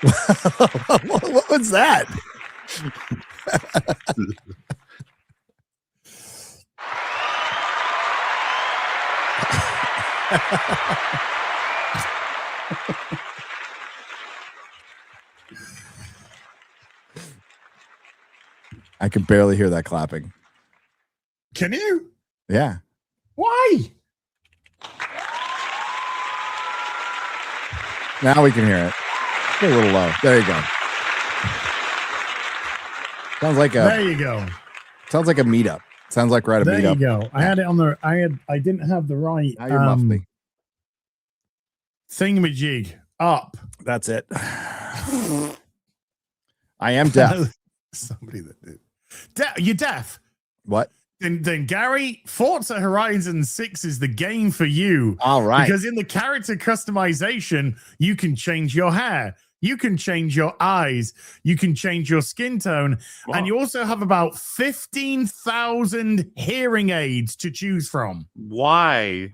What was that? I can barely hear that clapping. Can you? Yeah. Why? Now we can hear it. Get a little low. There you go. Sounds like There you go. Sounds like a meetup. Sounds like we're at a meetup. There you go. I had it on the. I didn't have the right. Now you're muffly. Thingamajig up. That's it. I am deaf. Somebody that did. You're deaf. What? Then Gary, Forza Horizon 6 is the game for you. All right. Because in the character customization, you can change your hair, you can change your eyes, you can change your skin tone, and you also have about 15,000 hearing aids to choose from. Why?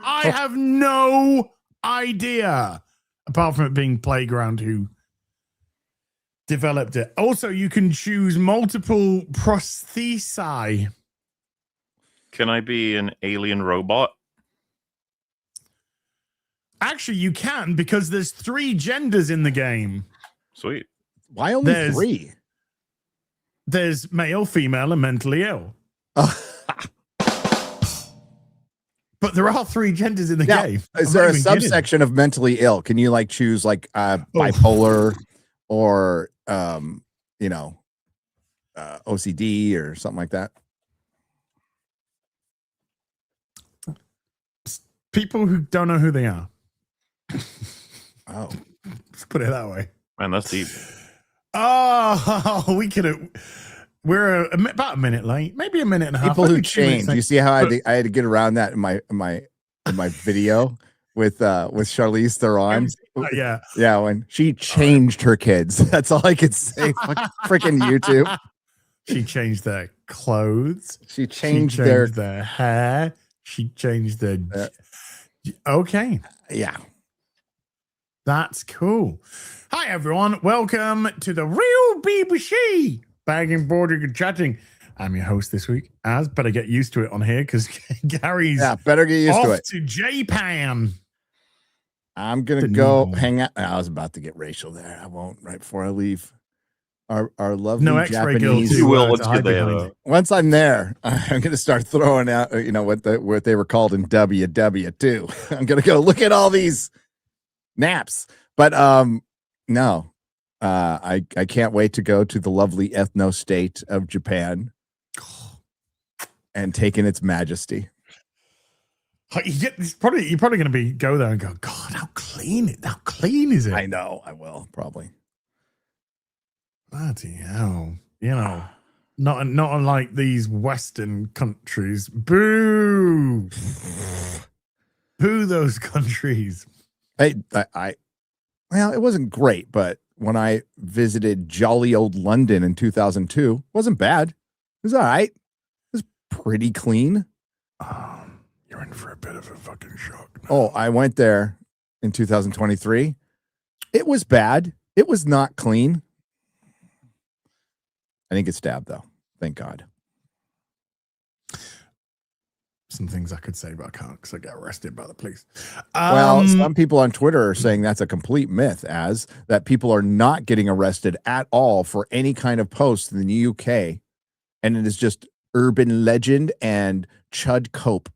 I have no idea, apart from it being Playground who developed it. Also, you can choose multiple prosthesi. Can I be an alien robot? Actually, you can, because there's 3 genders in the game. Sweet. Why only 3? There's male, female, and mentally ill. But there are 3 genders in the game. Is there a subsection of mentally ill? Can you like choose like bipolar or OCD or something like that? People who don't know who they are. Oh, let's put it that way. Man, that's deep. Oh, we could have. We're about a minute late, maybe a minute and a half. People who change. You see how I had to get around that in my video with Charlize Theron. Yeah, when she changed her kids. That's all I could say. Freaking YouTube. She changed their clothes. She changed their hair. She changed their. Okay. Yeah. That's cool. Hi, everyone. Welcome to the Real BBC Bagging, Boarding, and Chatting. I'm your host this week, Az. Better get used to it on here because Gary's better get used to it. To Japan. I'm going to go hang out. I was about to get racial there. I won't right before I leave. Our lovely Japanese. You will once you're there. Once I'm there, I'm going to start throwing out, what they were called in WW too. I'm going to go look at all these naps. But no, I can't wait to go to the lovely ethno state of Japan and take in its majesty. You're probably going to go there and go, God, how clean is it? I know, I will probably. Bloody hell. Not unlike these Western countries. Boo. Boo those countries. Well, it wasn't great, but when I visited jolly old London in 2002, it wasn't bad. It was all right. It was pretty clean. You're in for a bit of a fucking shock. Oh, I went there in 2023. It was bad. It was not clean. I didn't get stabbed, though. Thank God. Some things I could say, but I can't because I get arrested by the police. Well, some people on Twitter are saying that's a complete myth, as that people are not getting arrested at all for any kind of post in the UK. And it is just urban legend and chud cope.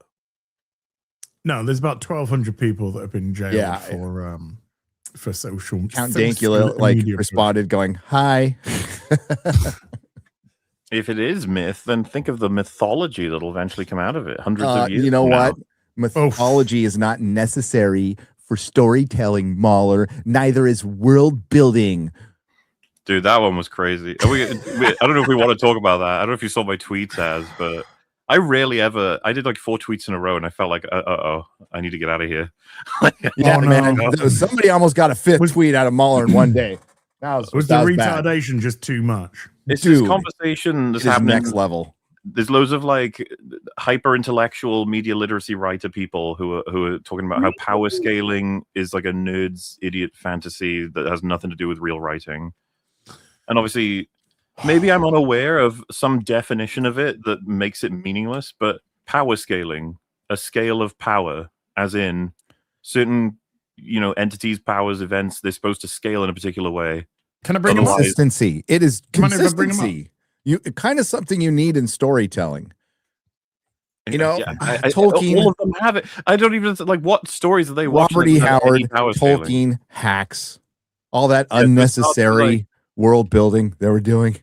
No, there's about 1,200 people that have been jailed for social. Count Dankula responded going, "Hi." If it is myth, then think of the mythology that'll eventually come out of it. Hundreds of years. You know what? Mythology is not necessary for storytelling, Mahler. Neither is world building. Dude, that one was crazy. I don't know if we want to talk about that. I don't know if you saw my tweets, Az, but I rarely ever. I did like 4 tweets in a row, and I felt like, I need to get out of here. Man. Somebody almost got a 5th tweet out of Mahler in one day. Was the retardation just too much? It's this conversation that's happening next level. there's loads of like hyper intellectual media literacy writer people who are talking about how power scaling is like a nerd's idiot fantasy that has nothing to do with real writing. And obviously, maybe I'm unaware of some definition of it that makes it meaningless, but power scaling, a scale of power, as in certain, entities, powers, events, they're supposed to scale in a particular way. Can I bring them up? Consistency. It is Come on, if I bring 'em up. consistency. Kind of something you need in storytelling. Tolkien, Tolkien, all of them have it. I don't even like what stories are they watching? Robert E. that have any Howard, power scaling? Tolkien, hacks, all that Yeah, it's not unnecessary world building they were doing.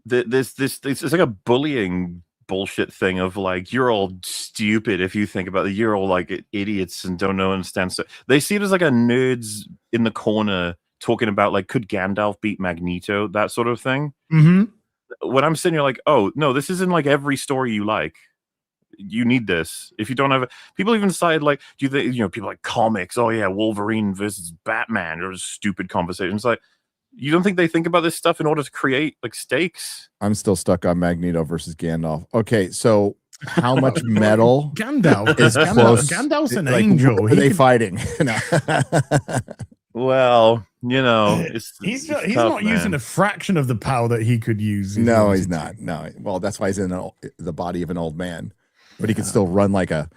This it's like a bullying bullshit thing of like, you're all stupid if you think about it. You're all like idiots and don't understand. So they see it as like a nerds in the corner talking about like, could Gandalf beat Magneto, that sort of thing. Mm-hmm. When I'm sitting here like, oh no, this isn't like every story you like. You need this. If you don't have it, people even decide like, do you think, people like comics, oh yeah, Wolverine versus Batman, or stupid conversations. Like, you don't think they think about this stuff in order to create like stakes? I'm still stuck on Magneto versus Gandalf. Okay, so how much metal Gandalf is close? Gandalf's an Like, angel. what are they fighting? No. Well, he's tough, not man. using a fraction of the power that he could use. No, he's not. No. Well, that's why he's in the body of an old man, but he can still run like a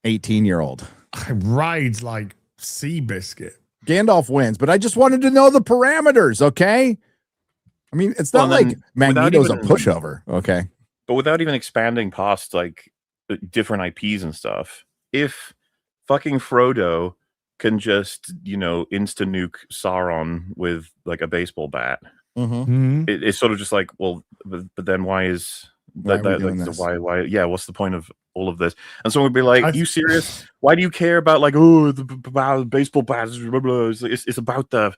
18-year-old. Rides like Seabiscuit. Gandalf wins, but I just wanted to know the parameters, okay? I mean, it's not Well, like then, Magneto's a even- pushover, okay? But without even expanding past like different IPs and stuff, if fucking Frodo can just, insta nuke Sauron with like a baseball bat, Mm-hmm. it's sort of just like, well, but then why is Why are we doing like, this? why? Yeah, what's the point of all of this? And someone would be like, I- "You serious? Why do you care about like, oh, the baseball bats? Blah, blah. It's about the,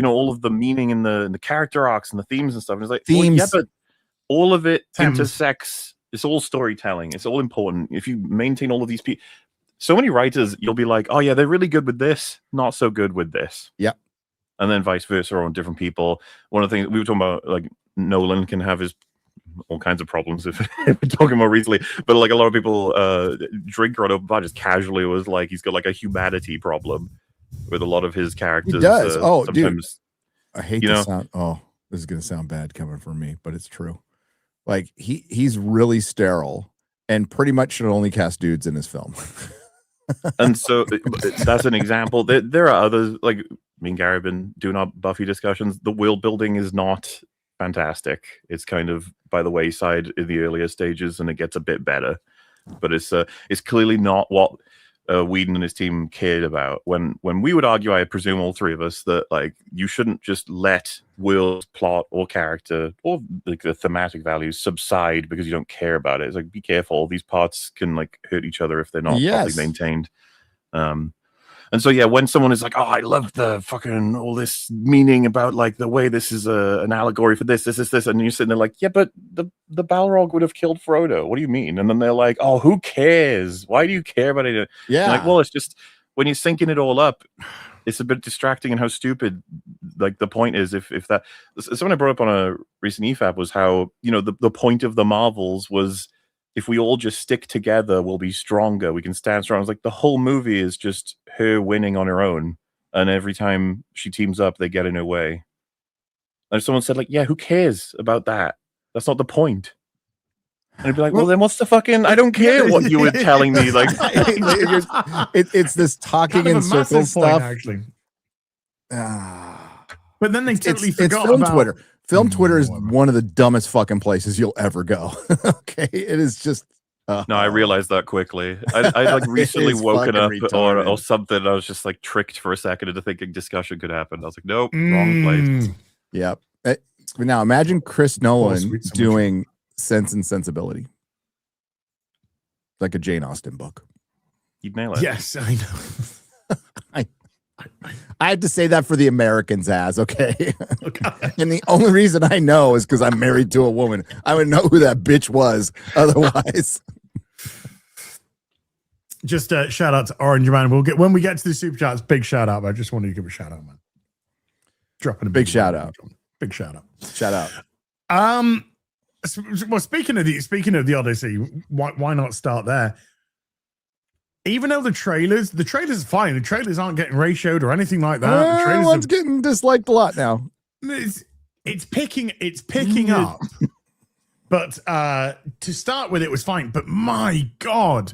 all of the meaning in the character arcs and the themes and stuff." And it's like, well, yeah, Themes. but all of it Themes. intersects. It's all storytelling. It's all important. If you maintain all of these people, so many writers, you'll be like, oh yeah, they're really good with this, not so good with this. Yep. And then vice versa on different people. One of the things we were talking about, like Nolan can have his all kinds of problems if we're talking more recently, but like a lot of people drink right up just casually was like he's got like a humanity problem with a lot of his characters. He does. Oh, dude. sometimes I hate to sound. Oh, this is gonna sound bad coming from me, but it's true. Like he's really sterile and pretty much should only cast dudes in his film. and so that's an example. There are others, like me and Gary have been doing our Buffy discussions. The world building is not fantastic. It's kind of by the wayside in the earlier stages, and it gets a bit better. But it's clearly not what Whedon and his team cared about. When we would argue, I presume all three of us, that like you shouldn't just let world, plot, or character, or like the thematic values subside because you don't care about it. It's like, be careful. These parts can like hurt each other if they're not properly maintained. And so, yeah, when someone is like, oh, I love the fucking all this meaning about like the way this is an allegory for this, and you're sitting there like, yeah, but the Balrog would have killed Frodo. What do you mean? And then they're like, oh, who cares? Why do you care about it? Yeah. Like, well, it's just when you're syncing it all up, it's a bit distracting and how stupid. Like the point is, if that someone I brought up on a recent EFAP was how the point of the Marvels was, if we all just stick together, we'll be stronger. We can stand strong. It's like the whole movie is just her winning on her own. And every time she teams up, they get in her way. And someone said, like, yeah, who cares about that? That's not the point. And I'd be like, well, then what's the fucking... I don't care what you were telling me. Like, it's this talking in circles stuff. Actually. But then they totally forgot it's film about... Twitter. Film Twitter is one of the dumbest fucking places you'll ever go. Okay, it is just. No, I realized that quickly. I like recently woken up or something. And I was just like tricked for a second into thinking discussion could happen. I was like, nope, wrong place. Yep. Now imagine Chris Nolan doing Sense and Sensibility, like a Jane Austen book. You'd nail it. Yes, I know. I had to say that for the Americans, okay? And the only reason I know is because I'm married to a woman. I would know who that bitch was otherwise. Just shout out to Orange Man. We'll get when we get to the super chats. Big shout out. I just wanted to give a shout out, man. Dropping a big shout out. Big shout out. Shout out. Well, speaking of the Odyssey, why not start there? Even though the trailers are fine. The trailers aren't getting ratioed or anything like that. The trailers one's getting disliked a lot now. It's picking up. But to start with, it was fine. But my God,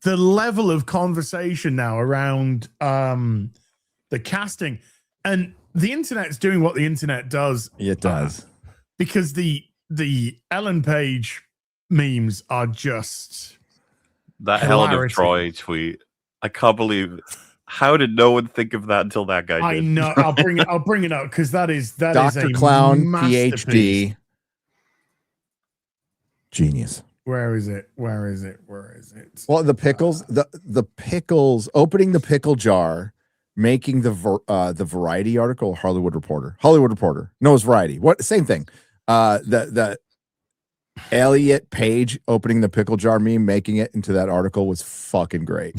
the level of conversation now around the casting, and the internet's doing what the internet does. It does. Because the Ellen Page memes are just that Helen of hilarity. Troy tweet. I can't believe. How did no one think of that until that guy did? I know. I'll bring it up because that is Dr. a Clown, masterpiece. PhD, genius. Where is it? Well, the pickles, the pickles, opening the pickle jar, making the Variety article, Hollywood Reporter. No, it's Variety. What? Same thing. The Elliot Page opening the pickle jar meme, making it into that article was fucking great.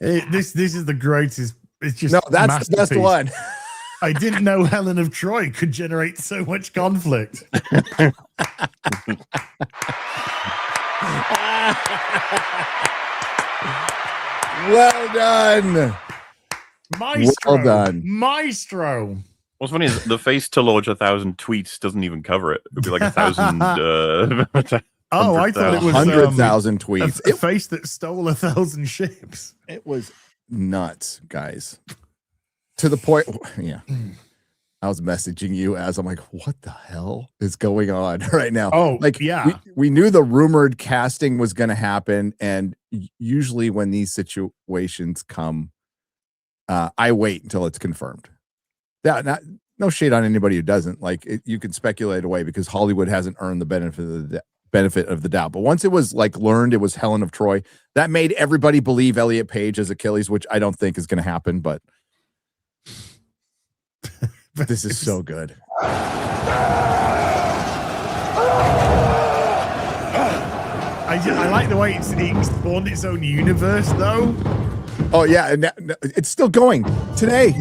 This is the greatest. It's just that's the best one. I didn't know Helen of Troy could generate so much conflict. Well done. Maestro. Well done. Maestro. What's funny is the face to launch 1,000 tweets doesn't even cover it. It'd be like 1,000. Oh, I thought it was 100,000 tweets. A face that stole 1,000 ships. It was nuts, guys. To the point, yeah. I was messaging you as I'm like, what the hell is going on right now? Oh, like, yeah. We knew the rumored casting was going to happen, and usually when these situations come, I wait until it's confirmed. Yeah, no shade on anybody who doesn't. Like, you can speculate away because Hollywood hasn't earned the benefit of the doubt. But once it was like learned it was Helen of Troy, that made everybody believe Elliot Page as Achilles, which I don't think is going to happen. But this is so good. I like the way it spawned its own universe, though. Oh yeah, and it's still going today.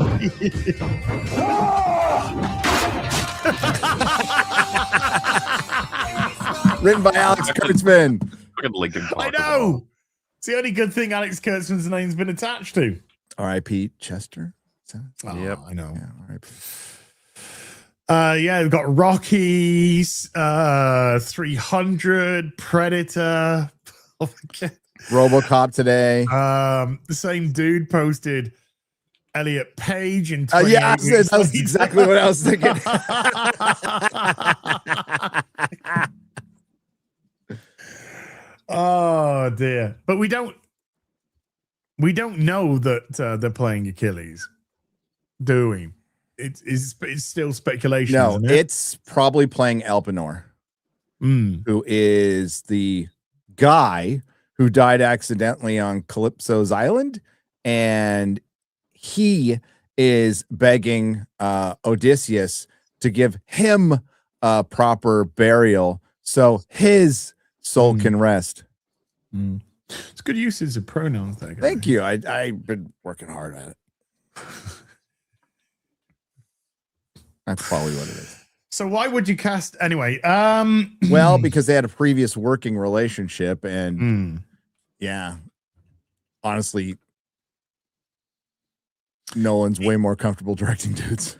Written by Alex Kurtzman. I know. It's the only good thing Alex Kurtzman's name's been attached to. R.I.P. Chester. Yep, I know. Yeah, R.I.P. Yeah, we've got Rockies, 300, Predator. Oh my God. RoboCop today. The same dude posted Elliot Page in 28 yeah, weeks that's later. exactly what I was thinking. Oh dear. But we don't know that they're playing Achilles, do we? It's still speculation. No, isn't it? it's probably playing Elpenor, who is the guy who died accidentally on Calypso's island, and he is begging Odysseus to give him a proper burial so his soul can rest. It's good uses of pronouns there. Thank you. I've been working hard at it. That's probably what it is. So why would you cast anyway? Well, because they had a previous working relationship, and yeah, honestly, Nolan's way more comfortable directing dudes.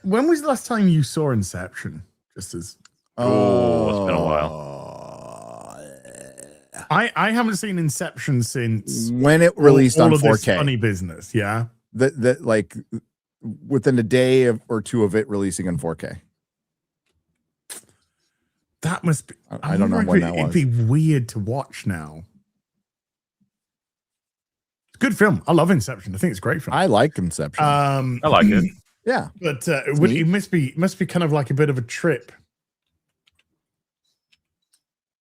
When was the last time you saw Inception? Just as it's been a while. I haven't seen Inception since when it released all on of 4K. This funny business, yeah. That like within a day or two of it releasing on 4K. That must be. I don't know when that was. It'd be weird to watch now. It's a good film. I love Inception. I think it's a great film. I like Inception. I like it. Yeah, but it must be kind of like a bit of a trip.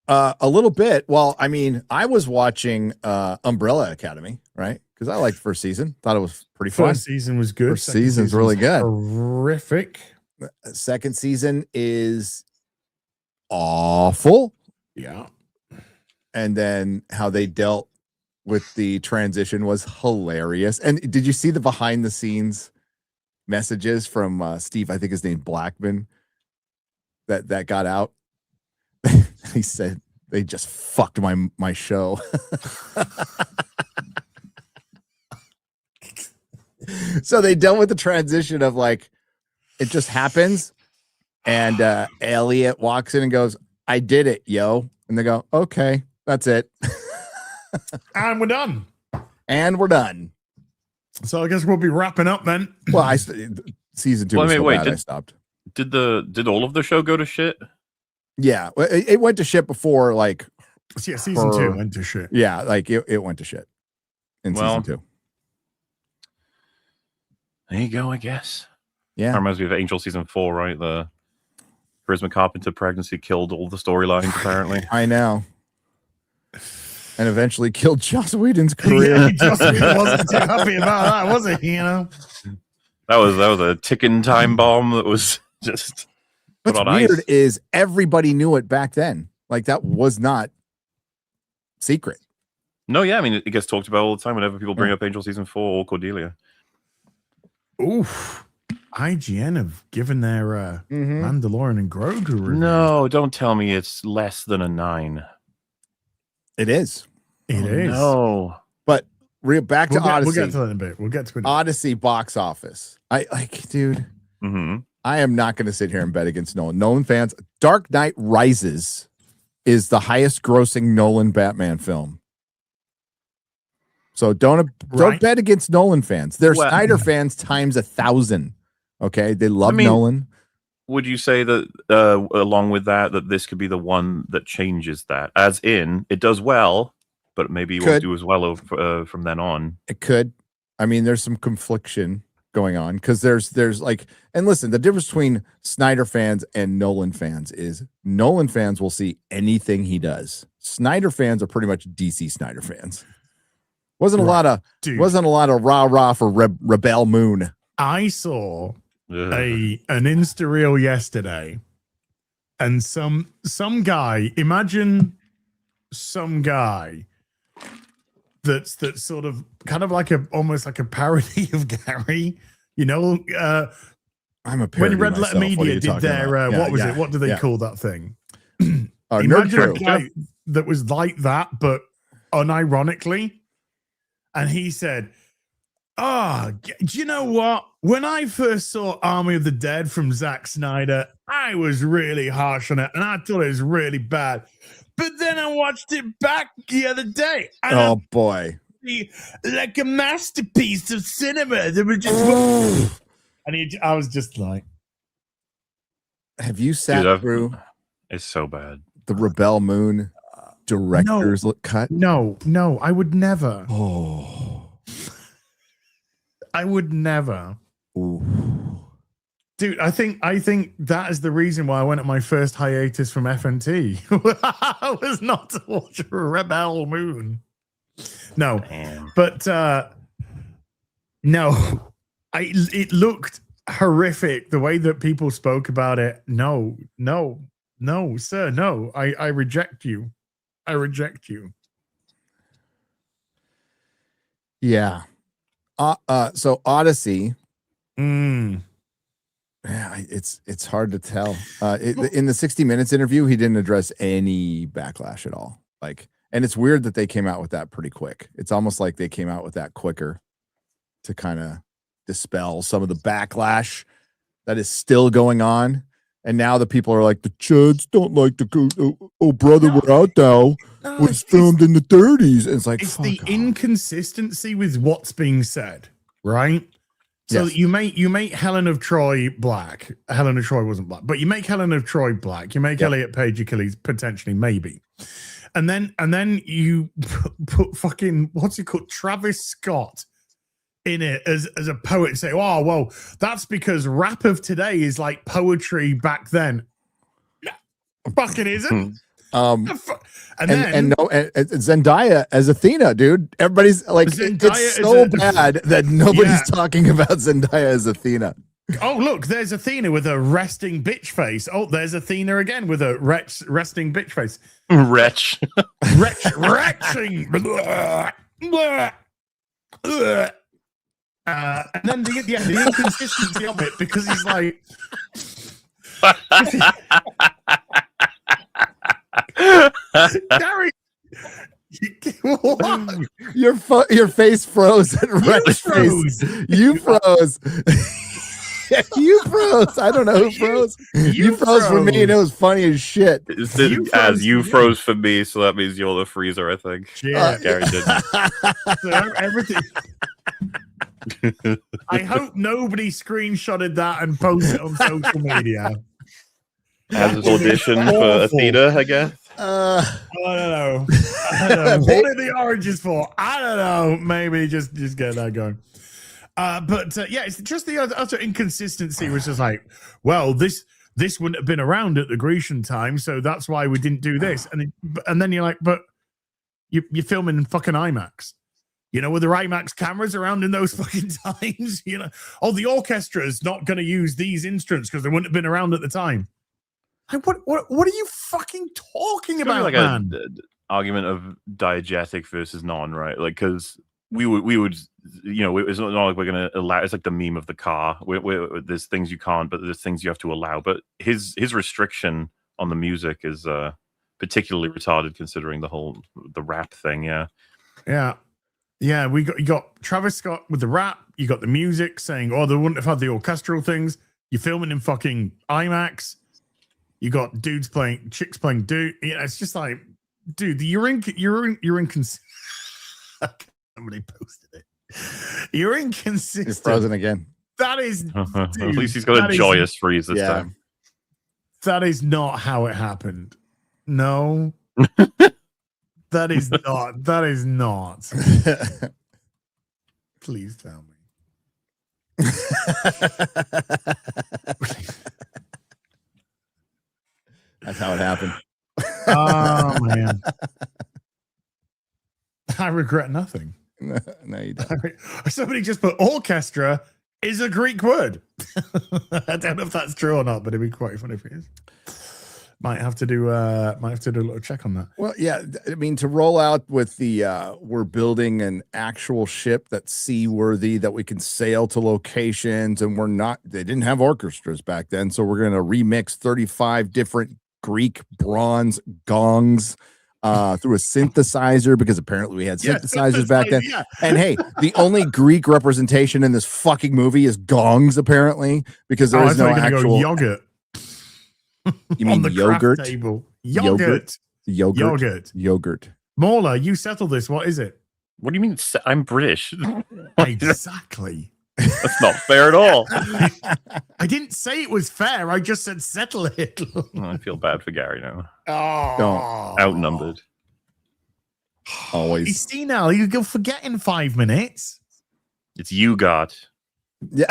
A little bit. Well, I mean, I was watching Umbrella Academy, right? Because I liked first season. Thought it was pretty fun. First season was good. First season's really good. Horrific. Second season is awful. Yeah. And then how they dealt with the transition was hilarious. And did you see the behind the scenes messages from Steve? I think his name Blackman, that got out. He said they just fucked my show. So they dealt with the transition of like it just happens, and Elliot walks in and goes, "I did it, yo," and they go, "Okay, that's it," And we're done. and we're done. So I guess we'll be wrapping up then. Well, season 2 was so bad, I stopped. Did all of the show go to shit? Yeah, it went to shit before, like. Yeah, season 2 went to shit. Yeah, like it went to shit in season 2. There you go, I guess. Yeah. That reminds me of Angel season 4, right? The Charisma Carpenter pregnancy killed all the storylines, apparently. I know. And eventually killed Joss Whedon's career. Yeah, Joss Whedon wasn't too happy about that, was he? You know? That was a ticking time bomb that was just put What's on weird ice. is everybody knew it back then. Like that was not secret. No, yeah, I mean, it gets talked about all the time whenever people bring up Angel season 4 or Cordelia. Oof. IGN have given their Mandalorian and Grogu review. No, don't tell me it's less than a 9. It is. It is. No. But back to Odyssey. We'll get to that in a bit. We'll get to it. Odyssey box office. I like, dude. Mm-hmm. I am not going to sit here and bet against Nolan. Nolan fans. Dark Knight Rises is the highest grossing Nolan Batman film. So don't bet against Nolan fans. They're Snyder fans times 1,000. Okay, they love Nolan. Would you say that along with that this could be the one that changes that? As in, it does well, but maybe it won't do as well from then on. It could. I mean, there's some confliction going on because there's like, and listen, the difference between Snyder fans and Nolan fans is Nolan fans will see anything he does. Snyder fans are pretty much DC Snyder fans. Wasn't a lot of rah for Rebel Moon. I saw an Insta reel yesterday, and some guy. Imagine some guy that's sort of kind of like almost like a parody of Gary. You know, I'm a parody. When Red Letter Media did their what was it? What do they call that thing? Imagine a guy that was like that, but unironically. And he said, do you know what? When I first saw Army of the Dead from Zack Snyder, I was really harsh on it, and I thought it was really bad. But then I watched it back the other day. And boy. Like a masterpiece of cinema. They were just... I was just like... Have you sat through... It's so bad. The Rebel Moon director's cut? No, I would never. Oh. I would never. Ooh. Dude, I think that is the reason why I went on my first hiatus from FNT. I was not to watch Rebel Moon. No. Damn. But no. It looked horrific the way that people spoke about it. No, sir, no. I reject you. I reject you. Yeah. So Odyssey. Mm. Yeah, it's hard to tell. In the 60 Minutes interview, he didn't address any backlash at all. Like, and it's weird that they came out with that pretty quick. It's almost like they came out with that quicker to kind of dispel some of the backlash that is still going on. And now the people are like, the Chuds don't like the oh brother, we're out now. Was filmed in the 30s. And it's like, it's the inconsistency with what's being said, right? So Yes. you make Helen of Troy black. Helen of Troy wasn't black, but you make Helen of Troy black. You make Elliot Page Achilles potentially, maybe, and then you put fucking what's it called, Travis Scott in it as a poet. Say, oh well, that's because rap of today is like poetry back then. No, fucking isn't. And Zendaya as Athena, dude. Everybody's like, it's so bad that nobody's talking about Zendaya as Athena. Oh, look, there's Athena with a resting bitch face. Oh, there's Athena again with a resting bitch face. Retching. And then the inconsistency of it, because he's like, Gary, what? Your face froze at Rex's face. You froze. You froze. I don't know who froze. You froze for me, and it was funny as shit. You froze for me, so that means you're the freezer, I think. Yeah, Gary didn't. So everything. I hope nobody screenshotted that and posted it on social media. As his audition for Athena, I guess. I don't know. What are the oranges for? I don't know. Maybe just get that going. But yeah, it's just the utter inconsistency was just like, well, this wouldn't have been around at the Grecian time, so that's why we didn't do this. And then you're like, but you're filming in fucking IMAX. You know, with the IMAX cameras around in those fucking times, you know, the orchestra's not going to use these instruments because they wouldn't have been around at the time. Like, what are you fucking talking about, like man? an argument of diegetic versus non, right? Like, because we would, you know, it's not like we're going to allow. It's like the meme of the car. There's things you can't, but there's things you have to allow. But his restriction on the music is particularly retarded, considering the rap thing. Yeah. Yeah, you got Travis Scott with the rap. You got the music saying, "Oh, they wouldn't have had the orchestral things." You're filming in fucking IMAX. You got chicks playing dude. Yeah, it's just like, dude, you're inconsistent. Somebody posted it. You're inconsistent. You're frozen again. That is, dude, at least he's got a joyous freeze this time. That is not how it happened. No. That is not. That is not. Please tell me. That's how it happened. Oh man. I regret nothing. No, you don't. Somebody just put orchestra is a Greek word. I don't know if that's true or not, but it'd be quite funny if it is. Might have to do a little check on that. Well, yeah, I mean, to roll out with the we're building an actual ship that's seaworthy that we can sail to locations, and they didn't have orchestras back then, so we're gonna remix 35 different Greek bronze gongs through a synthesizer, because apparently we had synthesizers back then. Yeah. And hey, the only Greek representation in this fucking movie is gongs, apparently, because there is no actual yogurt. You mean yogurt? Yogurt. Yogurt. Mauler, you settle this. What is it? What do you mean? I'm British. Exactly. That's not fair at all. I didn't say it was fair. I just said settle it. I feel bad for Gary now. Oh, Outnumbered. Always. You see now, you go forget in 5 minutes. It's you got. Yeah.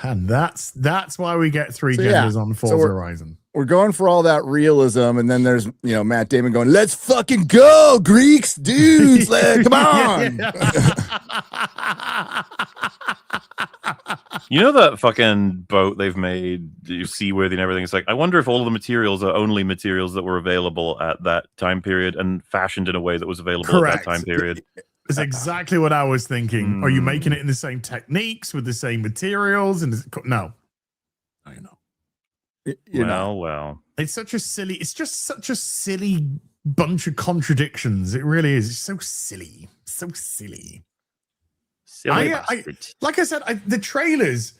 And that's why we get three genders on Forza Horizon. We're going for all that realism, and then there's Matt Damon going, "Let's fucking go, Greeks, dudes! Come on!" You know that fucking boat they've made, seaworthy and everything? It's like, I wonder if all of the materials are only materials that were available at that time period and fashioned in a way that was available at that time period. That's exactly what I was thinking. Are you making it in the same techniques with the same materials? And no, I know. Well, it's just such a silly bunch of contradictions. It really is. It's so silly. Like I said, the trailers,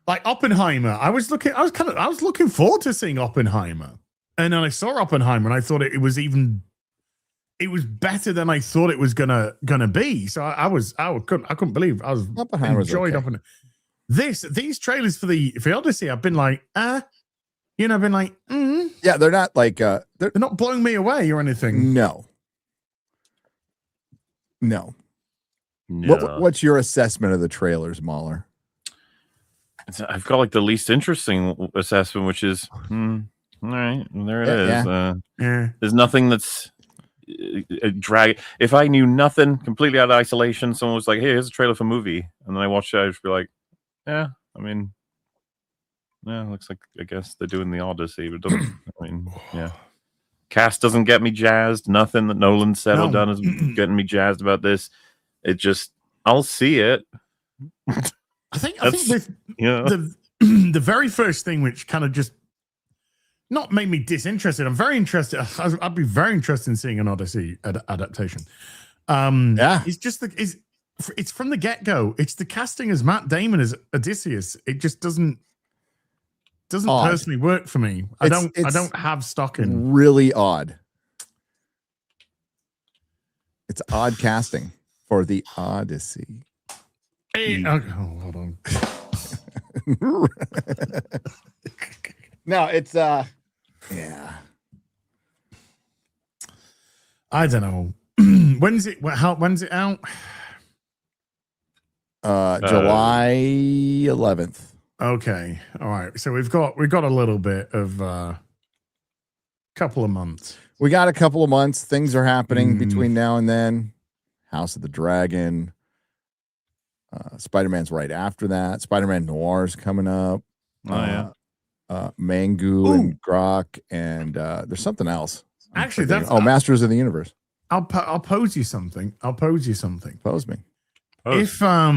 like Oppenheimer. I was looking forward to seeing Oppenheimer, and then I saw Oppenheimer, and I thought it was better than I thought it was gonna be. So I couldn't believe I was enjoyed Oppenheimer. These trailers for the Odyssey, I've been like, yeah, they're not like they're not blowing me away or anything. No. What's your assessment of the trailers, Mahler? I've got like the least interesting assessment, which is all right. There it is. There's nothing that's a drag. If I knew nothing, completely out of isolation, someone was like, "Hey, here's a trailer for a movie," and then I watched it, I'd just be like, "Yeah, I mean, yeah, looks like I guess they're doing the Odyssey, but it doesn't." I mean, yeah. Cast doesn't get me jazzed. Nothing that Nolan said or done is getting me jazzed about this. It just I'll see it. I think the the very first thing which kind of just not made me disinterested. I'm very interested. I'd be very interested in seeing an Odyssey adaptation. It's just it's from the get-go. It's the casting as Matt Damon as Odysseus. It just doesn't personally work for me. I don't have stock in. Really odd. It's odd casting for the Odyssey. Hey, hold on. No, it's yeah. I don't know. When's it out? July 11th. Okay. All right. So we've got a little bit of couple of months. We got a couple of months. Things are happening between now and then. House of the Dragon. Spider-Man's right after that. Spider-Man Noir's coming up. Oh yeah. Mangu and Grok, and there's something else. Actually, Masters of the Universe. I'll pose you something. Pose me. If I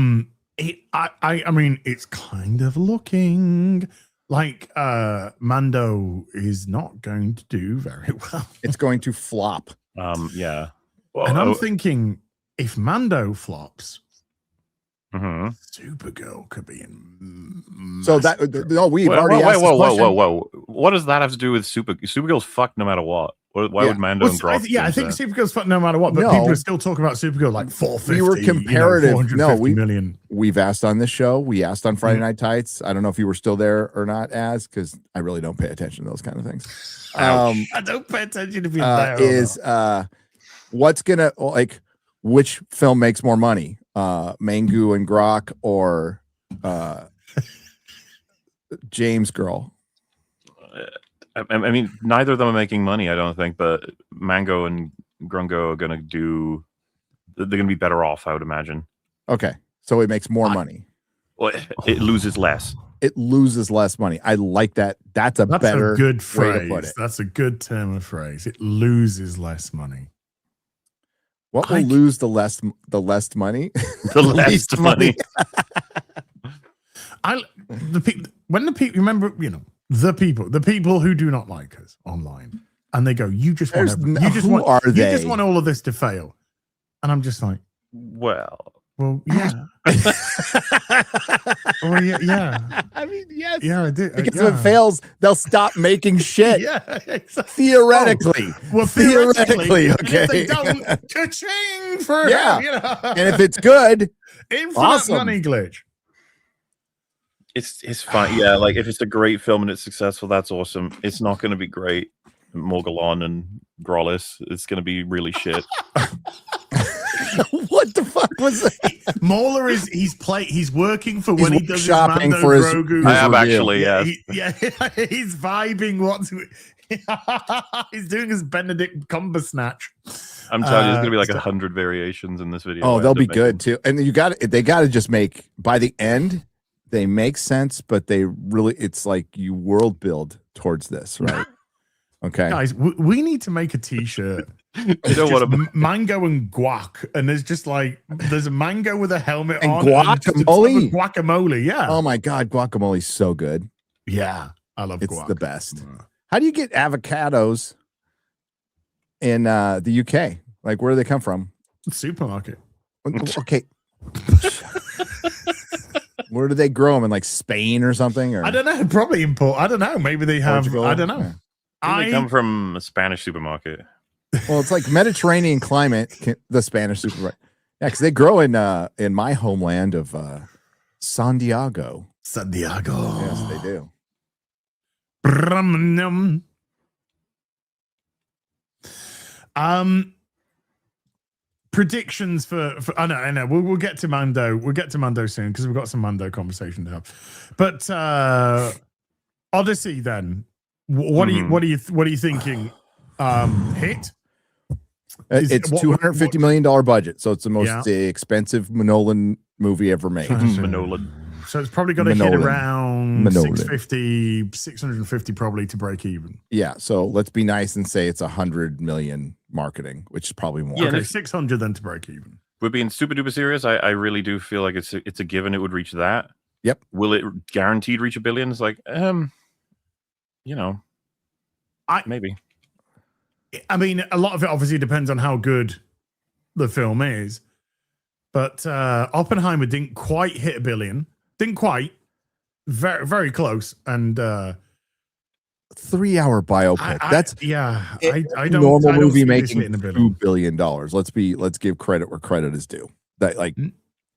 mean, it's kind of looking like Mando is not going to do very well. It's going to flop. Yeah. Well, and I'm thinking if Mando flops, Mm-hmm. Supergirl could be in. So that we've already asked this question. Whoa! What does that have to do with Supergirl's fucked no matter what? Why would Mando and Grok? I think Supergirl's fucked no matter what. But people are still talking about Supergirl like 450. We were comparative. Million. We've asked on this show. We asked on Friday Night Tights. I don't know if you were still there or not, because I really don't pay attention to those kind of things. I don't pay attention to being there. What's gonna which film makes more money? Mangu and Grok or James Girl? I mean, neither of them are making money, I don't think, but Mango and Grungo are going to do. They're going to be better off, I would imagine. Okay, so it makes more money. Well, it loses less. It loses less money. I like that. That's a better good phrase. way to put it. That's a good term of phrase. It loses less money. What will lose the less money? The least money. Remember, the people who do not like us online, and they go, you just want all of this to fail, and I'm just like, well, yeah. Well, yeah. I mean, yes. Yeah, I do. Because if it fails, they'll stop making shit. Yeah, exactly. Theoretically. Theoretically, okay. If they don't, cha-ching for And if it's good, infinite awesome. Money glitch. It's fine. Yeah, like if it's a great film and it's successful, that's awesome. It's not going to be great. Morgulon and Grollis. It's going to be really shit. What the fuck was that? Mauler he's working for when he does shopping his for his Grogu. I have actually, yeah. He's vibing. He's doing his Benedict Cumbersnatch. I'm telling you, there's gonna be like 100 variations in this video. Oh, they'll be good too. And they got to just make, by the end, they make sense, but they really, it's like you world build towards this, right? Okay, guys, we need to make a T-shirt. You know what? Mango and guac, and there's a mango with a helmet and on. Guacamole. And guacamole, yeah. Oh my god, guacamole's so good. Yeah, I love guac. It's the best. How do you get avocados in the UK? Like, where do they come from? Supermarket. Okay. Where do they grow them? In like Spain or something? Or I don't know. Probably import. I don't know. Maybe they have. Portugal? I don't know. They come from a Spanish supermarket. Well, it's like Mediterranean climate. The Spanish supermarket. Yeah, because they grow in my homeland of San Diego. San Diego. Yes, they do. Predictions for I know we'll get to Mando. We'll get to Mando soon because we've got some Mando conversation to have. But Odyssey then. What are you thinking? Hit? It's $250 million budget, so it's the most expensive Nolan movie ever made. So it's probably going to hit around 650 probably to break even. Yeah, so let's be nice and say it's 100 million marketing, which is probably more. Yeah, okay, 600 then to break even. we're being super duper serious. I really do feel like it's a given it would reach that. Yep. Will it guaranteed reach $1 billion? It's like, maybe. I mean, a lot of it obviously depends on how good the film is, but Oppenheimer didn't quite hit $1 billion. Didn't quite. Very, very close. And 3-hour biopic. I don't. Normal movie making $2 billion. Let's give credit where credit is due. That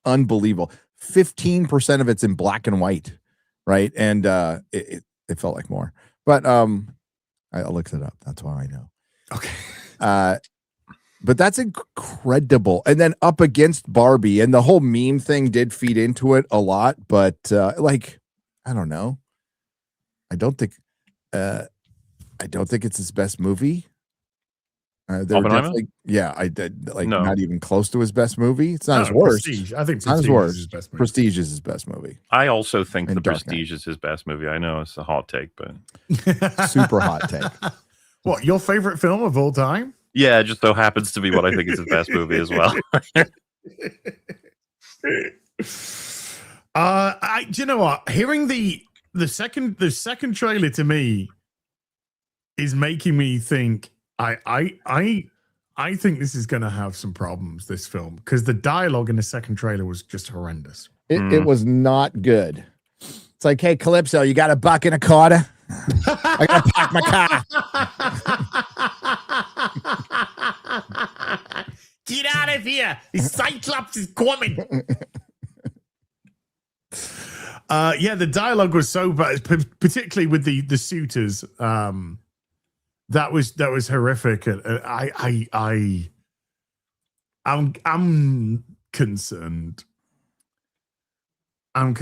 unbelievable. 15% of it's in black and white, right? And it felt like more. But I looked it up. That's why I know. Okay. But that's incredible. And then up against Barbie, and the whole meme thing did feed into it a lot. But I don't know. I don't think it's his best movie. I did not even close to his best movie. It's not his worst. Prestige. I think it's not his worst. Is his best movie. Prestige is his best movie. I also think The Prestige is his best movie. I know it's a hot take, but super hot take. What, your favorite film of all time? Yeah, it just so happens to be what I think is his best movie as well. Do you know what? Hearing the second trailer to me is making me think I think this is going to have some problems, this film, because the dialogue in the second trailer was just horrendous. It was not good. It's like, hey, Calypso, you got $1.25? I gotta park my car. Get out of here! The Cyclops is coming. The dialogue was so bad, particularly with the suitors. That was horrific. I'm concerned. And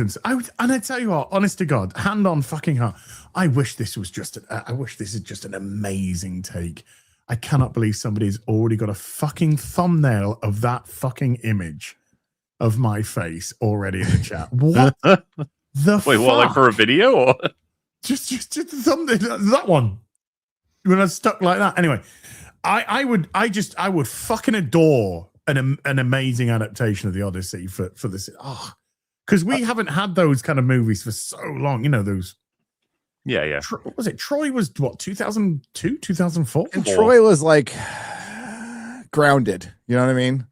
I tell you what, honest to God, hand on fucking heart, I wish this is just an amazing take. I cannot believe somebody's already got a fucking thumbnail of that fucking image of my face already in the chat. What the Wait, what, like for a video? Or? Just the thumbnail, that one. When I was stuck like that. Anyway, I would fucking adore an amazing adaptation of the Odyssey for this. Because we haven't had those kind of movies for so long. You know, those. Yeah. What was it? Troy was what, 2002, 2004? And Troy was like grounded. You know what I mean?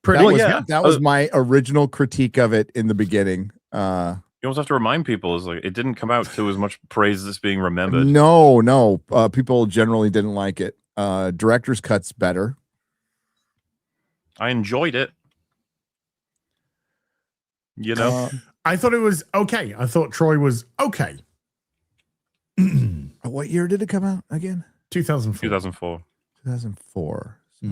That was my original critique of it in the beginning. You almost have to remind people, is like it didn't come out to as much praise as it's being remembered. No. People generally didn't like it. Director's cut's better. I enjoyed it. You know, I thought it was okay. I thought Troy was okay. What year did it come out again? 2004. 2004. So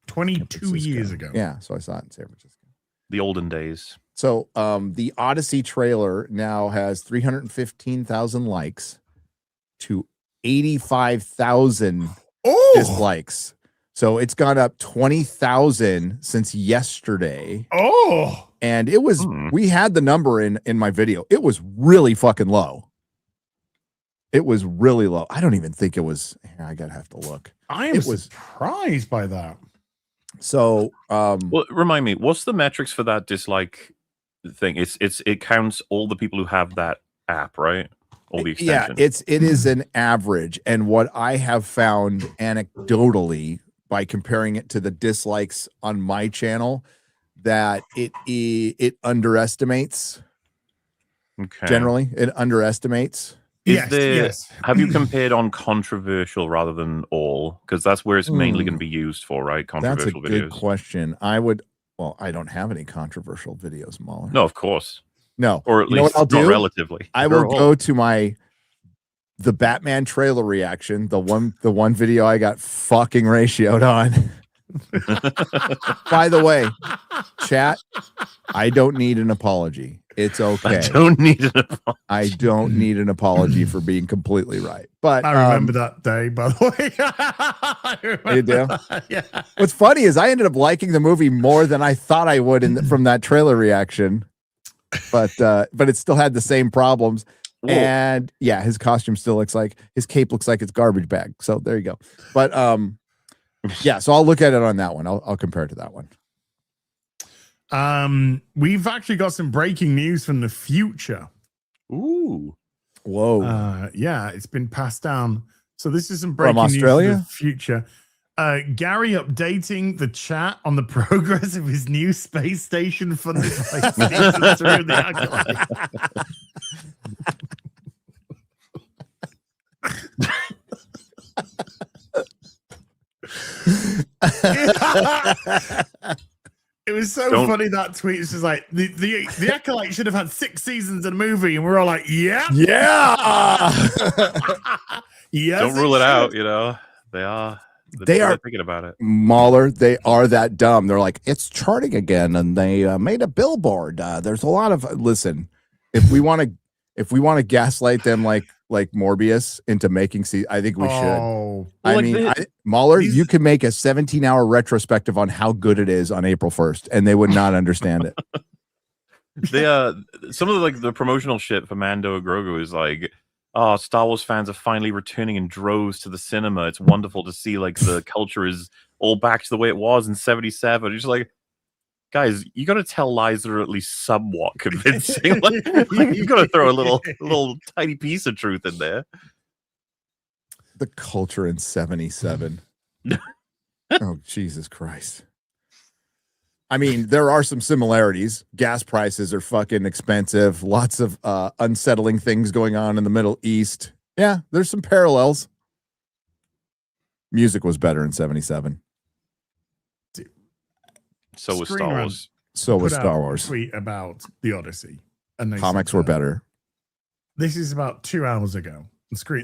22 years ago. Yeah, so I saw it in San Francisco. The olden days. So the Odyssey trailer now has 315,000 likes to 85,000 dislikes. So it's gone up 20,000 since yesterday. And it was, we had the number in my video. It was really fucking low. It was really low. I don't even think it was, I gotta have to look. I am surprised by that. So, well, remind me, what's the metrics for that dislike thing? It counts all the people who have that app, right? All the extension. Yeah, it is an average. And what I have found anecdotally by comparing it to the dislikes on my channel, that it underestimates. Okay. Generally, it underestimates. Yes. Have you compared on controversial rather than all? Because that's where it's mainly going to be used for, right? Controversial videos. That's a good question. I don't have any controversial videos, Mahler. No, of course. No. Or at least what I'll do? Relatively. I will go to the Batman trailer reaction, the one video I got fucking ratioed on. By the way, chat, I don't need an apology. It's okay. I don't need an apology for being completely right. But I remember that day, by the way. You do? Yeah. What's funny is I ended up liking the movie more than I thought I would from that trailer reaction. But it still had the same problems. Whoa. And yeah, his costume still looks like, his cape looks like it's garbage bag. So there you go. But yeah, so I'll look at it on that one. I'll compare it to that one. We've actually got some breaking news from the future. Ooh. Whoa. Yeah, it's been passed down. So this is some From breaking news Australia? from the future. Gary updating the chat on the progress of his new space station funded by season 3 of the Acolyte. It was so funny, that tweet. It's just like the Acolyte should have had 6 seasons in a movie, and we're all like, yeah. Yes, Don't rule it out, should. you know. They are thinking about it. Mauler, they are that dumb. They're like, it's charting again, and they made a billboard. There's a lot of if we want to gaslight them like Morbius into making I think we should. Oh, Mauler, you could make a 17-hour retrospective on how good it is on April 1st, and they would not understand it. They some of the promotional shit for Mando and Grogu is like, oh, Star Wars fans are finally returning in droves to the cinema. It's wonderful to see like the culture is all back to the way it was in 77. It's just like, guys, you got to tell lies that are at least somewhat convincing. like you got to throw a little tiny piece of truth in there. The culture in 77. Oh, Jesus Christ. I mean, there are some similarities. Gas prices are fucking expensive. Lots of unsettling things going on in the Middle East. Yeah, there's some parallels. Music was better in 77. So was Star Wars. So was Star Wars. Tweet about the Odyssey, and comics were better. This is about 2 hours ago.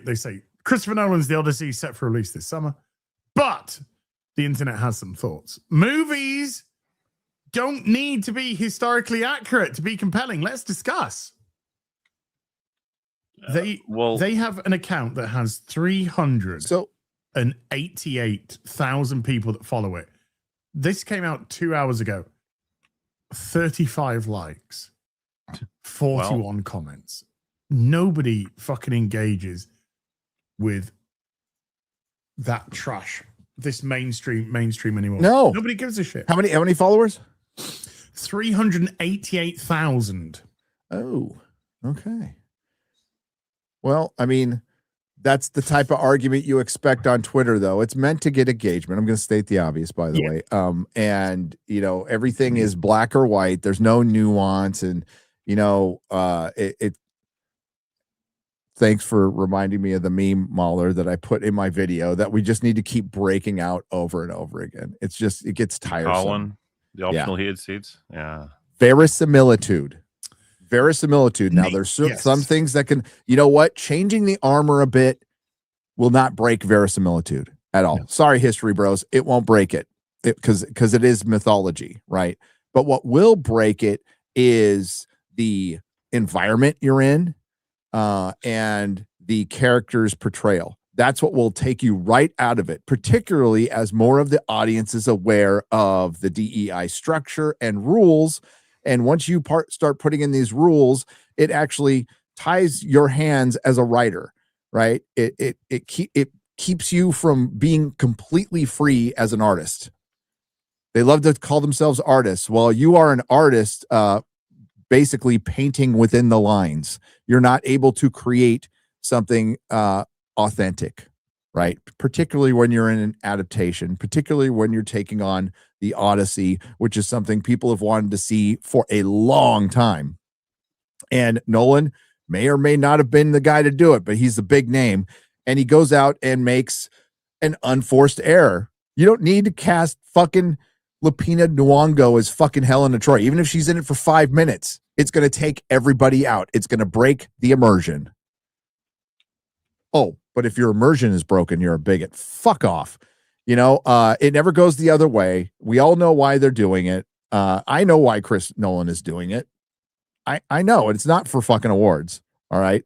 They say Christopher Nolan's The Odyssey set for release this summer, but the internet has some thoughts. Movies don't need to be historically accurate to be compelling. Let's discuss. They have an account that has 388,000 people that follow it. This came out 2 hours ago. 35 likes, 41 comments. Nobody fucking engages with that trash. This mainstream anymore. No, nobody gives a shit. How many followers? 388,000. Oh, okay. Well, I mean, that's the type of argument you expect on Twitter, though. It's meant to get engagement. I'm going to state the obvious, by the way. And you know, everything is black or white. There's no nuance, and you know, thanks for reminding me of the meme, Mauler, that I put in my video that we just need to keep breaking out over and over again. It's just, it gets tiresome. Colin, the optional heated seats. Yeah. Verisimilitude. Now, there's some things that can, you know what? Changing the armor a bit will not break verisimilitude at all. No. Sorry, history bros. It won't break it because it is mythology, right? But what will break it is the environment you're in, and the character's portrayal. That's what will take you right out of it, particularly as more of the audience is aware of the DEI structure and rules. And once you start putting in these rules, it actually ties your hands as a writer, right? It keeps you from being completely free as an artist. They love to call themselves artists. Well, you are an artist, basically painting within the lines. You're not able to create something authentic, right? Particularly when you're in an adaptation, particularly when you're taking on the Odyssey, which is something people have wanted to see for a long time. And Nolan may or may not have been the guy to do it, but he's the big name. And he goes out and makes an unforced error. You don't need to cast fucking Lupita Nyong'o as fucking Helena Troy. Even if she's in it for 5 minutes, it's going to take everybody out. It's going to break the immersion. Oh, but if your immersion is broken, you're a bigot. Fuck off. You know, it never goes the other way. We all know why they're doing it. I know why Chris Nolan is doing it. I know it's not for fucking awards. All right.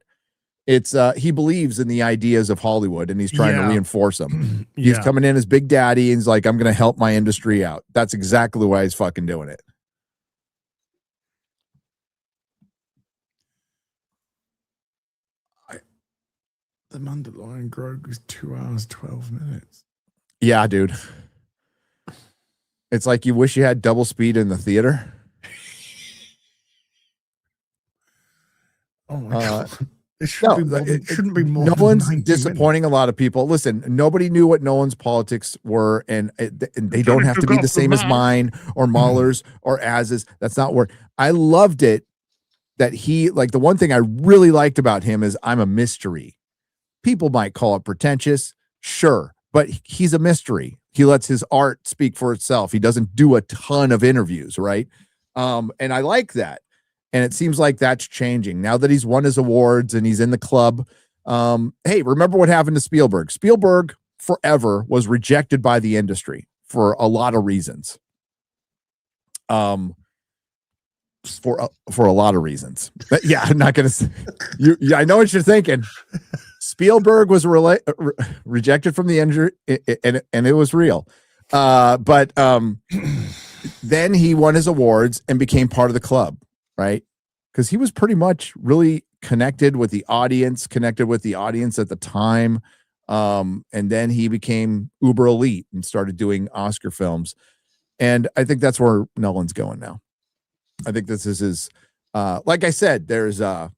It's he believes in the ideas of Hollywood and he's trying to reinforce them. He's coming in as Big Daddy and he's like, I'm going to help my industry out. That's exactly why he's fucking doing it. The Mandalorian Grogu is 2 hours, 12 minutes. Yeah, dude. It's like you wish you had double speed in the theater. Oh my god. It No, shouldn't be more than Nolan's 90 disappointing a lot of people. Listen, nobody knew what Nolan's politics were, and they don't have to be the same as mine or Mahler's or Az's. That's not where I loved it. That he, like, the one thing I really liked about him is I'm a mystery. People might call it pretentious, sure, but he's a mystery. He lets his art speak for itself. He doesn't do a ton of interviews, right? And I like that. And it seems like that's changing now that he's won his awards and he's in the club. Hey, remember what happened to Spielberg? Spielberg forever was rejected by the industry for a lot of reasons. For a lot of reasons. But yeah, I'm not going to say you. Yeah, I know what you're thinking. Spielberg was rejected from the industry, and it was real. But then he won his awards and became part of the club, right? Because he was pretty much really connected with the audience at the time. And then he became uber elite and started doing Oscar films. And I think that's where Nolan's going now. I think this is his, like I said, there's the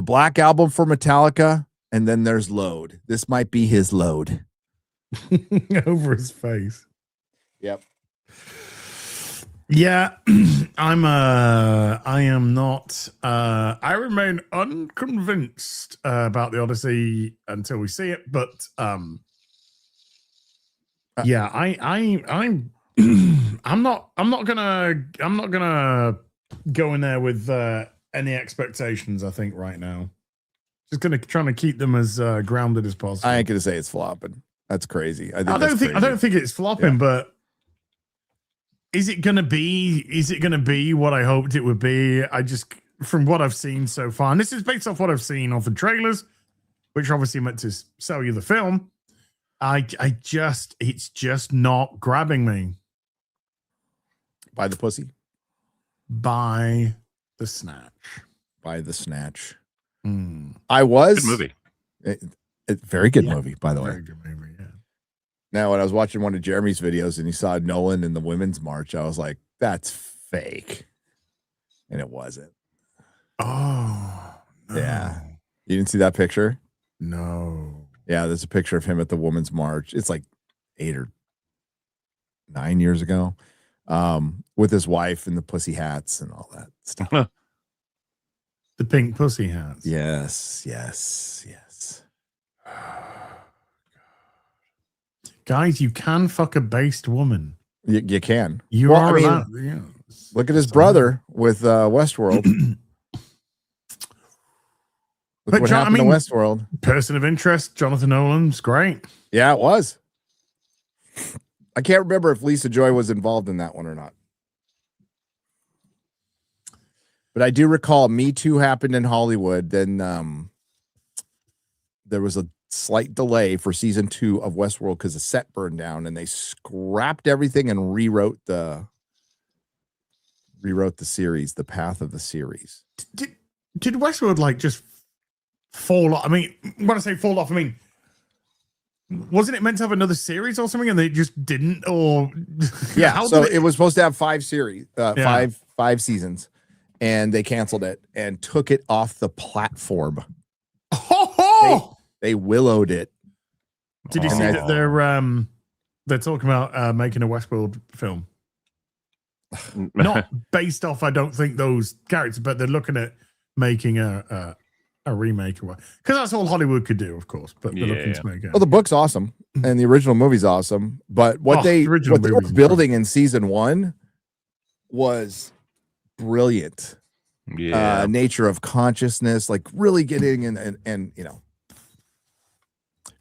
Black Album for Metallica, and then there's Load. This might be his Load. Over his face. Yep. Yeah, I am not, I remain unconvinced about the Odyssey until we see it, but yeah, I'm I'm not gonna go in there with any expectations. I think right now, just trying to keep them as grounded as possible. I ain't gonna say it's flopping. That's crazy. I don't think it's flopping, but is it gonna be what I hoped it would be? From what I've seen so far, and this is based off what I've seen off the trailers, which obviously meant to sell you the film. It's just not grabbing me. By the pussy? By the snatch. By the snatch. Mm. I was. Good movie. Very good movie, by the way. Very good movie, yeah. Now, when I was watching one of Jeremy's videos and he saw Nolan in the Women's March, I was like, that's fake. And it wasn't. Oh, no. Yeah. You didn't see that picture? No. Yeah, there's a picture of him at the Women's March. It's like 8 or 9 years ago, with his wife and the pussy hats and all that stuff. The pink pussy hats. Yes. Guys, you can fuck a based woman. You can. You are allowed. Yeah. Look at his brother with Westworld. Look what happened to Westworld. Person of interest, Jonathan Nolan's great. Yeah, it was. I can't remember if Lisa Joy was involved in that one or not. But I do recall Me Too happened in Hollywood. Then there was a slight delay for season 2 of Westworld because the set burned down and they scrapped everything and rewrote the series, the path of the series. Did Westworld like just fall off? I mean, when I say fall off, I mean, wasn't it meant to have another series or something and they just didn't? Or yeah, so it was supposed to have 5 series, five seasons, and they canceled it and took it off the platform. They willowed it. Did you see that they're talking about making a Westworld film? Not based off, I don't think, those characters, but they're looking at making a remake, because that's all Hollywood could do, of course. But they're looking to make it. Well, the book's awesome and the original movie's awesome, but what they were building in season 1 was brilliant. Yeah, nature of consciousness, like really getting and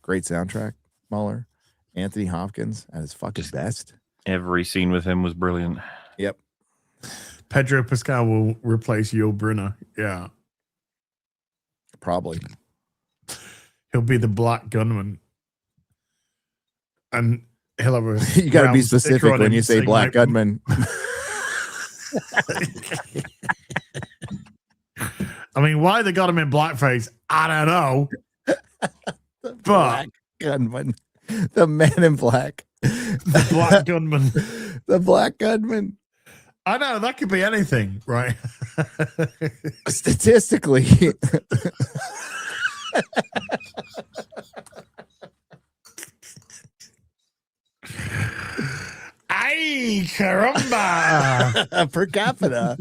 great soundtrack. Mahler, Anthony Hopkins at his fucking best. Every scene with him was brilliant. Yep. Pedro Pascal will replace Yul Brynner. Yeah. Probably. He'll be the black gunman. And he'll have a you got to be specific when you say black gunman. I mean, why they got him in blackface, I don't know. The black gunman. The man in black. The black gunman. The black gunman. I know that could be anything, right? Statistically. Ay, caramba! Per capita.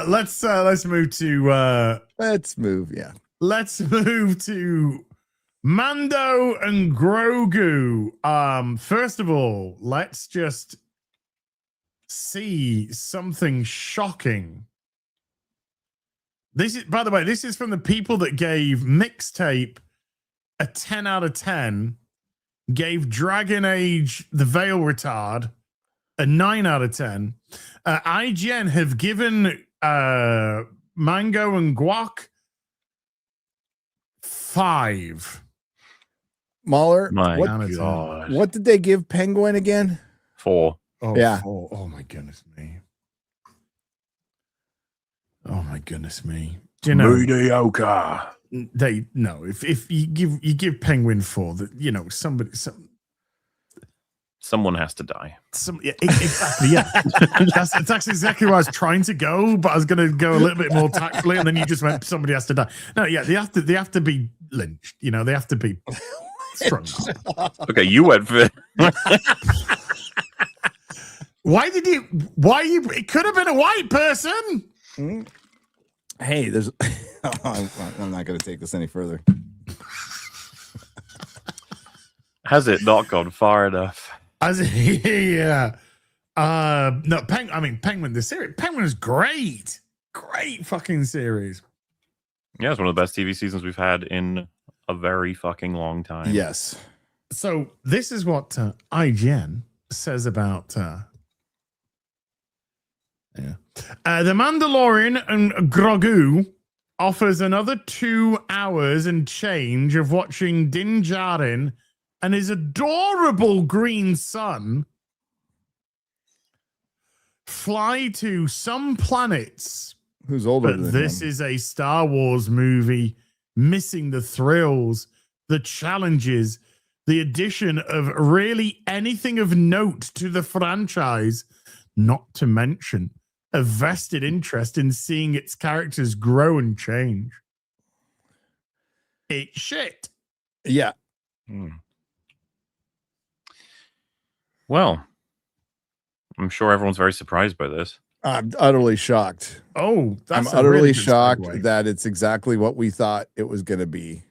Let's move to Let's move. Yeah. let's move to Mando and Grogu. First of all, let's just see something shocking. This is, by the way, this is from the people that gave Mixtape a 10 out of 10, gave Dragon Age The Veil Retard a 9 out of 10. IGN have given Mango and Guac 5. Mahler, My what, God. what did they give Penguin again? 4. Oh, Yeah. Oh my goodness me. Oh my goodness me. Do you know Mediocre. they no? If you give Penguin 4, that you know Someone has to die. exactly, yeah. That's exactly where I was trying to go, but I was going to go a little bit more tactfully, and then you just went, somebody has to die. No, yeah, they have to be lynched. You know, they have to be strung up. Okay, you went for It could have been a white person. Hey, there's. I'm not going to take this any further. Has it not gone far enough? Yeah. No, Penguin, the series. Penguin is great. Great fucking series. Yeah, it's one of the best TV seasons we've had in a very fucking long time. Yes. So this is what IGN says about The Mandalorian and Grogu offers another 2 hours and change of watching Din Djarin and his adorable green son fly to some planets. Who's older But than this him? is a Star Wars movie missing the thrills, the challenges, the addition of really anything of note to the franchise, not to mention a vested interest in seeing its characters grow and change. It's shit. Yeah. Well, I'm sure everyone's very surprised by this. I'm utterly shocked. Oh, I'm that's a utterly really good shocked segue. that it's exactly what we thought it was going to be.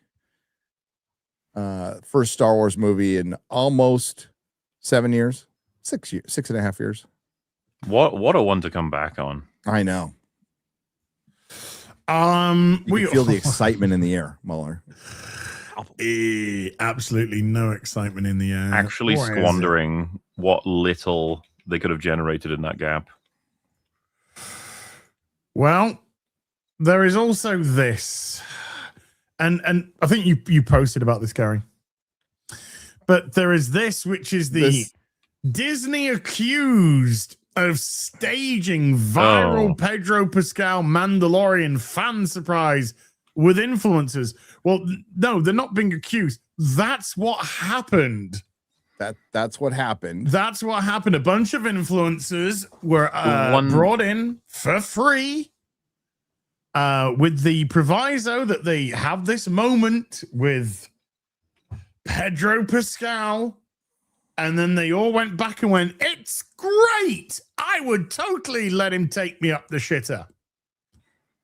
First Star Wars movie in almost 7 years, 6 years, 6.5 years. What a one to come back on. I know. We You can feel the excitement in the air, Mueller. Absolutely no excitement in the air. Actually Or is it? squandering what little they could have generated in that gap. Well, there is also this, and I think you posted about this, Gary. But there is this, which is the Disney accused of staging viral Pedro Pascal Mandalorian fan surprise with influencers. Well, no, they're not being accused. That's what happened. That's what happened. That's what happened. A bunch of influencers were brought in for free with the proviso that they have this moment with Pedro Pascal. And then they all went back and went, it's great. I would totally let him take me up the shitter.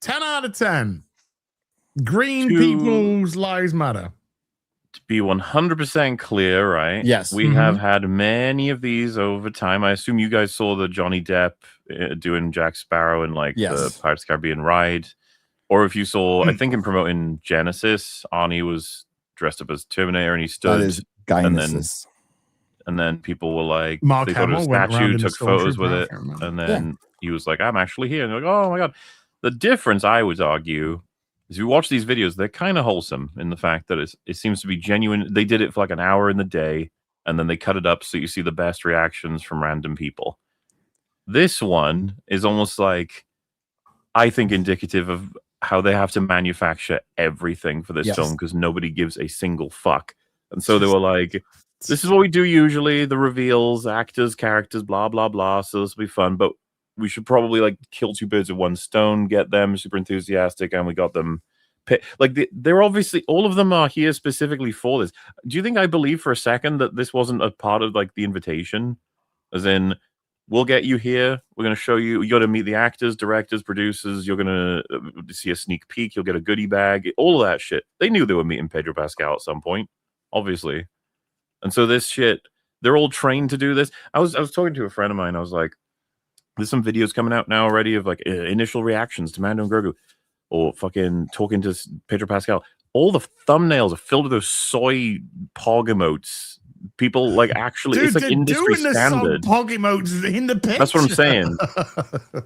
10 out of 10. Green people's lives matter. To be 100% clear, right? Yes. We have had many of these over time. I assume you guys saw the Johnny Depp doing Jack Sparrow in like the Pirates of the Caribbean ride. Or if you saw, I think in promoting Genesis, Arnie was dressed up as Terminator and he stood. That is Genesis. And then people were like, Mark they thought of a Hamill went around statue, in took the photos with it. Stormtrooper outfit, And then he was like, I'm actually here. And they're like, oh my God. The difference, I would argue, is you watch these videos, they're kind of wholesome in the fact that it seems to be genuine. They did it for like an hour in the day, and then they cut it up so you see the best reactions from random people. This one is almost like, I think, indicative of how they have to manufacture everything for this film because nobody gives a single fuck. And so they were like, This is what we do usually. The reveals, actors, characters, blah, blah, blah. So this will be fun. But we should probably like kill two birds with one stone, get them super enthusiastic, and we got them. Like they're obviously, all of them are here specifically for this. Do you think I believe for a second that this wasn't a part of like the invitation? As in, we'll get you here. We're going to show you. You got to meet the actors, directors, producers. You're going to see a sneak peek. You'll get a goodie bag. All of that shit. They knew they were meeting Pedro Pascal at some point, obviously. And so this shit, they're all trained to do this. I was talking to a friend of mine. I was like, there's some videos coming out now already of like initial reactions to Mando and Grogu, or fucking talking to Pedro Pascal. All the thumbnails are filled with those soy pog emotes. People like actually, Dude, it's like industry standard. Pog emotes in the picture. That's what I'm saying.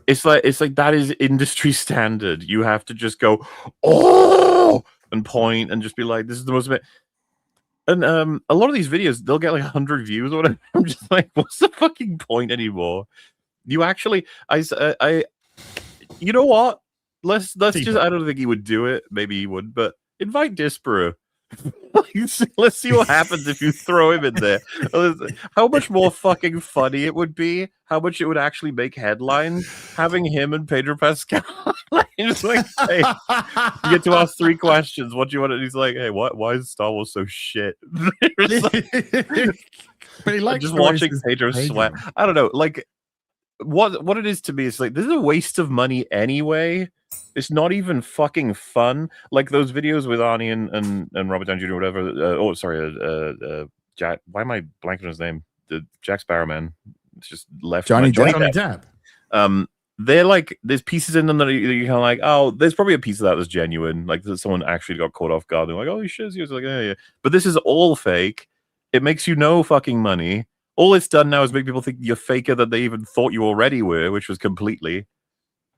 It's like that is industry standard. You have to just go, oh, and point and just be like, this is the most. And a lot of these videos, they'll get like 100 views or whatever. I'm just like, what's the fucking point anymore? You actually, you know what? Let's just. I don't think he would do it. Maybe he would, but invite Disparo. Let's see what happens if you throw him in there. How much more fucking funny it would be. How much it would actually make headlines having him and Pedro Pascal. Just like, hey, you get to ask 3 questions. What do you want? And he's like, hey, why is Star Wars so shit? Like, but he likes just watching Pedro sweat. I don't know. Like, what it is to me is like, this is a waste of money anyway. It's not even fucking fun. Like those videos with Arnie and Robert Downey Jr. or whatever. Jack. Why am I blanking on his name? The Jack Sparrow man. It's just left. Johnny Depp. They're like, there's pieces in them that you're kind of like, oh, there's probably a piece of that that's genuine. Like that someone actually got caught off guard. They're like, oh, shit. He was like, yeah. But this is all fake. It makes you no fucking money. All it's done now is make people think you're faker than they even thought you already were, which was completely.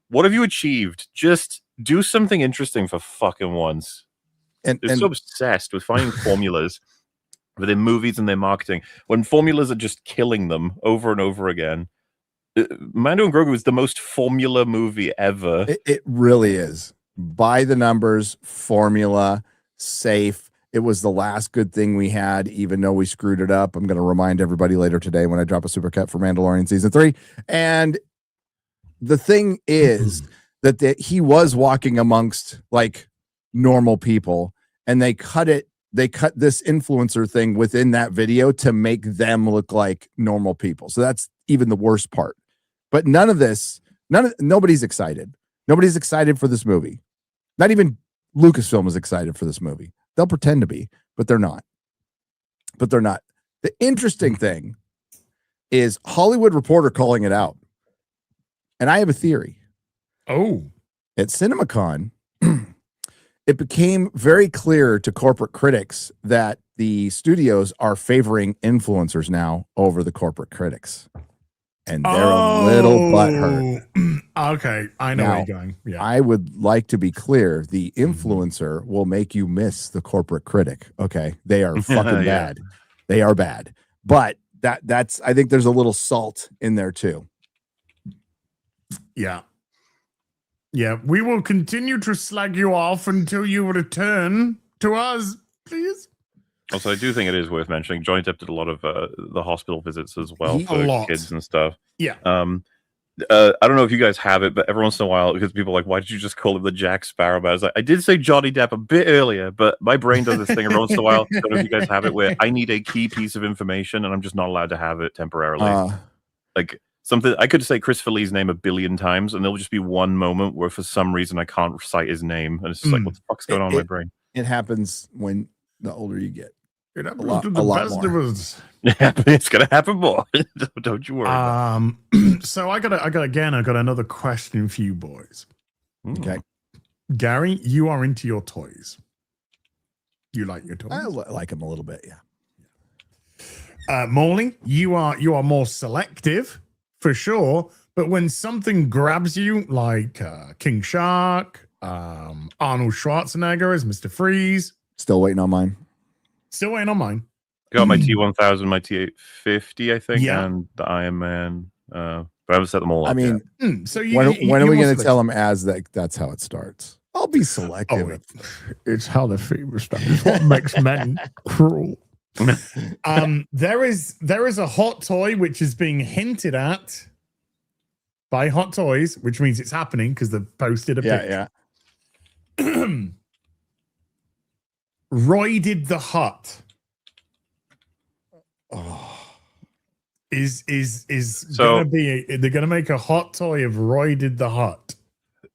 What have you achieved? Just do something interesting for fucking once. They're so obsessed with finding formulas within movies and their marketing when formulas are just killing them over and over again. Mando and Grogu is the most formula movie ever. It really is. By the numbers, formula, safe. It was the last good thing we had, even though we screwed it up. I'm going to remind everybody later today when I drop a super cut for Mandalorian season 3. And the thing is that he was walking amongst like normal people, and they cut this influencer thing within that video to make them look like normal people. So that's even the worst part. But nobody's excited. Nobody's excited for this movie. Not even Lucasfilm is excited for this movie. They'll pretend to be, but they're not. The interesting thing is Hollywood Reporter calling it out. And I have a theory. Oh. At CinemaCon, it became very clear to corporate critics that the studios are favoring influencers now over the corporate critics. And they're a little butthurt. Okay, I know where you're going. Yeah. I would like to be clear. The influencer will make you miss the corporate critic. Okay. They are fucking bad. They are bad. But that's I think there's a little salt in there too. Yeah. Yeah. We will continue to slag you off until you return to us, please. Also, I do think it is worth mentioning. Johnny Depp did a lot of the hospital visits as well for kids and stuff. Yeah. I don't know if you guys have it, but every once in a while, because people are like, why did you just call him the Jack Sparrow? But I was like, I did say Johnny Depp a bit earlier, but my brain does this thing every once in a while. I don't know if you guys have it, where I need a key piece of information and I'm just not allowed to have it temporarily. Like something I could say Christopher Lee's name a billion times, and there'll just be one moment where for some reason I can't recite his name, and it's just like, what the fuck's going on in my brain? It happens when the older you get. It happens to the best of us. It's gonna happen more. Don't you worry. So I got another question for you boys. Okay, Gary, you are into your toys. You like your toys? I like them a little bit, yeah. Morley, you are more selective for sure. But when something grabs you, like King Shark, Arnold Schwarzenegger as Mr. Freeze, still waiting on mine. Still waiting on mine. Got my T1000, my T850, I think, and the Iron Man. But I haven't set them all up. I mean, yet. So when are we going to tell them as that's how it starts? I'll be selective. It's how the fever starts. It's what makes men cruel. There is a hot toy which is being hinted at by Hot Toys, which means it's happening because they've posted a picture. Yeah. Roy did the Hut Oh. is So- gonna be they're gonna make a hot toy of Roy did the Hut.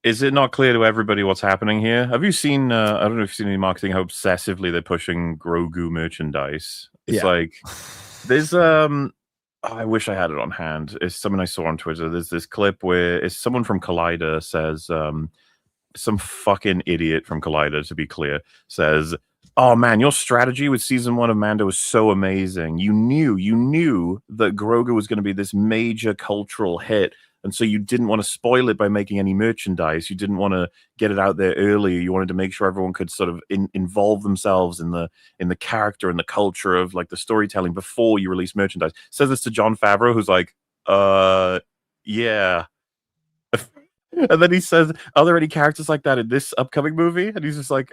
Is it not clear to everybody what's happening here? Have you seen? I don't know if you've seen any marketing. How obsessively they're pushing Grogu merchandise. It's Yeah. like there's I wish I had it on hand. It's something I saw on Twitter. There's this clip where it's someone from Collider says, some fucking idiot from Collider, to be clear, says, "Oh man, your strategy with season 1 of Mando was so amazing. You knew that Grogu was going to be this major cultural hit, and so you didn't want to spoil it by making any merchandise. You didn't want to get it out there early. You wanted to make sure everyone could sort of involve themselves in the character and the culture of like the storytelling before you release merchandise." Says this to Jon Favreau, who's like, yeah. And then he says, "Are there any characters like that in this upcoming movie?" And he's just like,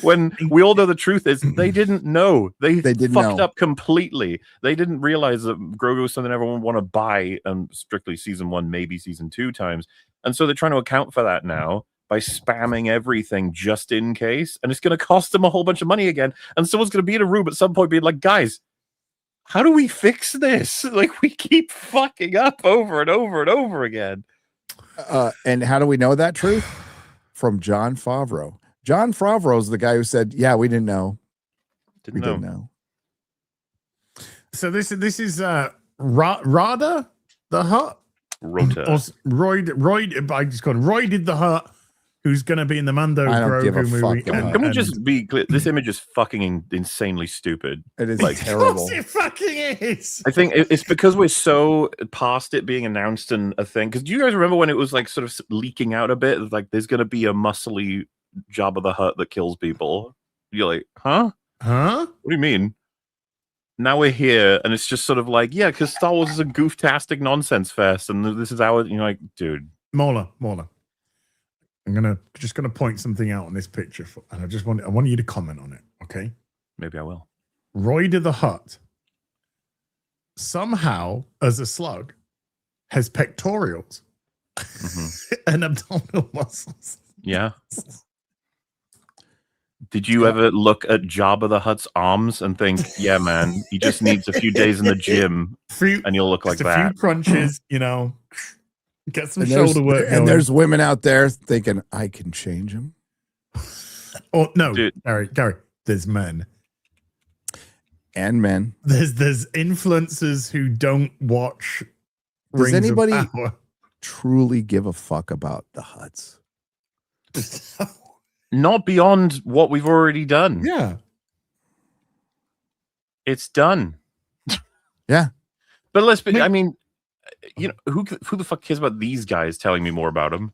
when we all know the truth is they didn't know. They didn't fucked know. up completely. They didn't realize that Grogu was something everyone would want to buy, strictly season 1, maybe season 2 times. And so they're trying to account for that now by spamming everything just in case. And it's going to cost them a whole bunch of money again. And someone's going to be in a room at some point being like, "Guys, how do we fix this? Like, we keep fucking up over and over and over again." And how do we know that truth? From Jon Favreau. Jon Favreau is the guy who said, "Yeah, we didn't know. Didn't Didn't know." So this is Rada the Hut. Rota. Or Roy. I just called him Roy did the Hut, who's going to be in the Mando I don't Grogu give a fuck movie. about Can we just be clear? This image is fucking insanely stupid. It is Like, terrible. Of course it fucking is. I think it's because we're so past it being announced and a thing. Because do you guys remember when it was like sort of leaking out a bit? Like, there's going to be a muscly Jabba the Hutt that kills people. You're like, huh? Huh? What do you mean? Now we're here, and it's just sort of like, yeah, because Star Wars is a gooftastic nonsense fest, and this is our, like, dude. Mola. I'm just gonna point something out on this picture, and I want you to comment on it. Okay. Maybe I will. Roy did the Hut somehow, as a slug, has pectorials and abdominal muscles. Yeah. Did you ever look at Jabba the Hutt's arms and think, yeah, man, he just needs a few days in the gym and he'll look like Just a that? few crunches, get some And shoulder work. and there's women out there thinking, "I can change him." oh no, Dude. Gary, there's men. And men. There's influencers who don't watch. Does Rings of anybody Power. truly give a fuck about the Hutts? Not beyond what we've already done. Yeah. It's done. Yeah. But let's be, I mean, who the fuck cares about these guys telling me more about them?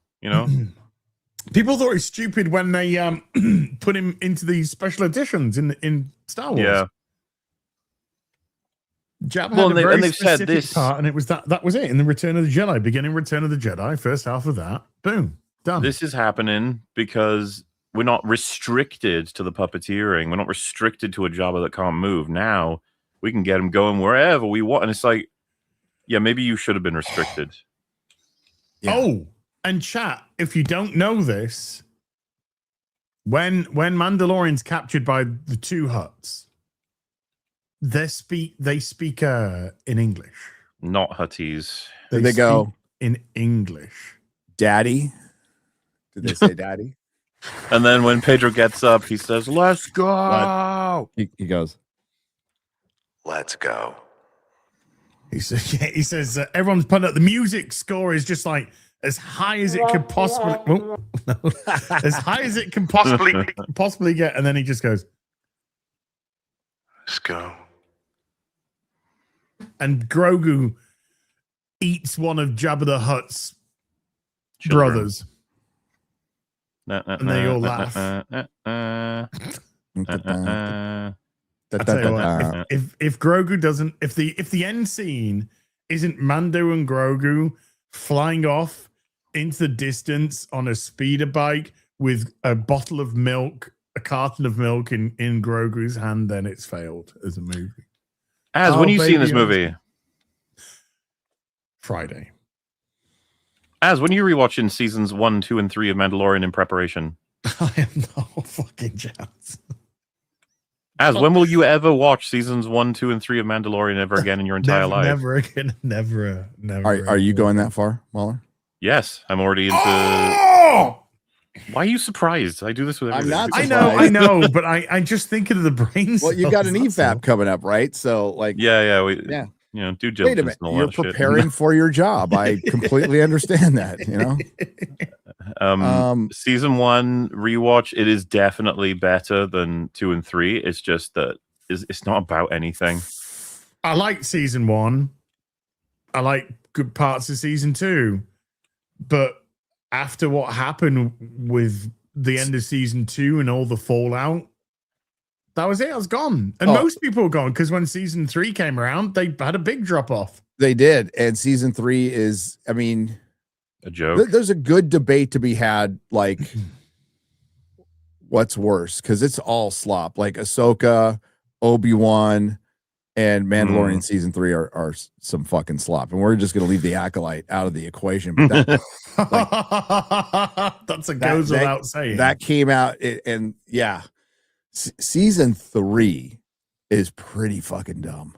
People thought it was stupid when they put him into these special editions in Star Wars. Yeah. Jabba Well, had a very and they've said specific this- part, and it was that was it in the Return of the Jedi, beginning Return of the Jedi, first half of that, boom, done. This is happening because we're not restricted to the puppeteering. We're not restricted to a Jabba that can't move. Now we can get him going wherever we want. And it's like, yeah, maybe you should have been restricted. Yeah. Oh, and chat, if you don't know this, when Mandalorian's captured by the two Hutts, they speak in English. Not Hutties. Did they go, speak in English? "Daddy"? Did they say "Daddy"? And then when Pedro gets up, he says, "Let's go." He goes, Let's go. He says everyone's putting up the music score is just like as high as it could possibly as high as it can possibly get, and then he just goes, Let's go. and Grogu eats one of Jabba the Hutt's Children. brothers. And they all laugh. I tell you what, if Grogu doesn't, if the end scene isn't Mando and Grogu flying off into the distance on a speeder bike with a bottle of milk, a carton of milk in Grogu's hand, then it's failed as a movie. As when you seen this movie? Friday. As when you rewatching seasons 1, 2, and 3 of Mandalorian in preparation? I have no fucking chance. As when will you ever watch seasons 1, 2, and 3 of Mandalorian ever again in your entire life? Never again. Never. Are you going that far, Waller? Yes, I'm already into. Oh! Why are you surprised? I do this with everything. I'm not I know, but I just think of the brains. Well, you got an EFAP coming up, right? So, like, Yeah. Yeah. You know, due wait a diligence minute, and all you're that shit. preparing for your job. I completely understand that. You know, Season 1 rewatch. It is definitely better than 2 and 3. It's just that it's not about anything. I like season 1. I like good parts of season 2, but after what happened with the end of season 2 and all the fallout, that was it. I was gone. And most people were gone because when season 3 came around, they had a big drop off. they did, and season 3 is, I mean, A joke. there's a good debate to be had. Like, what's worse? Because it's all slop. Like Ahsoka, Obi-Wan, and Mandalorian season 3 are some fucking slop, and we're just gonna leave the Acolyte out of the equation. But that, that's a goes without saying. That came out, and yeah, season 3 is pretty fucking dumb.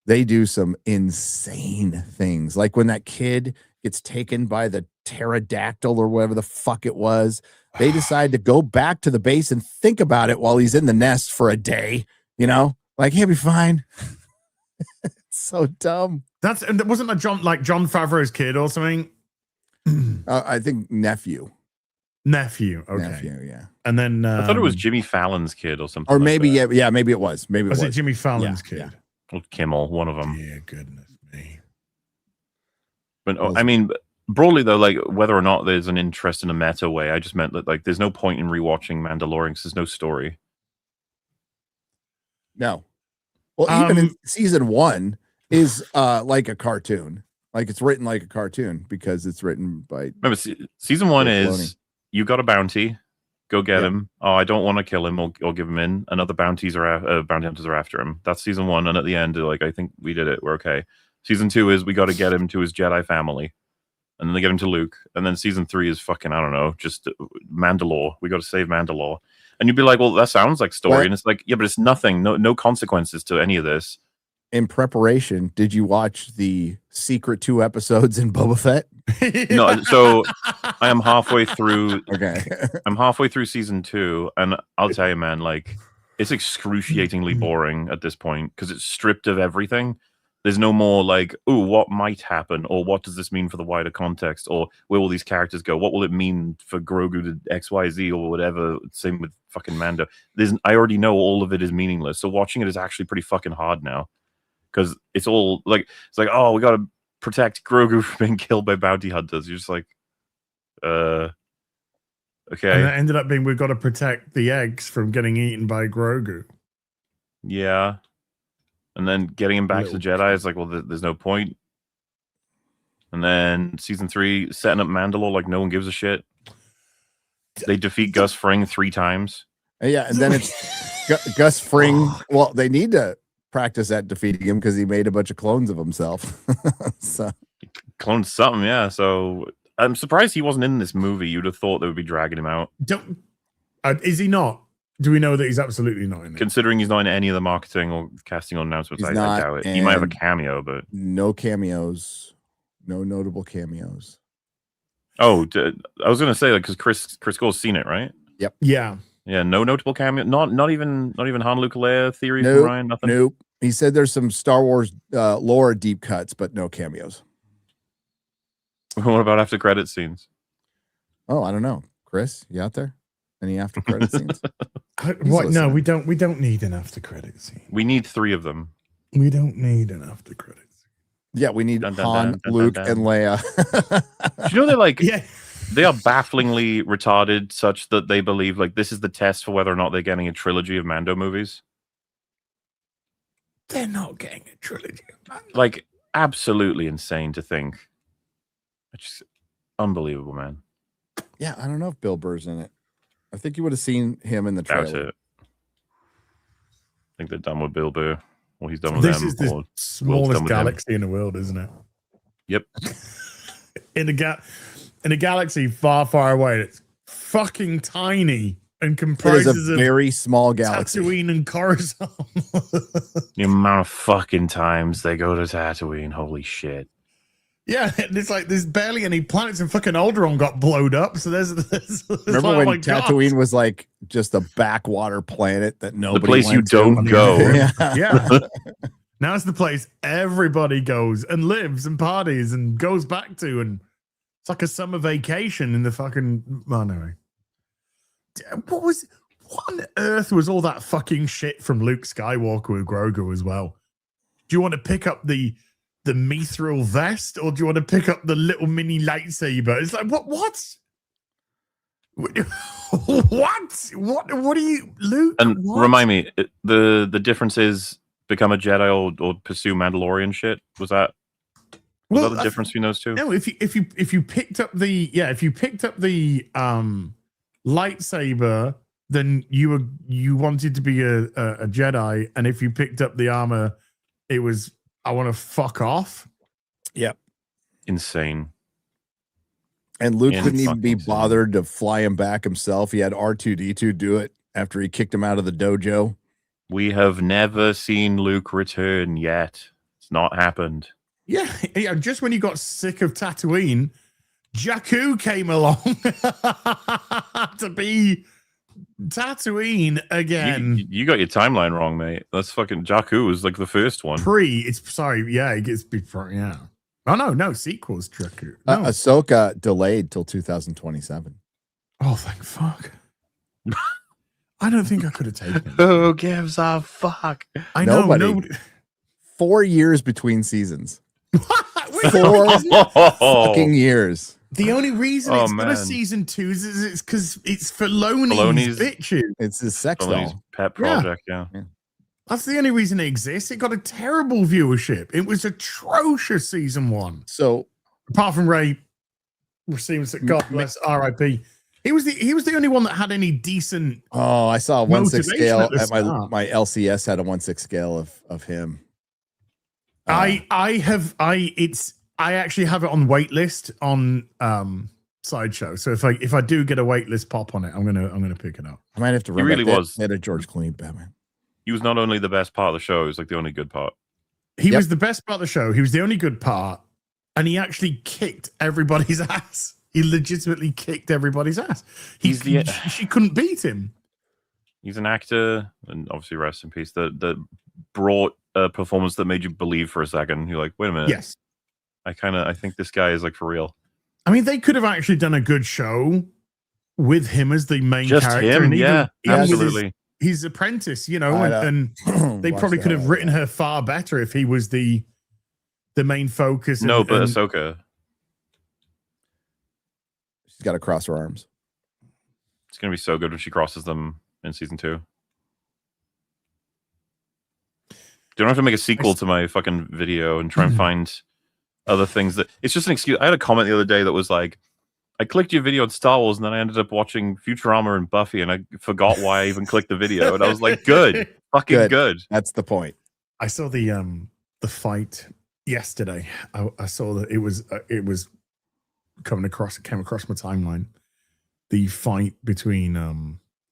They do some insane things, like when that kid gets taken by the pterodactyl or whatever the fuck it was. They decide to go back to the base and think about it while he's in the nest for a day. You know, like he'll be fine. It's so dumb. And wasn't that John Favreau's kid or something? I think nephew. Okay. Nephew, yeah. And then I thought it was Jimmy Fallon's kid or something. Or maybe like that. yeah, maybe it was. Maybe it was. it Jimmy Fallon's kid? Yeah. Or Kimmel, one of them. Yeah, goodness me. But I mean, broadly though, like whether or not there's an interest in a meta way, I just meant that like there's no point in rewatching Mandalorian because there's no story. No. Well, even in season 1 is like a cartoon. Like it's written like a cartoon because it's written by. Remember, season 1 Dave is you got a bounty, go get him. Oh, I don't want to kill him or give him in. And other bounty hunters are after him. That's season 1. And at the end, like I think we did it. We're okay. Season 2 is we got to get him to his Jedi family, and then they get him to Luke. And then season 3 is fucking I don't know, just Mandalore. We got to save Mandalore. And you'd be like, well, that sounds like story. What? And it's like, yeah, but it's nothing. No consequences to any of this. In preparation, did you watch the secret 2 episodes in Boba Fett? No, so I am halfway through. Okay. I'm halfway through season 2, and I'll tell you, man, like it's excruciatingly boring at this point because it's stripped of everything. There's no more like, ooh, what might happen, or what does this mean for the wider context, or where will these characters go? What will it mean for Grogu to XYZ or whatever? Same with fucking Mando. I already know all of it is meaningless. So watching it is actually pretty fucking hard now because it's all like oh, we got to protect Grogu from being killed by bounty hunters. You're just like, okay. And that ended up being we've got to protect the eggs from getting eaten by Grogu. Yeah. And then getting him back to the Jedi is like, well, there's no point. And then season 3, setting up Mandalore like no one gives a shit. They defeat Gus Fring 3 times. Yeah, and then it's Gus Fring. Well, they need to practice at defeating him because he made a bunch of clones of himself. So Cloned something, yeah. So I'm surprised he wasn't in this movie. You'd have thought they would be dragging him out. Is he not? Do we know that he's absolutely not in it? Considering he's not in any of the marketing or casting or announcements, I doubt it. He might have a cameo, but no cameos, no notable cameos. Oh, I was gonna say like because Chris Cole's seen it, right? Yep. Yeah. Yeah. No notable cameo. Not even Han Luke Leia theory Nope, from Ryan. Nothing. Nope. He said there's some Star Wars lore deep cuts, but no cameos. What about after credit scenes? Oh, I don't know. Chris, you out there? Any after credit scenes? What? No, we don't. We don't need an after credit scene. We need 3 of them. We don't need an after credit scene. Yeah, we need Han, Luke, and Leia. Do you know they're like? Yeah. They are bafflingly retarded, such that they believe like this is the test for whether or not they're getting a trilogy of Mando movies. They're not getting a trilogy of Mando. Like absolutely insane to think. It's just unbelievable, man. Yeah, I don't know if Bill Burr's in it. I think you would have seen him in the Doubt trailer. it. I think they're done with Bilbo. Well, he's done with This them. is the or smallest done with him. galaxy in the world, isn't it? Yep. in a galaxy far, far away. It's fucking tiny and It is comprises a of very small galaxy. Tatooine and Coruscant. The amount of fucking times they go to Tatooine. Holy shit. Yeah, and it's like there's barely any planets, and fucking Alderaan got blowed up. So there's Remember like, when oh my God. Tatooine was like just a backwater planet that nobody The place you went to? don't go. Yeah. Yeah. Now it's the place everybody goes and lives and parties and goes back to, and it's like a summer vacation in the fucking. Oh, no. What on earth was all that fucking shit from Luke Skywalker with Grogu as well? Do you want to pick up the mithril vest, or do you want to pick up the little mini lightsaber? It's like what? What are you, Luke? And what? remind me, the difference is become a Jedi or pursue Mandalorian shit. Was that the difference between those two? No, if you picked up the lightsaber, then you wanted to be a Jedi, and if you picked up the armor, it was I want to fuck off. Yep. Insane. And Luke couldn't even be Insane. bothered to fly him back himself. He had R2-D2 do it after he kicked him out of the dojo. We have never seen Luke return yet. It's not happened. Yeah. Just when you got sick of Tatooine, Jakku came along to be Tatooine again. You got your timeline wrong, mate. That's fucking Jakku was like the first one. It gets before, yeah. Oh no, sequels, Jakku. No. Ahsoka delayed till 2027. Oh, thank fuck. I don't think I could have taken it. Who gives a fuck? I know. Nobody. 4 years between seasons. Wait, 4 fucking years. the only reason Oh, it's got a man. season 2 is it's because it's Filoni's Filoni's- bitches. It's his sex Filoni's doll. pet project, yeah. That's the only reason it exists. It got a terrible viewership. It was atrocious season 1. So Apart from Ray receiving God bless R.I.P. He was the only one that had any decent. I saw a 1/6 Motivation scale at the at my start. LCS had a 1/6 scale of him. I actually have it on waitlist on Sideshow. So if I do get a waitlist pop on it, I'm gonna pick it up. I might have to He run really back was. They had a George Clooney Batman. He was not only the best part of the show, he was like the only good part. He Yep. was the best part of the show. He was the only good part, and he actually kicked everybody's ass. He legitimately kicked everybody's ass. She couldn't beat him. He's an actor, and obviously rest in peace, that brought a performance that made you believe for a second. You're like, wait a minute. Yes. I think this guy is like for real. I mean, they could have actually done a good show with him as the main Just character. him, and yeah, even with absolutely. his apprentice, I and they watched probably could that. have written her far better if he was the main focus. No, but and Ahsoka, She's got to cross her arms. it's gonna be so good when she crosses them in season 2. Don't have to make a sequel to my fucking video and try and find other things that it's just an excuse. I had a comment the other day that was like, I clicked your video on Star Wars and then I ended up watching Futurama and Buffy and I forgot why I even clicked the video. And I was like, good, fucking good. That's the point. I saw the fight yesterday. I saw that it was came across my timeline. The fight between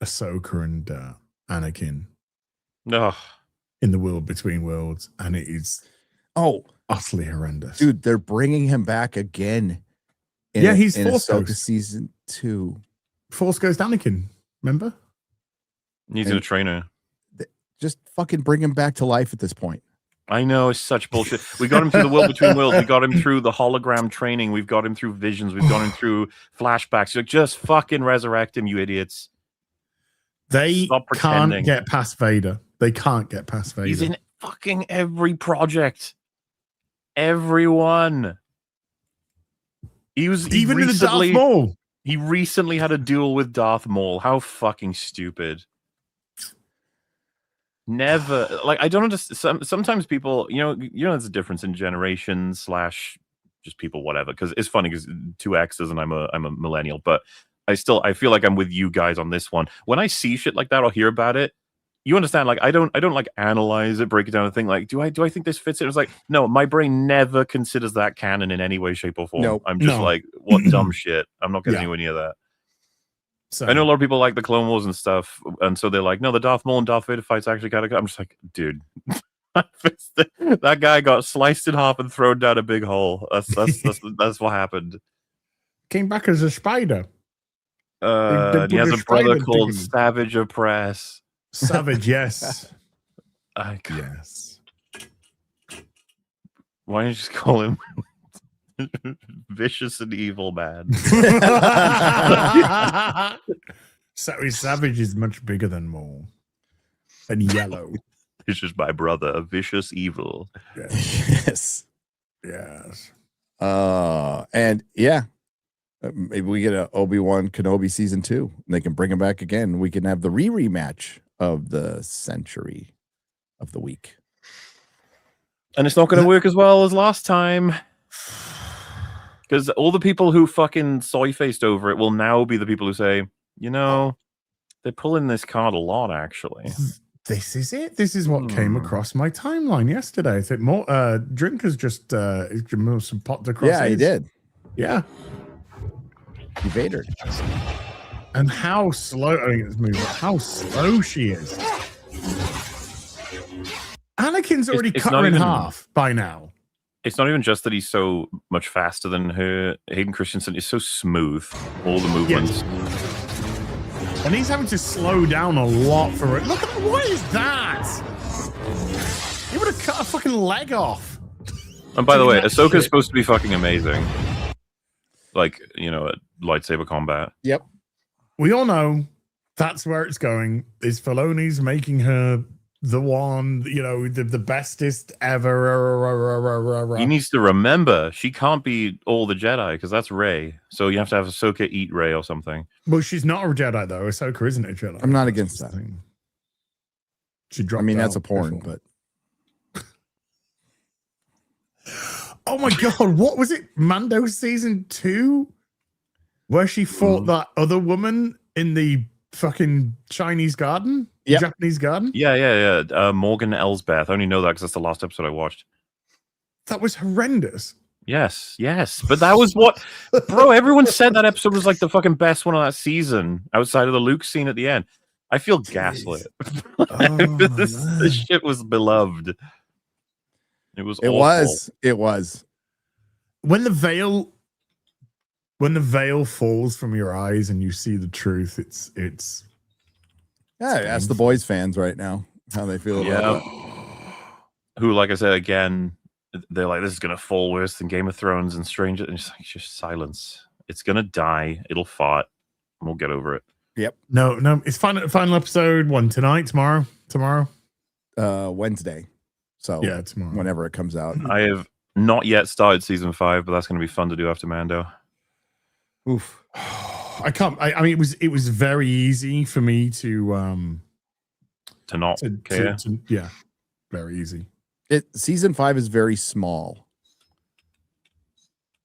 Ahsoka and Anakin No, in the World Between Worlds, and it is utterly horrendous. Dude, they're bringing him back again. He's in Force Ahsoka Ghost. season 2. Force Ghost Anakin, remember? he's in a trainer. Just fucking bring him back to life at this point. I know, it's such bullshit. We got him through the World Between Worlds. We got him through the hologram training. We've got him through visions. We've got him through flashbacks. You're like, just fucking resurrect him, you idiots. They Stop pretending. can't get past Vader. They can't get past Vader. He's in fucking every project. Everyone. Even in the Darth Maul. He recently had a duel with Darth Maul. How fucking stupid. Never, like, I don't understand. Sometimes people, there's a difference in generations / just people, whatever. Because it's funny because 2X's and I'm a millennial, but I feel like I'm with you guys on this one. When I see shit like that or hear about it, you understand, like I don't like analyze it, break it down, and think like, do I think this fits it? It's like, no, my brain never considers that canon in any way, shape, or form. Nope. I'm just like, what dumb shit. I'm not getting Yeah. anywhere near that. So I know a lot of people like the Clone Wars and stuff, and so they're like, no, the Darth Maul and Darth Vader fights actually kind of good. I'm just like, dude, that guy got sliced in half and thrown down a big hole. That's what happened. came back as a spider. And he has a brother spider called thing. Savage Opress. Savage, yes. Yes. Why don't you just call him Vicious and Evil Man? Savage is much bigger than Maul. And yellow. This is my brother, Vicious Evil. Yes. Yes. And yeah, maybe we get a Obi-Wan Kenobi season 2. And they can bring him back again. We can have the rematch of the century of the week. And it's not going to work as well as last time. Because all the people who fucking soy-faced over it will now be the people who say, you know, they're pulling this card a lot, actually. This is it. This is what came across my timeline yesterday. I think more drinkers just some popped across. Yeah, he did. Yeah. He Vadered. And how slow it's moving. How slow she is. Anakin's already It's cut not her in even- half by now. It's not even just that he's so much faster than her. Hayden Christensen is so smooth. All the movements. And he's having to slow down a lot for it. Look at what is that? He would have cut a fucking leg off. And by the way, That Ahsoka's shit. supposed to be fucking amazing. Like, you know, at lightsaber combat. Yep. We all know that's where it's going. Is Filoni's making her the one, you know, the bestest ever. He needs to remember she can't be all the Jedi because that's Rey. So you have to have Ahsoka eat Rey or something. Well, she's not a Jedi though. Ahsoka isn't a Jedi. I'm not That's against the that. thing. She I dropped. mean, that's a out porn, before. but Oh my god, what was it? Mando season 2? Where she fought that other woman in the fucking Chinese garden? Yep. Japanese garden? Yeah. Morgan Elsbeth. I only know that because that's the last episode I watched. That was horrendous. Yes. But that was what, bro, everyone said that episode was like the fucking best one of that season outside of the Luke scene at the end. I feel gaslit. This shit was beloved. It was it awful. was. When the veil falls from your eyes and you see the truth, it's Yeah, ask the boys fans right now how they feel about Yeah. that. Who, like I said, again, they're like, this is gonna fall worse than Game of Thrones and Stranger. And it's like, just silence. It's gonna die. It'll fart. And we'll get over it. no, it's final episode tomorrow. Wednesday. So Yeah, tomorrow. whenever it comes out. I have not yet started season 5, but that's gonna be fun to do after Mando. Oof. I can't. I mean, it was very easy for me to not care. yeah, very easy. Season 5 is very small.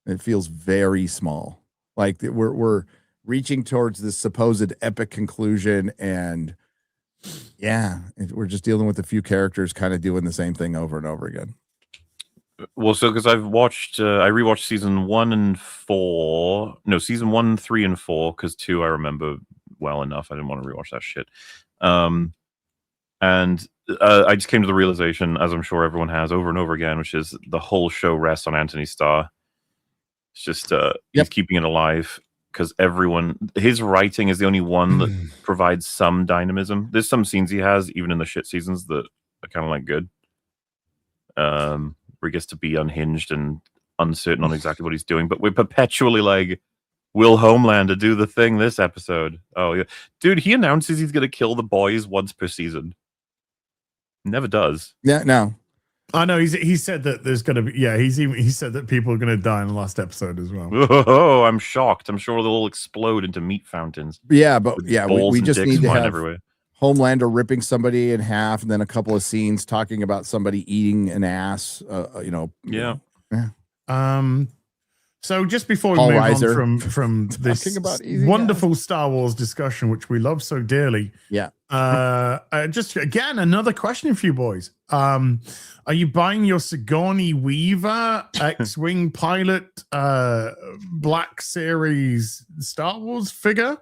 It feels very small. Like we're reaching towards this supposed epic conclusion, and yeah, we're just dealing with a few characters kind of doing the same thing over and over again. Well, so because I've watched, I rewatched season 1 and 4. No, season 1, 3, and 4. Because 2 I remember well enough. I didn't want to rewatch that shit. And I just came to the realization, as I'm sure everyone has over and over again, which is the whole show rests on Anthony Starr. It's just he's keeping it alive because his writing is the only one that provides some dynamism. There's some scenes he has, even in the shit seasons, that are kind of like good. Where he gets to be unhinged and uncertain on exactly what he's doing, but we're perpetually like, will Homelander do the thing this episode? Oh yeah, dude, he announces he's gonna kill the boys once per season. Never does. Yeah, no. I know he said that there's gonna be he said that people are gonna die in the last episode as well. Oh, I'm shocked. I'm sure they'll all explode into meat fountains. Yeah, but With yeah, balls we and just dicks need to flying have everywhere. Homelander ripping somebody in half, and then a couple of scenes talking about somebody eating an ass. Yeah. So just before we Paul move Reiser. on from this Talking about easy wonderful Star Wars discussion, which we love so dearly, Yeah. just again another question for you boys. Are you buying your Sigourney Weaver X-wing pilot Black Series Star Wars figure?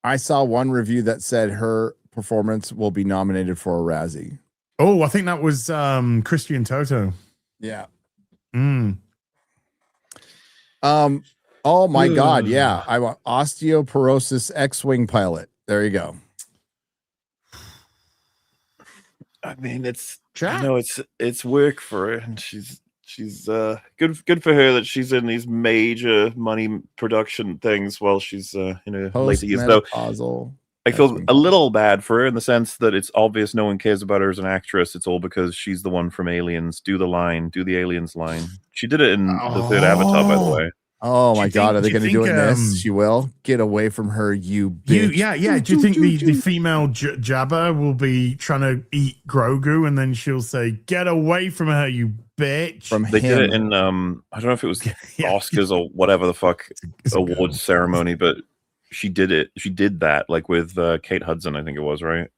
I saw one review that said her performance will be nominated for a Razzie. Oh, I think that was Christian Toto. Yeah. Mm. Oh my God. Yeah. I want osteoporosis X-wing pilot. There you go. I mean, it's Jack? it's work for her, and she's good for her that she's in these major money production things while she's in her later years. Though I feel a little bad for her in the sense that it's obvious no one cares about her as an actress. It's all because she's the one from Aliens. Do the Aliens line. She did it in the third Avatar, by the way. Oh my God, are they going to do it in this? She will. Get away from her, you bitch. Yeah. Do you think the female Jabba will be trying to eat Grogu and then she'll say, "Get away from her, you bitch"? They did it in I don't know if it was Oscars or whatever the fuck awards ceremony, but she did it. She did that like with Kate Hudson, I think it was, right?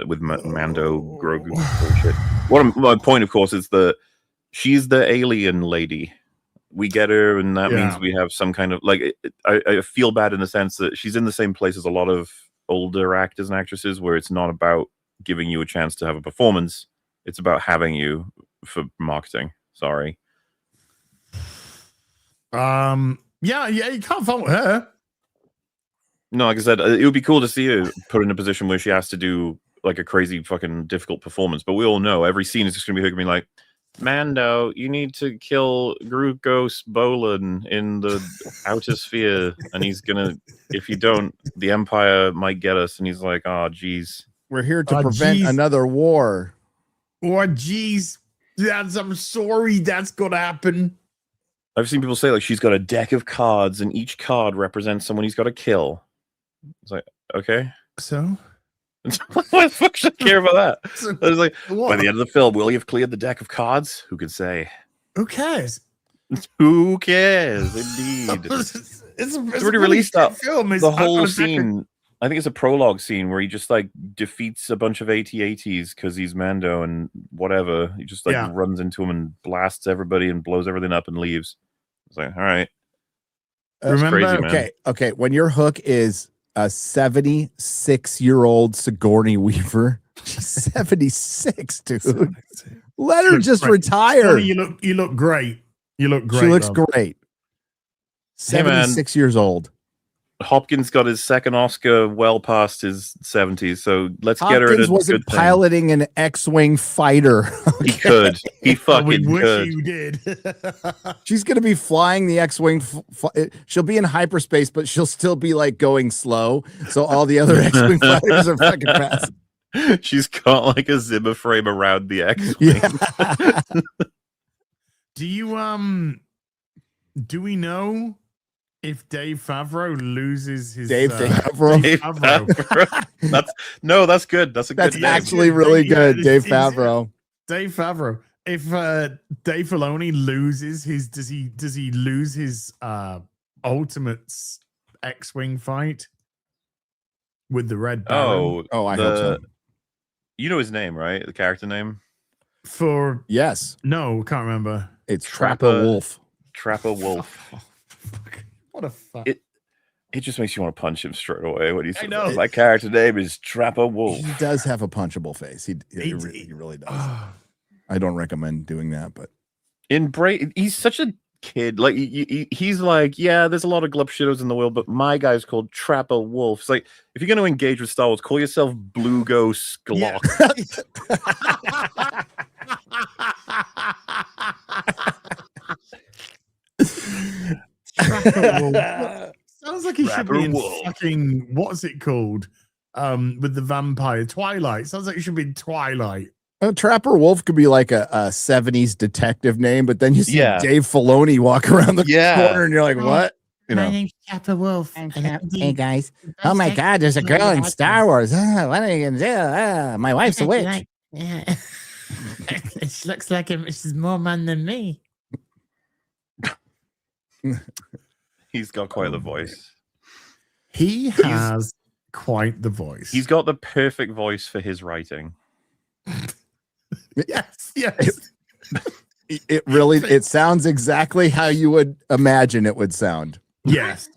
With Mando Grogu bullshit. My point, of course, is that she's the alien lady. We get her, and that means we have some kind of like. I feel bad in the sense that she's in the same place as a lot of older actors and actresses, where it's not about giving you a chance to have a performance; it's about having you for marketing. Sorry. Yeah, you can't fault her. No, like I said, it would be cool to see her put in a position where she has to do like a crazy fucking difficult performance. But we all know every scene is just going to be her being like, "Mando, you need to kill Grugos Bolin in the outer sphere, and he's gonna. If you don't, the Empire might get us." And he's like, "Oh, geez, we're here to prevent another war." Oh, geez, I'm sorry, that's gonna happen. I've seen people say like she's got a deck of cards, and each card represents someone he's got to kill. It's like, okay, so why the fuck should I care about that? It's like, by the end of the film, will you have cleared the deck of cards? Who could say? Who cares? Who cares? Indeed. It's already released that film. The whole scene. I think it's a prologue scene where he just like defeats a bunch of AT-ATs because he's Mando and whatever. He just like runs into them and blasts everybody and blows everything up and leaves. It's like, all right. Remember, crazy, man. Okay. When your hook is a 76-year-old Sigourney Weaver, she's 76, dude. Let her just retire. You look great. You look great. She looks great. 76 years old. Hopkins got his second Oscar well past his 70s, so let's get her at a wasn't good piloting thing. an X-wing fighter. Okay. He could. He fucking wish could. you did. She's gonna be flying the X-wing. She'll be in hyperspace, but she'll still be like going slow. So all the other X-wing fighters are fucking fast. She's got like a Zimmer frame around the X-wing. Yeah. Do we know if Dave Favreau loses his Dave Favreau? That's good. That's That's actually really good. Dave Favreau. Dave Favreau. If Dave Filoni loses his, does he lose his ultimate X-wing fight with the Red Baron? I hope so. You know his name, right? The character name? Yes. No, can't remember. It's Trapper Wolf. Trapper Wolf. What a fuck. It just makes you want to punch him straight away when he says, "My character name is Trapper Wolf." He does have a punchable face. He really does. I don't recommend doing that, but he's such a kid. Like he's like, yeah, there's a lot of glupshitters in the world, but my guy's called Trapper Wolf. It's like, if you're going to engage with Star Wars, call yourself Blue Ghost Glock. Sounds like he should be in fucking, what's it called? With the vampire Twilight. Sounds like he should be in Twilight. Trapper Wolf could be like a 70s detective name, but then you see Dave Filoni walk around the corner and you're like, what? My name's Trapper Wolf. Hey guys. Oh my God, there's a girl in Star Wars. What are you going to do? My wife's a witch. It looks like she's more man than me. He's got quite the voice. He has quite the voice. He's got the perfect voice for his writing. Yes, yes. It sounds exactly how you would imagine it would sound. Yes.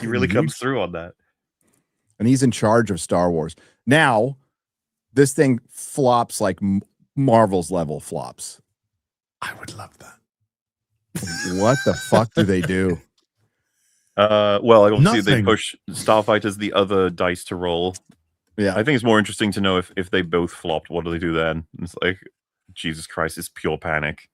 He really comes through on that. And he's in charge of Star Wars. Now, this thing flops like Marvel's level flops. I would love that. What the fuck do they do? Well, obviously they Nothing. push Starfight as the other dice to roll. Yeah. I think it's more interesting to know if they both flopped, what do they do then? It's like, Jesus Christ, it's pure panic.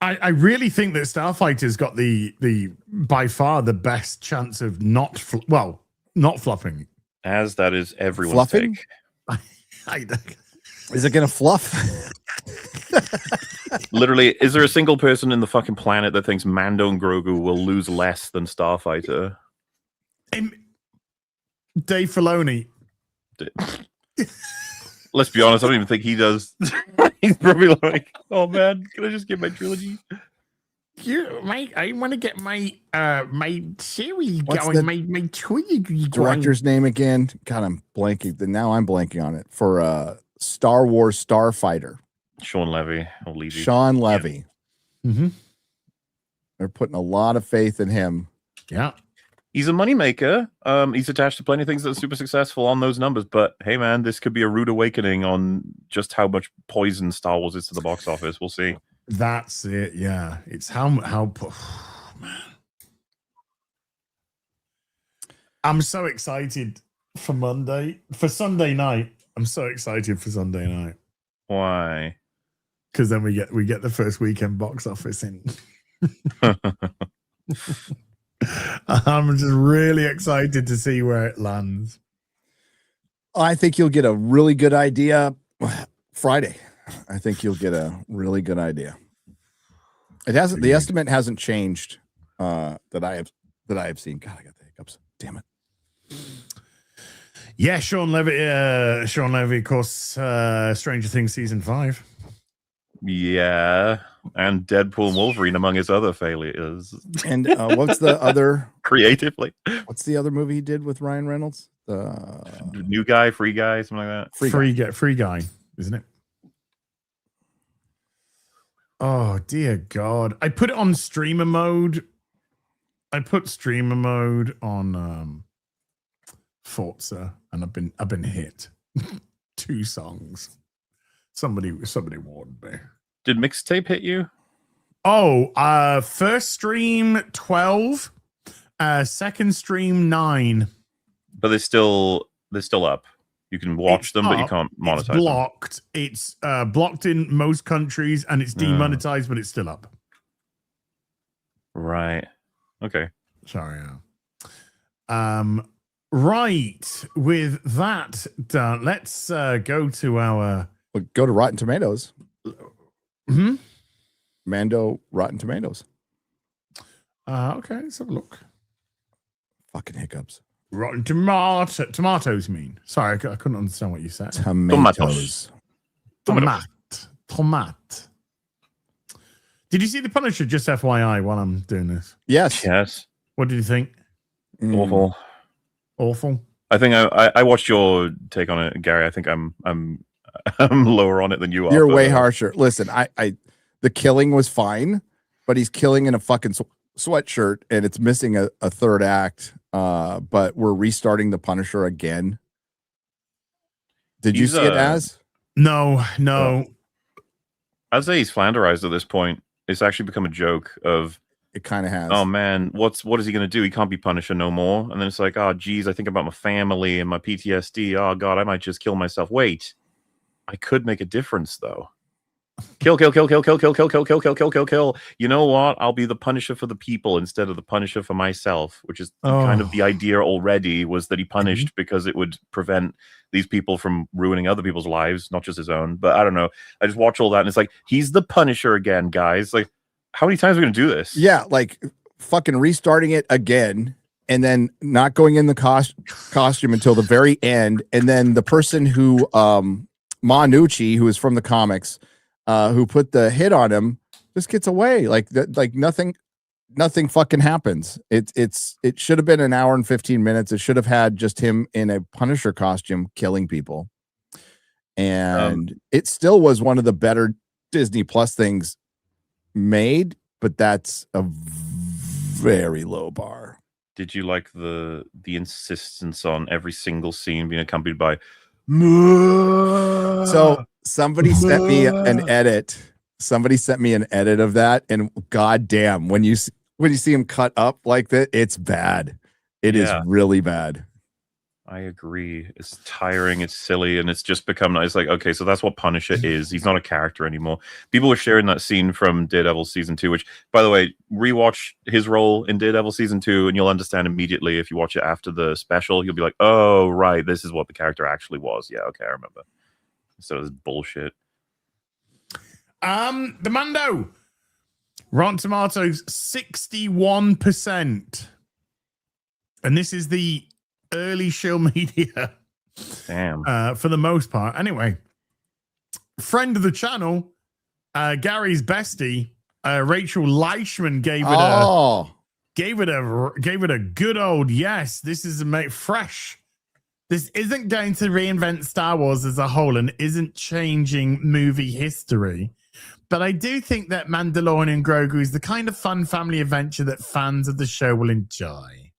I really think that Starfighter's got the by far the best chance of not flopping. As that is everyone's Fluffing? take. Is it gonna fluff? Literally, is there a single person in the fucking planet that thinks Mando and Grogu will lose less than Starfighter? Dave Filoni. Let's be honest, I don't even think he does. He's probably like, oh man, can I just get my trilogy? Mate, I want to get my my series What's going, the my trilogy Director's name again? God, I'm blanking. Now I'm blanking on it. For Star Wars Starfighter. Sean Levy or Levy. Sean Levy. Yeah. Mm-hmm. They're putting a lot of faith in him. Yeah. He's a moneymaker. He's attached to plenty of things that are super successful on those numbers. But hey, man, this could be a rude awakening on just how much poison Star Wars is to the box office. We'll see. That's it. Yeah. It's how man. I'm so excited for Sunday night. I'm so excited for Sunday night. Why? Because then we get the first weekend box office in. I'm just really excited to see where it lands. I think you'll get a really good idea Friday. I think you'll get a really good idea. The estimate hasn't changed that I have seen. God, I got the hiccups. Damn it. Yeah, Sean Levy, of course, Stranger Things season 5. Yeah, and Deadpool and Wolverine among his other failures. And what's the other creatively? What's the other movie he did with Ryan Reynolds? New Guy, Free Guy, something like that. Free guy, isn't it? Oh dear God! I put it on streamer mode. I put streamer mode on Forza, and I've been hit 2 songs. Somebody warned me. Did mixtape hit you? Oh, first stream 12, second stream 9. But they're still up. You can watch them, but you can't monetize it's blocked. Them. It's blocked in most countries, and it's demonetized, but it's still up. Right. Okay. Sorry. Right. With that done, let's go to our. We'll go to Rotten Tomatoes. Hmm? Mando Rotten Tomatoes. Okay, let's have a look. Fucking hiccups. Rotten tomatoes mean. Sorry, I couldn't understand what you said. Tomatoes. Tomat. Did you see The Punisher? Just FYI, while I'm doing this. Yes. What did you think? Awful. I think I watched your take on it, Gary. I think I'm lower on it than you are. You're way harsher. Listen, the killing was fine, but he's killing in a fucking sweatshirt, and it's missing a third act. But we're restarting The Punisher again. Did you see it as? No. I'd say he's flanderized at this point. It's actually become a joke of. It kind of has. Oh man, what is he gonna do? He can't be Punisher no more. And then it's like, oh geez, I think about my family and my PTSD. Oh god, I might just kill myself. Wait, I could make a difference though. Kill. You know what? I'll be the Punisher for the people instead of the Punisher for myself, which is kind of the idea already, was that he punished because it would prevent these people from ruining other people's lives, not just his own. But I don't know. I just watch all that and it's like, he's the Punisher again, guys. Like, how many times are we going to do this? Yeah, like fucking restarting it again and then not going in the costume until the very end. And then the person who, Manucci, who is from the comics, who put the hit on him, just gets away. Like nothing nothing fucking happens. It should have been an hour and 15 minutes. It should have had just him in a Punisher costume killing people. And it still was one of the better Disney Plus things made, but that's a very low bar. Did you like the insistence on every single scene being accompanied by So somebody sent me an edit. Somebody sent me an edit of that, and goddamn, when you see him cut up like that, it's bad. It is really bad. I agree. It's tiring. It's silly, and it's just become nice. Like, okay, so that's what Punisher is. He's not a character anymore. People were sharing that scene from Daredevil season 2, which, by the way, rewatch his role in Daredevil season 2, and you'll understand immediately. If you watch it after the special, you'll be like, "Oh, right, this is what the character actually was." Yeah, okay, I remember. Instead of this bullshit. The Mando. Rotten Tomatoes 61%, and this is the early show media. Damn. For the most part. Anyway, friend of the channel, Gary's bestie, Rachel Leichman gave it a good old yes. This is fresh. This isn't going to reinvent Star Wars as a whole and isn't changing movie history. But I do think that Mandalorian and Grogu is the kind of fun family adventure that fans of the show will enjoy.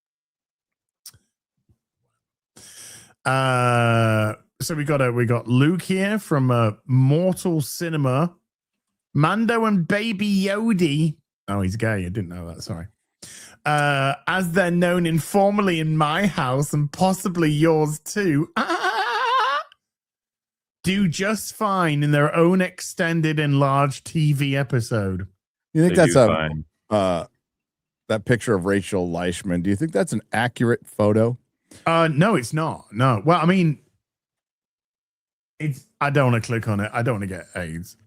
So we got Luke here from Mortal Cinema, Mando and Baby Yodi. Oh, he's gay. I didn't know that. Sorry. As they're known informally in my house and possibly yours too. Do just fine in their own extended enlarged TV episode. You think that's that picture of Rachel Leichman? Do you think that's an accurate photo? No, it's not. No. Well, I mean, I don't want to click on it. I don't want to get AIDS.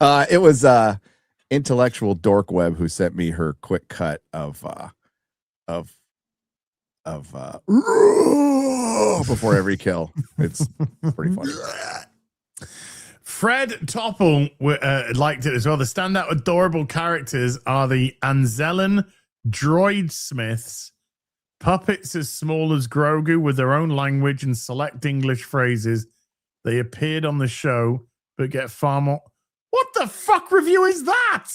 It was Intellectual Dork Web who sent me her quick cut of before every kill. It's pretty funny. Fred Topple liked it as well. The standout adorable characters are the Anzellan droid smiths, puppets as small as Grogu with their own language and select English phrases. They appeared on the show, but get far more. What the fuck review is that?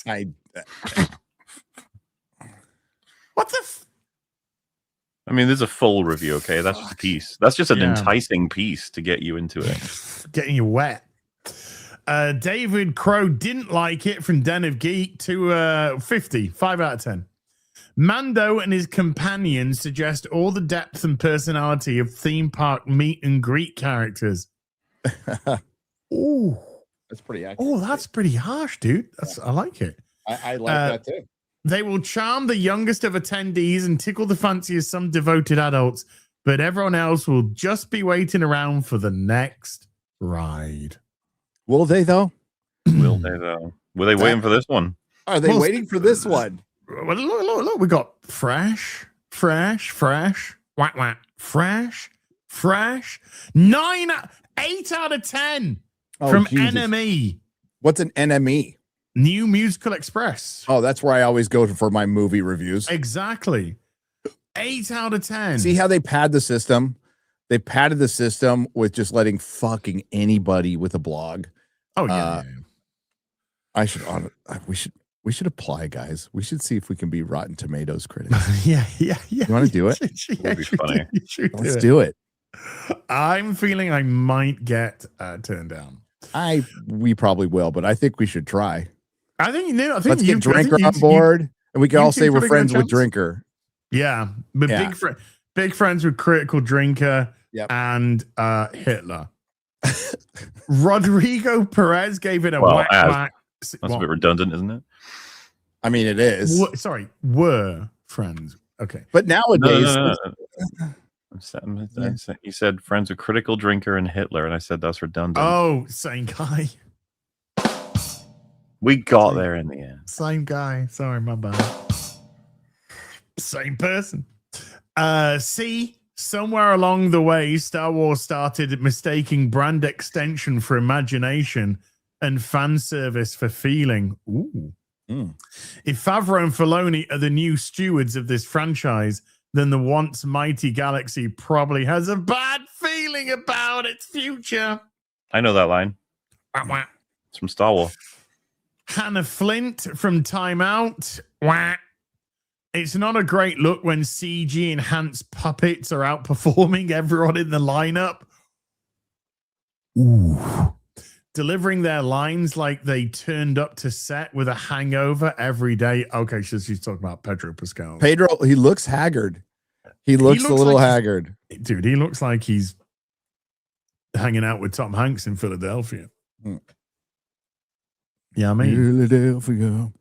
What the? I mean, there's a full review. Okay, that's just a piece. That's just an enticing piece to get you into it, getting you wet. David Crow didn't like it from Den of Geek to 50, 5 out of 10. Mando and his companions suggest all the depth and personality of theme park meet and greet characters. Ooh, that's pretty accurate. Oh, that's pretty harsh, dude. I like it. I like that too. They will charm the youngest of attendees and tickle the fancy of some devoted adults, but everyone else will just be waiting around for the next ride. Will they though? Will they though? Were they waiting for this one? Are they waiting for this one? Well, look. We got fresh, fresh, whack, fresh. 8 out of 10 from Jesus. NME. What's an NME? New Musical Express. Oh, that's where I always go for my movie reviews. Exactly. 8 out of 10. See how they pad the system? They padded the system with just letting fucking anybody with a blog. Oh yeah. We should apply, guys. We should see if we can be Rotten Tomatoes critics. Yeah. You want to do it? Would be funny. Let's do it. I'm feeling I might get turned down. We probably will, but I think we should try. I think let's get Drinker on board, and we can all say we're friends with Drinker. Yeah, but big friends with Critical Drinker and Hitler. Rodrigo Perez gave it a whack. That's a bit redundant, isn't it? I mean, it is. Were friends. Okay. But nowadays... No. You said friends with Critical Drinker and Hitler, and I said that's redundant. Oh, same guy. We got there in the end. Same guy. Sorry, my bad. Same person. Somewhere along the way, Star Wars started mistaking brand extension for imagination and fan service for feeling. Ooh. If Favreau and Filoni are the new stewards of this franchise, then the once mighty galaxy probably has a bad feeling about its future. I know that line. Wah, wah. It's from Star Wars. Hannah Flint from Time Out. Wah. It's not a great look when CG enhanced puppets are outperforming everyone in the lineup. Ooh. Delivering their lines like they turned up to set with a hangover every day. Okay, so she's talking about Pedro Pascal. Pedro, he looks haggard. He looks a little like haggard. Dude, he looks like he's hanging out with Tom Hanks in Philadelphia. Yeah, I mean. Philadelphia.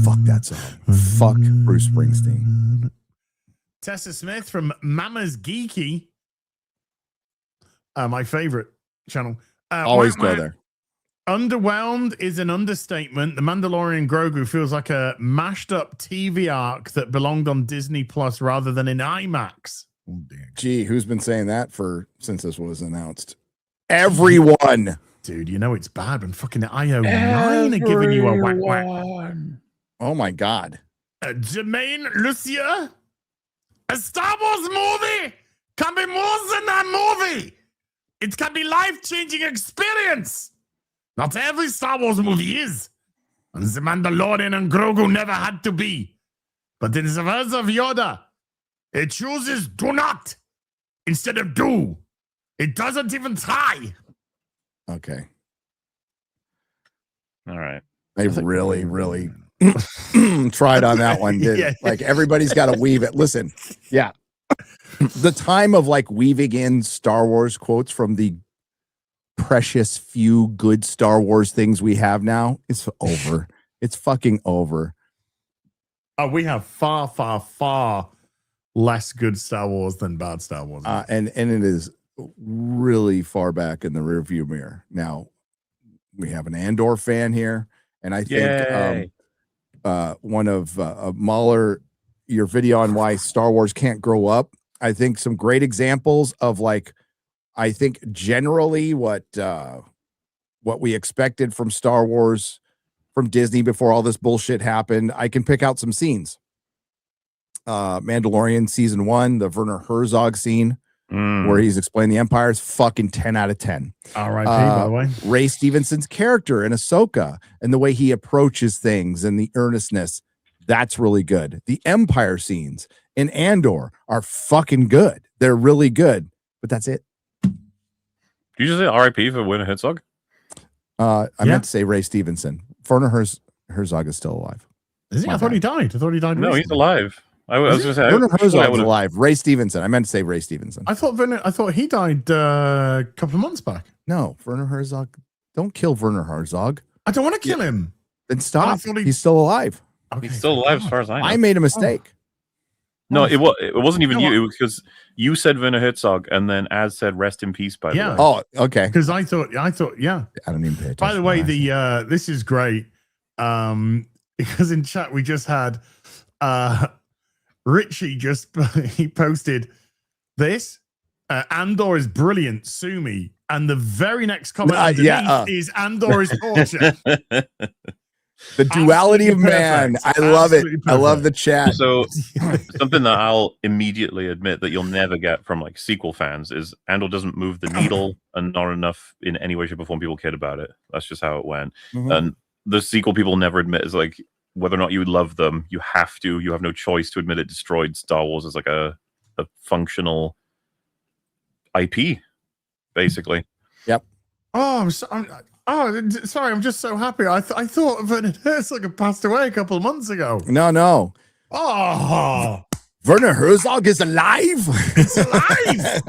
Fuck that song. Fuck Bruce Springsteen. Tessa Smith from Mama's Geeky. My favorite channel. Always go there. Underwhelmed is an understatement. The Mandalorian Grogu feels like a mashed up TV arc that belonged on Disney Plus rather than in IMAX. Gee, who's been saying that since this was announced? Everyone. Dude, you know it's bad when fucking IO9 are giving you a whack whack. Oh my God. Jermaine Lucia, a Star Wars movie can be more than a movie. It can be life-changing experience. Not every Star Wars movie is. And the Mandalorian and Grogu never had to be. But in the words of Yoda, it chooses do not instead of do. It doesn't even try. Okay. All right. They really, really tried on that one, did Yeah. Like everybody's got to weave it. Listen, yeah. The time of like weaving in Star Wars quotes from the precious few good Star Wars things we have now is over. It's fucking over. Oh, we have far, far, far less good Star Wars than bad Star Wars. And it is really far back in the rearview mirror. Now we have an Andor fan here, and I think one of Mahler, your video on why Star Wars can't grow up. I think some great examples of like, I think generally what we expected from Star Wars from Disney before all this bullshit happened. I can pick out some scenes. Mandalorian season 1, the Werner Herzog scene where he's explaining the Empire is fucking 10 out of 10. R.I.P. By the way, Ray Stevenson's character in Ahsoka and the way he approaches things and the earnestness, that's really good. The Empire scenes in Andor are fucking good. They're really good, but that's it. Did you just say R.I.P. for Werner Herzog? I meant to say Ray Stevenson. Werner Herzog is still alive. Is he? I thought he died. No, recently. he's alive. I was going to say Werner Herzog's alive. Ray Stevenson. I meant to say Ray Stevenson. I thought he died a couple of months back. No, Werner Herzog. Don't kill Werner Herzog. I don't want to kill him. Then stop. I thought He's still alive. Okay, He's still alive as far as I know. I made a mistake. No, it wasn't even you. It was because you said Werner Herzog, and then Az said "Rest in peace." By the way. Oh, okay. Because I thought, yeah. I don't even pay attention. By the way, this is great. Because in chat we just had Richie he posted this. Andor is brilliant, sue me. And the very next comment underneath is Andor is torture. The duality of man. I love it. I love the chat. So something that I'll immediately admit that you'll never get from like sequel fans is Andor doesn't move the needle and not enough in any way, shape, or form people cared about it. That's just how it went. And the sequel people never admit is like whether or not you love them, you have no choice to admit it destroyed Star Wars as like a functional IP, basically. Yep. Oh, sorry. I'm just so happy. I thought Werner Herzog had passed away a couple of months ago. No. Oh, Werner Herzog is alive. he's alive.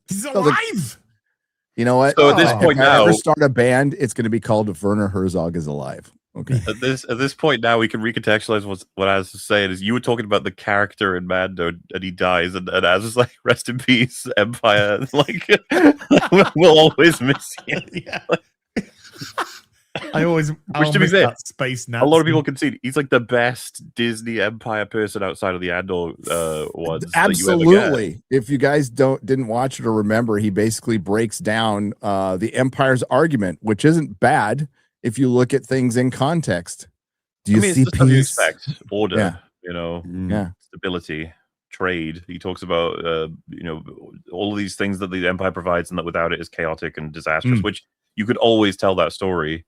He's alive. You know what? So at this point if I now, ever start a band, it's going to be called Werner Herzog is Alive. Okay. At this point now, we can recontextualize what I was saying is you were talking about the character in Mando and he dies, and Az was like, "Rest in peace, Empire." Like we'll always miss you. Yeah. I'll to be miss fair, that space now. A lot of people concede he's like the best Disney Empire person outside of the Andor ones. Absolutely. If you guys didn't watch it or remember, he basically breaks down the Empire's argument, which isn't bad. if you look at things in context. Do you I mean, see it's the stuff you peace? expect. Order, Yeah. you know, Yeah. stability, trade. He talks about, you know, all of these things that the Empire provides, and that without it is chaotic and disastrous. Which you could always tell that story,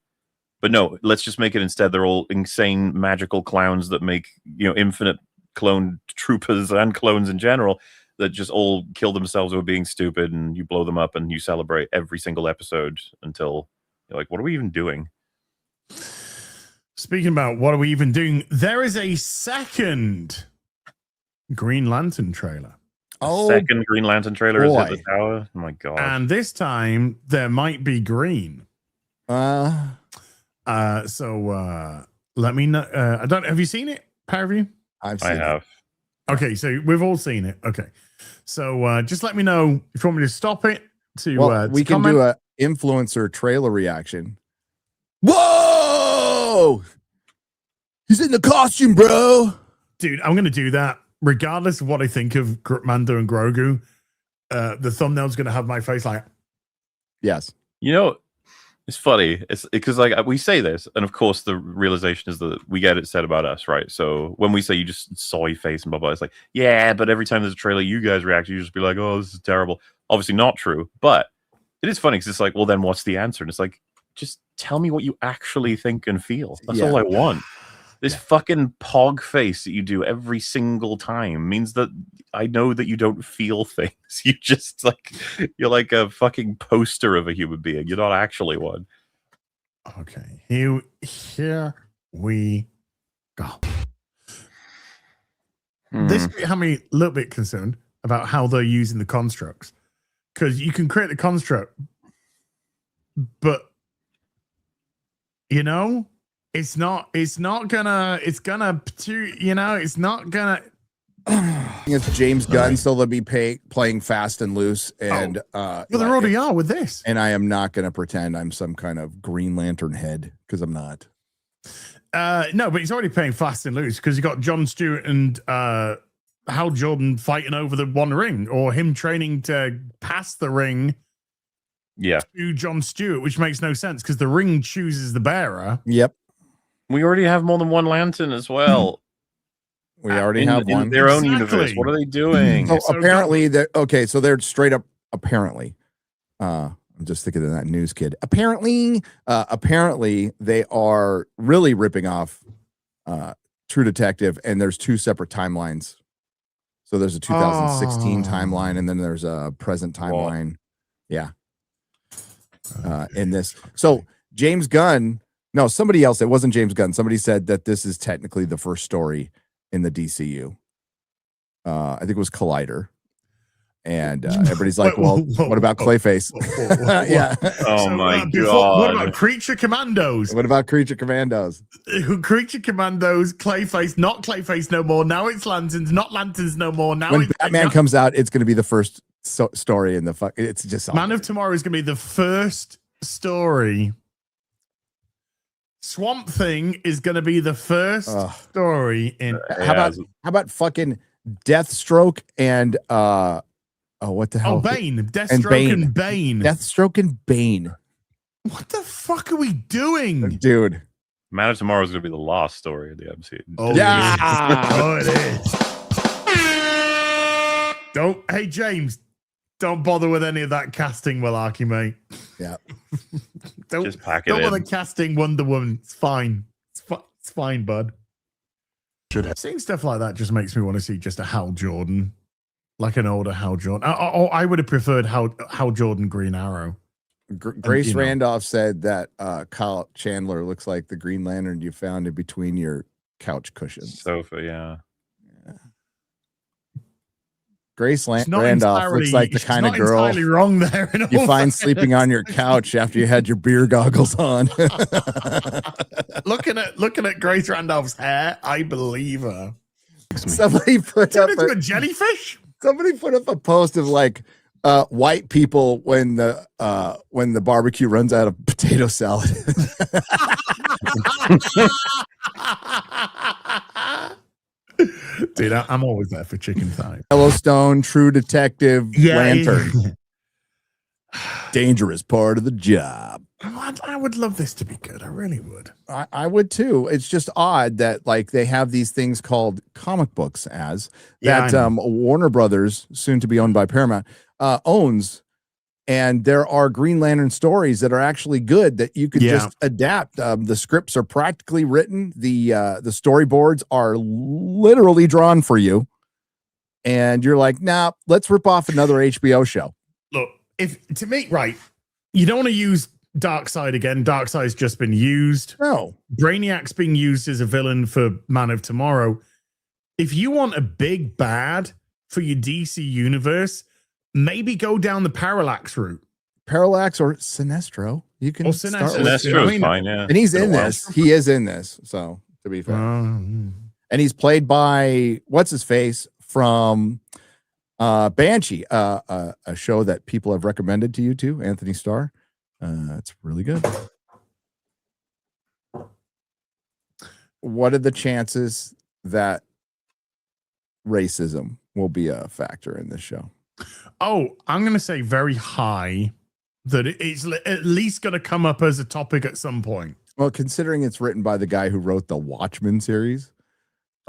but no, let's just make it instead. They're all insane magical clowns that make, you know, infinite clone troopers and clones in general that just all kill themselves over being stupid, and you blow them up and you celebrate every single episode until you're like, what are we even doing? Speaking about what are we even doing, there is a second Green Lantern trailer. Second Green Lantern trailer has hit boy. the tower. Oh my god! And this time there might be green. Uh, So let me know. I don't. Have you seen it, pair of you? I've seen I it. have. Okay, so we've all seen it. Okay, so just let me know if you want me to stop it. To Well, we to can comment. do a influencer trailer reaction. Whoa! He's in the costume, bro. Dude, I'm gonna do that regardless of what I think of Mando and Grogu. The thumbnail's gonna have my face like. Yes. You know, it's funny. It's because like we say this, and of course the realization is that we get it said about us, right? So when we say you just soy face and blah blah, it's like, yeah, but every time there's a trailer, you guys react, you just be like, oh, this is terrible. Obviously not true, but it is funny because it's like, well, then what's the answer? And it's like, just tell me what you actually think and feel. That's all I want. This fucking pog face that you do every single time means that I know that you don't feel things. You just like, you're like a fucking poster of a human being. You're not actually one. Okay, here we go. This had me a little bit concerned about how they're using the constructs, because you can create the construct, but you know, it's not gonna, it's not gonna. It's James Gunn, so they'll be playing fast and loose, and Well, they already are with this. And I am not going to pretend I'm some kind of Green Lantern head, because I'm not. No, but he's already playing fast and loose because you got Jon Stewart and Hal Jordan fighting over the one ring, or him training to pass the ring. Yeah, To Jon Stewart, which makes no sense because the ring chooses the bearer. Yep. we already have more than one lantern as well. We already have one. In their own universe. What are they doing? So apparently, so they're straight up. Apparently, I'm just thinking of that news kid. Apparently, they are really ripping off True Detective, and there's two separate timelines. So there's a 2016 timeline, and then there's a present timeline. Yeah. In this, so James Gunn. No, somebody else. It wasn't James Gunn. Somebody said that this is technically the first story in the DCU. I think it was Collider, and everybody's like, "Well, what about Clayface?" Yeah. Oh my god! What about Creature Commandos? What about Creature Commandos? Creature Commandos, Clayface, not Clayface no more. Now it's Lanterns, not Lanterns no more. Now When it's Batman comes out, it's going to be the first story in the fuck. It's just Man of Tomorrow is going to be the first story. Swamp Thing is going to be the first story in. How about fucking Deathstroke and what the hell? Oh, Bane, Deathstroke and Bane. Deathstroke and Bane. What the fuck are we doing, dude? Man of Tomorrow is going to be the last story of the MCU. Oh yeah, oh it is. Don't, hey James, don't bother with any of that casting malarkey, mate. Yeah. Don't just pack it don't in. bother casting Wonder Woman. It's fine. It's fine, bud. Seeing stuff like that just makes me want to see just a Hal Jordan, like an older Hal Jordan. I would have preferred Hal Jordan Green Arrow. Grace Randolph said that Kyle Chandler looks like the Green Lantern you found in between your couch cushions. Sofa, yeah. Grace Randolph looks like the kind of girl entirely wrong there. You find sleeping on your couch after you had your beer goggles on. looking at Grace Randolph's hair, I believe her. Somebody put up a jellyfish. Somebody put up a post of like white people when the barbecue runs out of potato salad. Dude, I'm always there for chicken thigh. Yellowstone, True Detective, Lantern. dangerous part of the job. I would love this to be good. I really would. I would too. It's just odd that like they have these things called comic books as Yeah, I that know. Warner Brothers, soon to be owned by Paramount, owns. And there are Green Lantern stories that are actually good that you could just adapt. The scripts are practically written. The storyboards are literally drawn for you. And you're like, nah, let's rip off another HBO show. Look, if to me, right, you don't want to use Darkseid again. Darkseid's just been used. No. Brainiac's being used as a villain for Man of Tomorrow. If you want a big bad for your DC universe, maybe go down the Parallax route. Parallax or Sinestro. You can start with Sinestro's fine, yeah. And he's in this. He is in this. So to be fair. And he's played by what's his face from Banshee, a show that people have recommended to you too, Anthony Starr. It's really good. What are the chances that racism will be a factor in this show? Oh, I'm going to say very high that it's at least going to come up as a topic at some point. Well, considering it's written by the guy who wrote the Watchmen series.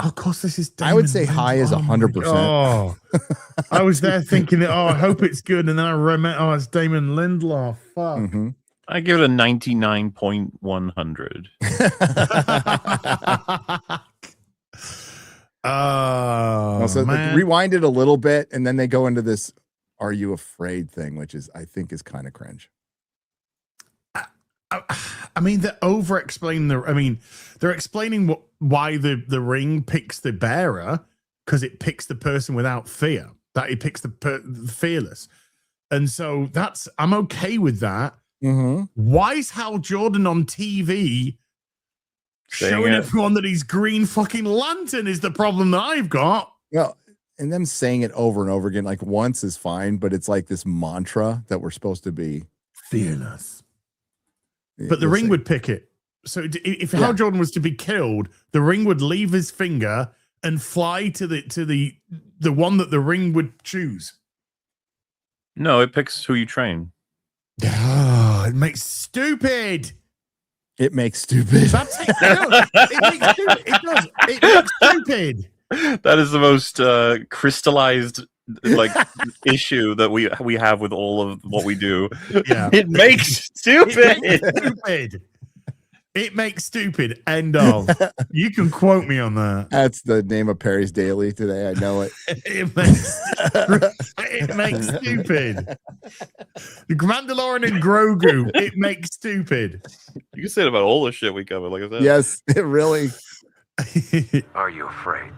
Oh, of course, this is Damon I would say high as 100%. Oh, I was there thinking that, I hope it's good. And then I remember, it's Damon Lindelof. Fuck. Mm-hmm. I give it a 99.100. So man. Rewind it a little bit, and then they go into this "Are you afraid?" thing, which is, I think, is kind of cringe. I mean, they're over-explaining they're explaining why the ring picks the bearer, because it picks the person without fear. That it picks the fearless, and so I'm okay with that. Mm-hmm. Why is Hal Jordan on TV showing everyone that he's Green fucking Lantern is the problem that I've got? Well, and them saying it over and over again, like once is fine, but it's like this mantra that we're supposed to be fearless. But the ring would pick it. So if Hal Jordan was to be killed, the ring would leave his finger and fly to the one that the ring would choose. No, it picks who you train. Oh, it makes stupid. It makes stupid. That's it. It makes stupid. It does. It makes stupid. That is the most crystallized issue that we have with all of what we do. Yeah. It makes stupid. It makes stupid. It makes stupid. End of. You can quote me on that. That's the name of Perry's Daily today. I know it. It makes stupid. The Mandalorian and Grogu. It makes stupid. You can say it about all the shit we cover, like I said. Yes, it really. Are you afraid?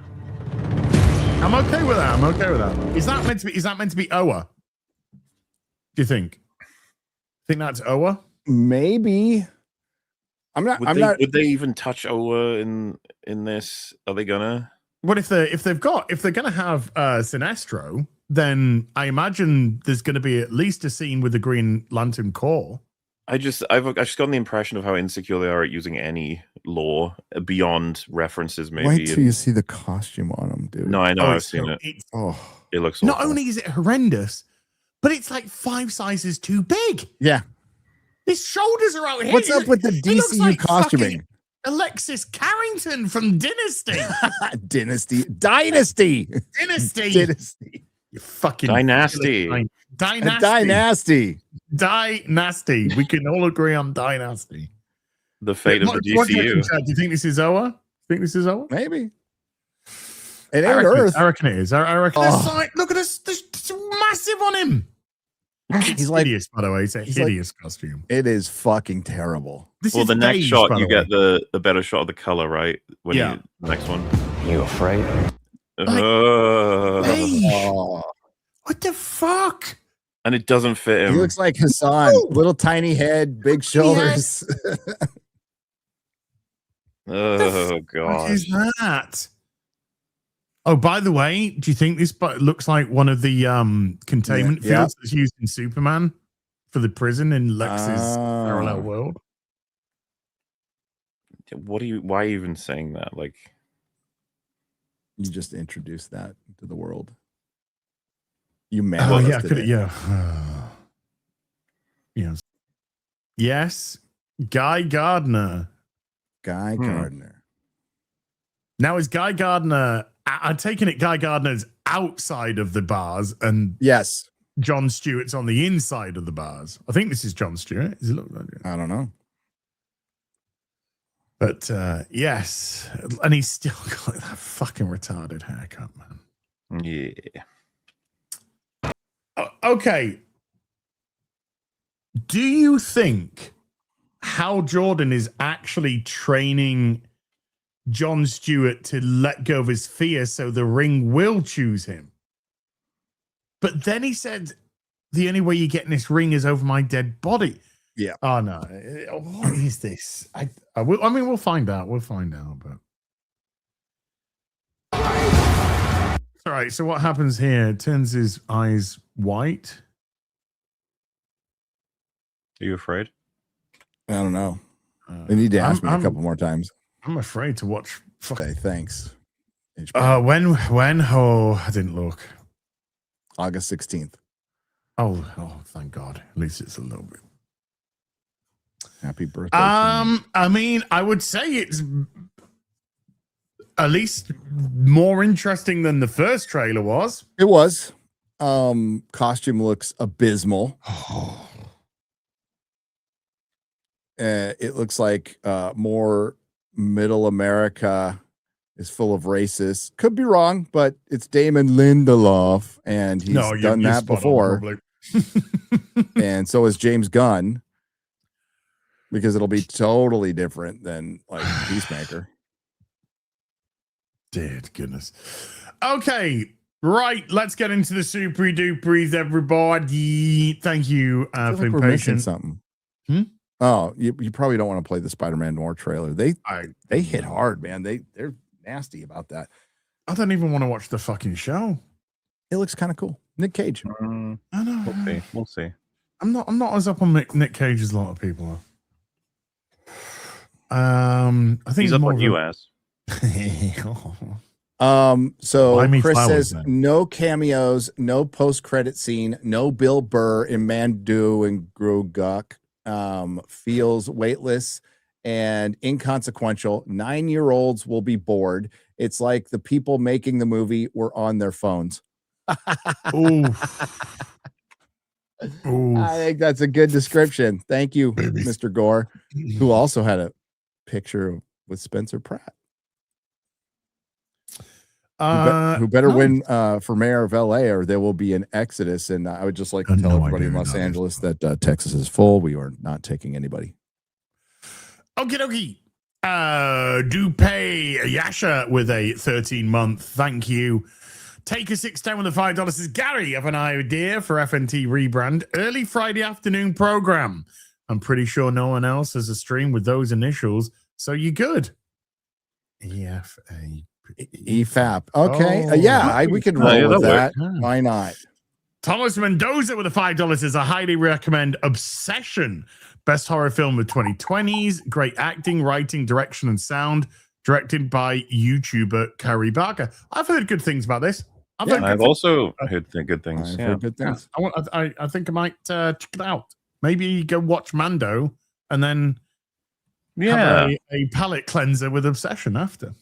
I'm okay with that. I'm okay with that. Is that meant to be Oa? Do you think? Think that's Oa? Maybe. Would they even touch Oa in this? Are they gonna? What if they're gonna have Sinestro? Then I imagine there's going to be at least a scene with the Green Lantern Corps. I've just gotten the impression of how insecure they are at using any lore beyond references. Maybe wait till you see the costume on them, dude. No, I know. I've seen it. It looks not awful. only is it horrendous, but it's like 5 sizes too big. Yeah. His shoulders are out here. What's up with the DCU like costuming? Alexis Carrington from Dynasty. Dynasty. You fucking Dynasty. Dynasty. We can all agree on Dynasty. The fate of the DCU. Do you think this is Oa? Maybe. It ain't Earth. I reckon it is. I reckon it's like, look at this. It's massive on him. It's hideous, by the way. It's a hideous costume. It is fucking terrible. Well, the next shot, you get the better shot of the color, right? The next one. You afraid? What the fuck? And it doesn't fit him. He looks like Hassan. Little tiny head, big shoulders. Oh, God. What is that? Oh, by the way, do you think this looks like one of the containment fields that's used in Superman for the prison in Lex's parallel world? Why are you even saying that? Like, you just introduced that to the world. You manifested it. Yes. Guy Gardner. Guy Gardner. Now, is Guy Gardner... I'm taking it Guy Gardner's outside of the bars and Yes. Jon Stewart's on the inside of the bars. I think this is Jon Stewart. Does it look like it? I don't know. But yes. And he's still got that fucking retarded haircut, man. Yeah. Okay. Do you think Hal Jordan is actually training Jon Stewart to let go of his fear so the ring will choose him? But then he said, the only way you get in this ring is over my dead body. Yeah. Oh, no. What is this? I mean, we'll find out. We'll find out. But all right. So what happens here? It turns his eyes white. Are you afraid? I don't know. They need to ask me a couple more times. I'm afraid to watch. Okay, thanks. HBO. When? Oh, I didn't look. August 16th. Oh, thank God. At least it's a little bit. Happy birthday. To me. I mean, I would say it's at least more interesting than the first trailer was. It was. Costume looks abysmal. It looks like more middle America is full of racists. Could be wrong, but it's Damon Lindelof, and he's done that before. And so is James Gunn, because it'll be totally different than like Peacemaker. Dear goodness. Okay, right. Let's get into the super duperies, everybody. Thank you I feel for like we're being missing patient. something. Hmm? Oh, you probably don't want to play the Spider-Man Noir trailer. They hit hard, man. They're nasty about that. I don't even want to watch the fucking show. It looks kind of cool. Nick Cage. I know. We'll see. We'll see. I'm not as up on Nick Cage as a lot of people are. I think He's up more on of a- you, ass. So Buy me Chris flowers, says then. no cameos, no post-credit scene, no Bill Burr in Mando and Grogu. Feels weightless and inconsequential. 9-year-olds will be bored. It's like the people making the movie were on their phones. Oof. Oof. I think that's a good description. Thank you, Babies. Mr. Gore, who also had a picture with Spencer Pratt. Who better no. win for mayor of LA, or there will be an exodus. And I would just like to I have tell no everybody idea in who Los that is. Angeles that Texas is full. We are not taking anybody. Okie dokie. Dupay Yasha with a 13-month. Thank you. Take a 610 with the $5 says, Gary, have an idea for FNT rebrand. Early Friday afternoon program. I'm pretty sure no one else has a stream with those initials, so you're good. EFA. EFAP. Okay. Oh. We could Oh, roll yeah, with that that. Why not? Thomas Mendoza with a $5 says, I highly recommend Obsession. Best horror film of 2020s. Great acting, writing, direction, and sound. Directed by YouTuber Carrie Barker. I've heard good things about this. I've also heard good things. I've Yeah. heard good things. I think I might check it out. Maybe go watch Mando and then Yeah. have a palate cleanser with Obsession after.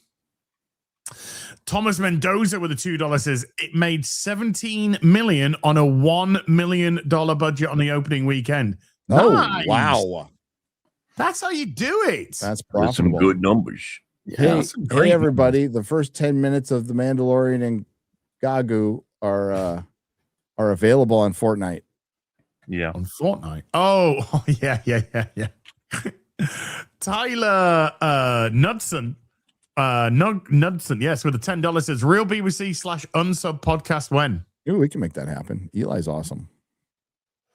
Thomas Mendoza with a $2 says it made $17 million on a $1 million budget on the opening weekend. Oh, Nice. wow. That's how you do it. That's There's profitable. some good numbers. Hey, some great hey, everybody. The first 10 minutes of The Mandalorian and Gagu are available on Fortnite. Yeah. On Fortnite. Oh, yeah. Tyler Knudsen. Knudsen, yes, with a $10 says real BBC/unsub podcast when? Ooh, we can make that happen. Eli's awesome.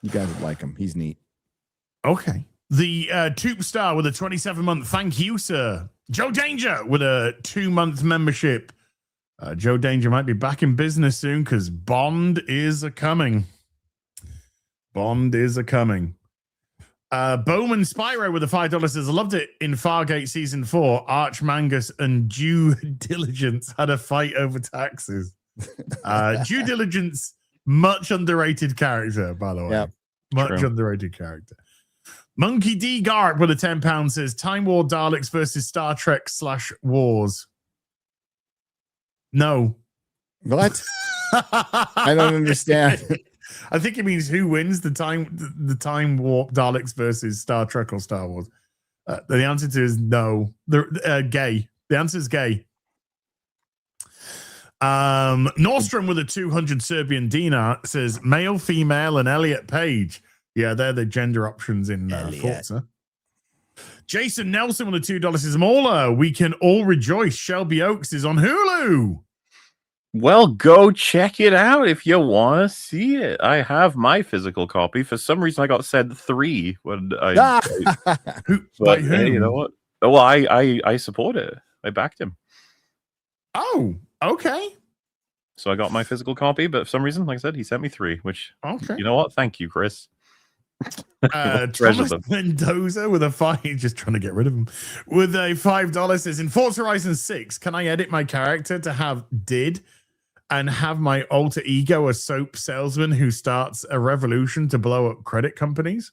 You guys would like him. He's neat. Okay. The Tube Star with a 27-month thank you, sir. Joe Danger with a 2-month membership. Joe Danger might be back in business soon because Bond is a-coming. Bond is a-coming. Bowman Spyro with a $5 says, I loved it in Fargate Season 4. Arch Mangus and Due Diligence had a fight over taxes. Due Diligence, much underrated character, by the way. Yep, much true. underrated character. Monkey D. Garp with a £10 says Time War Daleks versus Star Trek /Wars. No. What? I don't understand. I think it means who wins the time warp Daleks versus Star Trek or Star Wars. The answer to is no. They're gay. The answer is gay. Nordstrom with a 200 Serbian dinar says male, female, and Elliot Page. Yeah, they're the gender options in Forza. Jason Nelson with a $2 says Mola. We can all rejoice. Shelby Oaks is on Hulu. Well, go check it out if you want to see it. I have my physical copy. For some reason, I got said 3 when I. But hey, you know what? Well, I support it. I backed him. Oh, okay. So I got my physical copy, but for some reason, like I said, he sent me 3. Which, okay. You know what? Thank you, Chris. Thomas Mendoza with a 5, just trying to get rid of him, with a $5 says in Forza Horizon 6, can I edit my character to have did and have my alter ego a soap salesman who starts a revolution to blow up credit companies?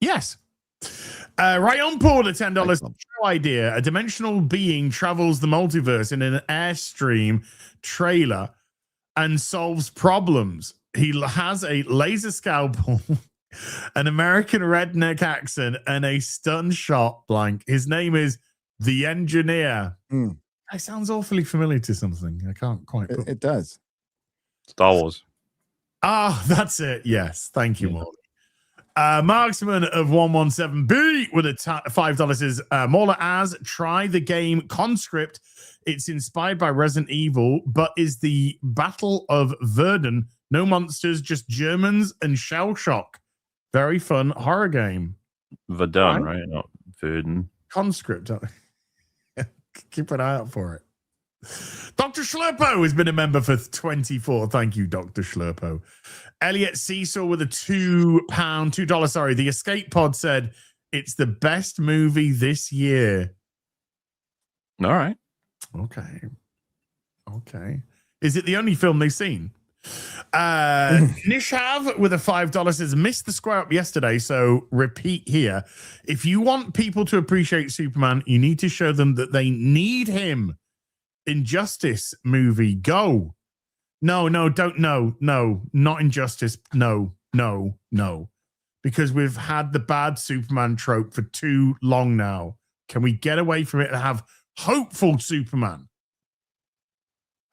Yes. Right on board at $10 show idea. A dimensional being travels the multiverse in an Airstream trailer and solves problems. He has a laser scalpel, an American redneck accent, and a stun shot blank. His name is The Engineer. That sounds awfully familiar to something. I can't quite put it does. Star Wars. Ah, that's it. Yes. Thank you, Molly. Marksman of 117B with a $5 says Mauler as try the game Conscript. It's inspired by Resident Evil, but is the Battle of Verdun. No monsters, just Germans and shell shock. Very fun horror game. Verdun, right? Not Verdun. Conscript. Keep an eye out for it. Dr. Schlurpo has been a member for 24. Thank you, Dr. Schlurpo. Elliot Cecil with a $2. Sorry, the Escape Pod said it's the best movie this year. All right. Okay. Is it the only film they've seen? Nishav with a $5 says missed the square up yesterday, so repeat here. If you want people to appreciate Superman, you need to show them that they need him. Injustice movie, go. No, don't. No, not Injustice. No. Because we've had the bad Superman trope for too long now. Can we get away from it and have hopeful Superman?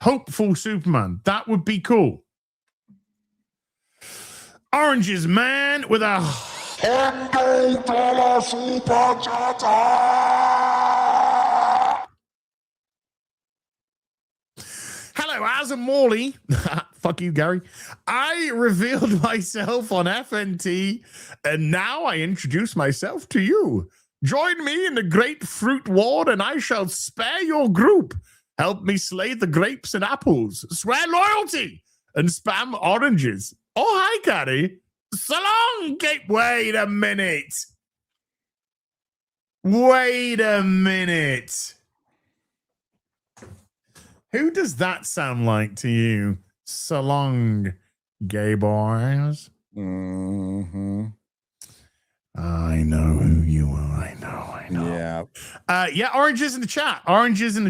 Hopeful Superman. That would be cool. Oranges Man with a $100 super chat. Hello, Az and Morley. Fuck you, Gary. I revealed myself on FNT, and now I introduce myself to you. Join me in the grapefruit war, and I shall spare your group. Help me slay the grapes and apples. Swear loyalty and spam oranges. Oh, hi, Gary. So long, Gape. Wait a minute. Who does that sound like to you? So long, gay boys. Mm-hmm. I know who you are. I know. Yeah. Oranges in the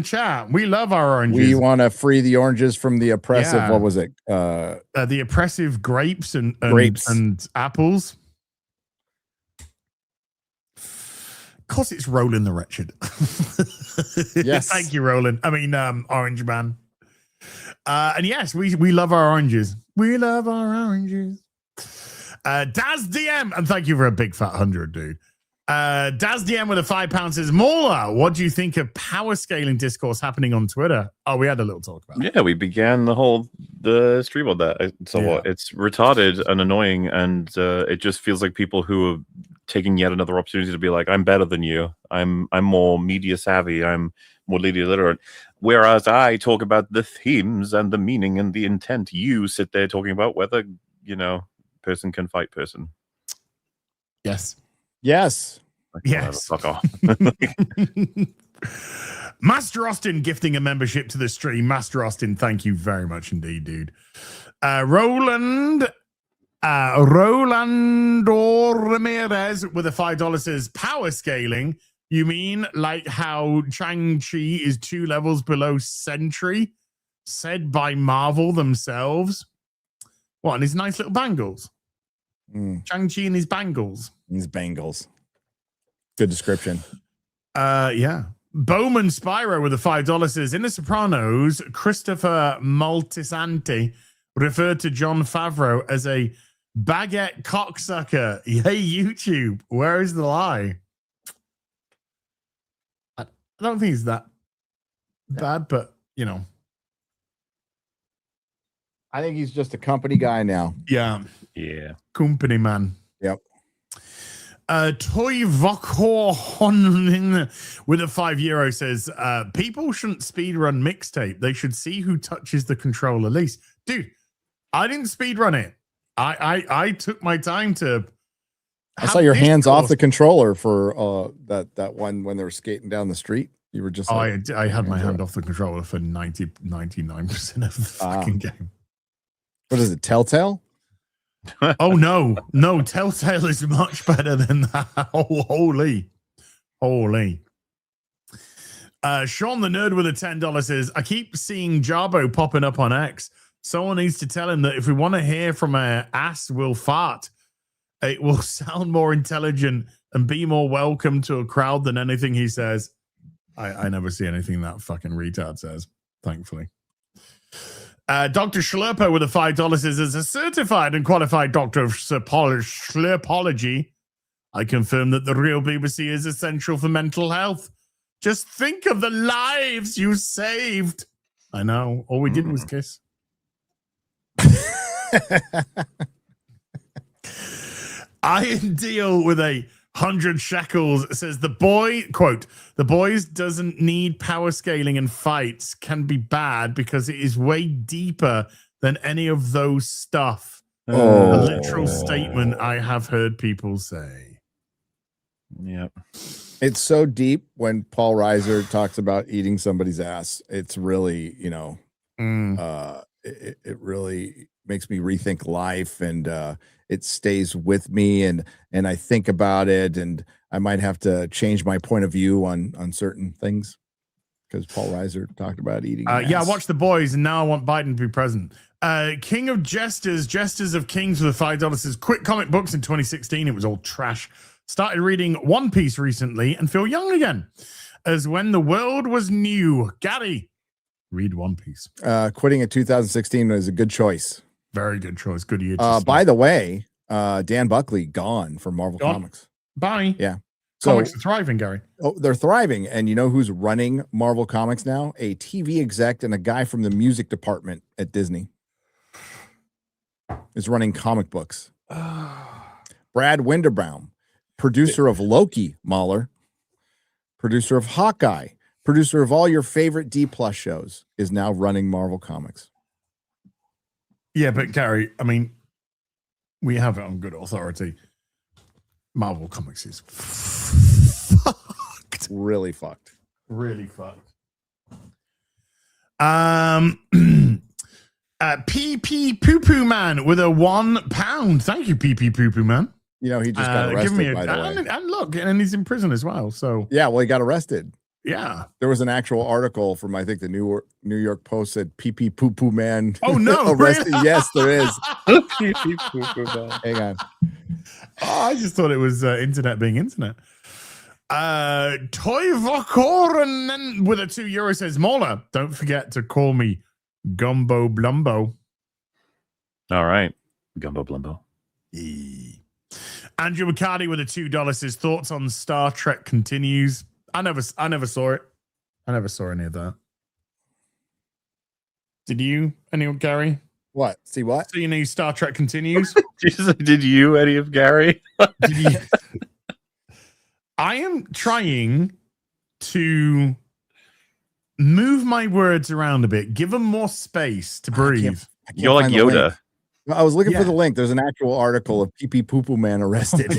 chat. We love our oranges. We want to free the oranges from the oppressive. Yeah. What was it? The oppressive grapes and apples. Of course, it's Roland the Wretched. Yes. Thank you, Roland. I mean, Orange Man. And yes, we love our oranges. We love our oranges. Daz DM, and thank you for a big fat 100, dude. Daz DM with a £5 says, Mola, what do you think of power scaling discourse happening on Twitter? Oh, we had a little talk about it. Yeah, we began the stream on that. So it's retarded and annoying, and it just feels like people who are taking yet another opportunity to be like, I'm better than you. I'm more media savvy. I'm more media literate. Whereas I talk about the themes and the meaning and the intent. You sit there talking about whether, person can fight person. Yes. Yes. Fuck off. Master Austin gifting a membership to the stream. Master Austin, thank you very much indeed, dude. Rolando Ramirez with a $5 says, power scaling? You mean like how Shang-Chi is 2 levels below Sentry, said by Marvel themselves? What, and his nice little bangles? Shang-Chi and his bangles. His bangles. Good description. Yeah. Bowman Spyro with a $5 says, in The Sopranos, Christopher Moltisanti referred to Jon Favreau as a baguette cocksucker. Hey, YouTube, where is the lie? I don't think it's that bad, but, you know. I think he's just a company guy now. Yeah. Yeah. Company man. Yep. Toy Vokor with a €5 says, people shouldn't speedrun mixtape. They should see who touches the controller least. Dude, I didn't speedrun it. I took my time to. I saw your hands off the controller for that one when they were skating down the street. You were just. Like, I had my hand off the controller for 99% of the fucking game. What is it? Telltale? Oh no, Telltale is much better than that. Oh, holy. Sean the Nerd with a $10 says, I keep seeing Jarbo popping up on X. Someone needs to tell him that if we want to hear from our ass, we'll fart. It will sound more intelligent and be more welcome to a crowd than anything he says. I never see anything that fucking retard says, thankfully. Dr. Schlurper with a $5 says, as a certified and qualified doctor of Schlurpology, I confirm that the real BBC is essential for mental health. Just think of the lives you saved. I know. All we did was kiss. Iron Deal with a 100 shekels says the boy, quote, the boys doesn't need power scaling and fights can be bad because it is way deeper than any of those stuff. A literal statement I have heard people say. Yep. It's so deep when Paul Reiser talks about eating somebody's ass. It's really, you know, it really makes me rethink life, and it stays with me, and I think about it, and I might have to change my point of view on certain things because Paul Reiser talked about eating. Yeah, I watched The Boys, and now I want Biden to be president. King of Jesters of Kings with a $5 says, quit comic books in 2016. It was all trash. Started reading One Piece recently and feel young again, as when the world was new. Gary, read One Piece. Quitting in 2016 was a good choice. Very good choice. Good year. By the way, Dan Buckley gone from Marvel Comics. Bye. Yeah. So Comics are thriving, Gary. Oh, they're thriving. And you know who's running Marvel Comics now? A TV exec and a guy from the music department at Disney is running comic books. Brad Winderbaum, producer of Loki, Mahler, producer of Hawkeye, producer of all your favorite D+ shows, is now running Marvel Comics. Yeah, but Gary, I mean, we have it on good authority. Marvel Comics is fucked. Really fucked. Really fucked. PP Poo Poo Man with a £1. Thank you, PP Poo Poo Man. You know, he just got arrested, by the way. And look, and he's in prison as well. So yeah, well, he got arrested. Yeah. There was an actual article from, I think, the New York Post said PP Poo Poo Man. Oh, no. Arrested. Really? Yes, there is. PP Poo Poo Man. Hang on. Oh, I just thought it was internet being internet. Toy Vokor and then with a €2 says, Mola, don't forget to call me Gumbo Blumbo. All right. Gumbo Blumbo. Andrew McCarty with a $2 says, thoughts on Star Trek continues. I never saw it. I never saw any of that. Did you? Anyone, Gary? What? See what? So you know Star Trek continues? Jesus, did you, Eddie of Gary? I am trying to move my words around a bit, give them more space to breathe. You're like Yoda. I was looking for the link. There's an actual article of PP Poo Poo Man arrested.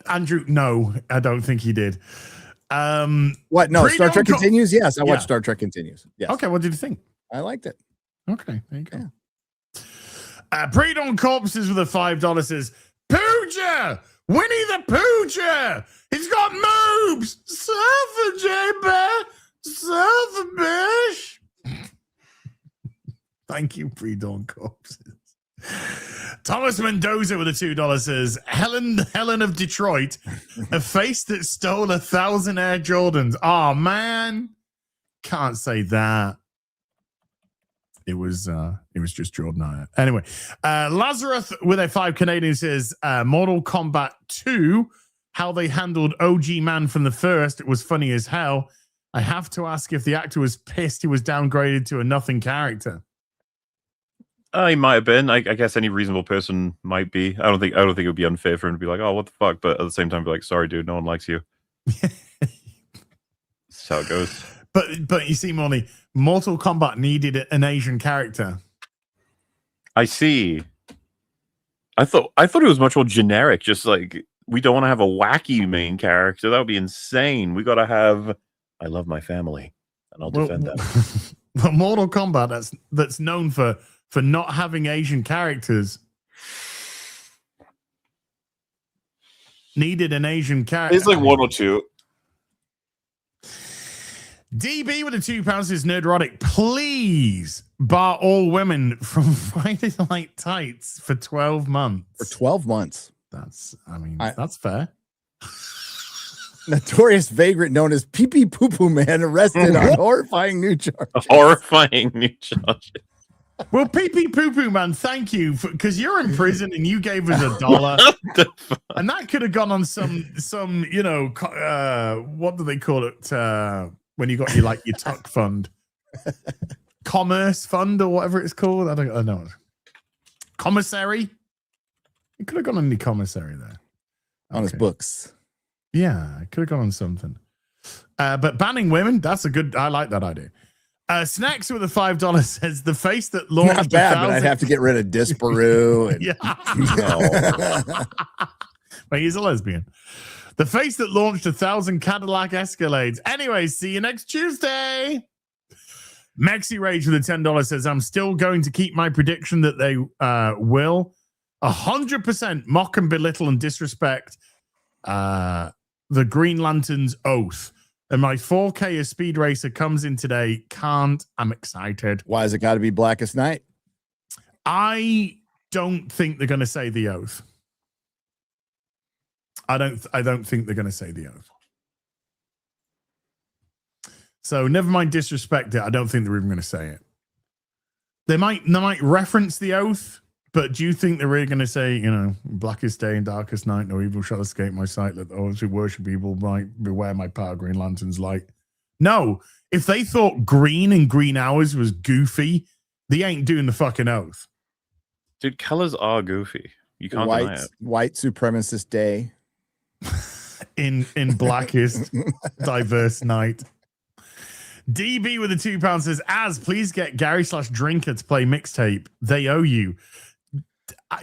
Andrew, no, I don't think he did. What? No, Star Trek Pre-Dawn Continues. Yes, I Yeah. watched Star Trek Continues. Yes. Okay, what did you think? I liked it. Okay, there you go. Pre-Dawn Corpses with a $5 says, Pooja! Winnie the Pooja! He's got moves! Surfer, J-Bear! Surfer, Bish! Thank you, Pre-Dawn Corpses. Thomas Mendoza with a $2 says, Helen of Detroit, a face that stole 1,000 Air Jordans. Oh, man. Can't say that. It was just Jordan. Anyway, Lazarus with a 5 Canadian says Mortal Kombat 2, how they handled OG Man from the first. It was funny as hell. I have to ask if the actor was pissed he was downgraded to a nothing character. He might have been. I guess any reasonable person might be. I don't think it would be unfair for him to be like, "Oh, what the fuck," but at the same time, be like, "Sorry, dude, no one likes you." That's how it goes. But you see, Molly, Mortal Kombat needed an Asian character. I see. I thought it was much more generic. Just like, we don't want to have a wacky main character. That would be insane. We got to have, I love my family, and I'll defend them. Well, Mortal Kombat that's known for not having Asian characters needed an Asian character. It's like one or two. DB with a £2 says Nerdrotic, please bar all women from Friday Night Tights for 12 months. For 12 months. That's fair. Notorious vagrant known as Pee Pee Poo Poo Man arrested on horrifying new charges. Horrifying new charges. Well, Pee Pee Poo Poo Man, thank you, because you're in prison and you gave us $1, and that could have gone on some what do they call it when you got your tuck fund, commerce fund or whatever it's called. I don't know. Commissary. It could have gone on the commissary there On his books. Yeah, it could have gone on something. But banning women, that's a good. I like that idea. Snacks with a $5 says the face that launched. Not bad, but I'd have to get rid of Disparu. And, Well, he's a lesbian. The face that launched 1,000 Cadillac Escalades. Anyway, see you next Tuesday. Mexi Rage with a $10 says, I'm still going to keep my prediction that they will 100% mock and belittle and disrespect the Green Lantern's oath. And my 4K a Speed Racer comes in today. I'm excited. Why has it got to be Blackest Night? I don't think they're going to say the oath. I don't think they're going to say the oath. So never mind disrespect it. I don't think they're even going to say it. They might reference the oath, but do you think they're really going to say, blackest day and darkest night, no evil shall escape my sight, let those who worship evil might beware my power, Green Lantern's light? No. If they thought green and green hours was goofy, they ain't doing the fucking oath. Dude, colors are goofy. You can't deny it. White supremacist day. in blackest diverse night. DB with a £2 says, please get Gary/Drinker to play mixtape. They owe you.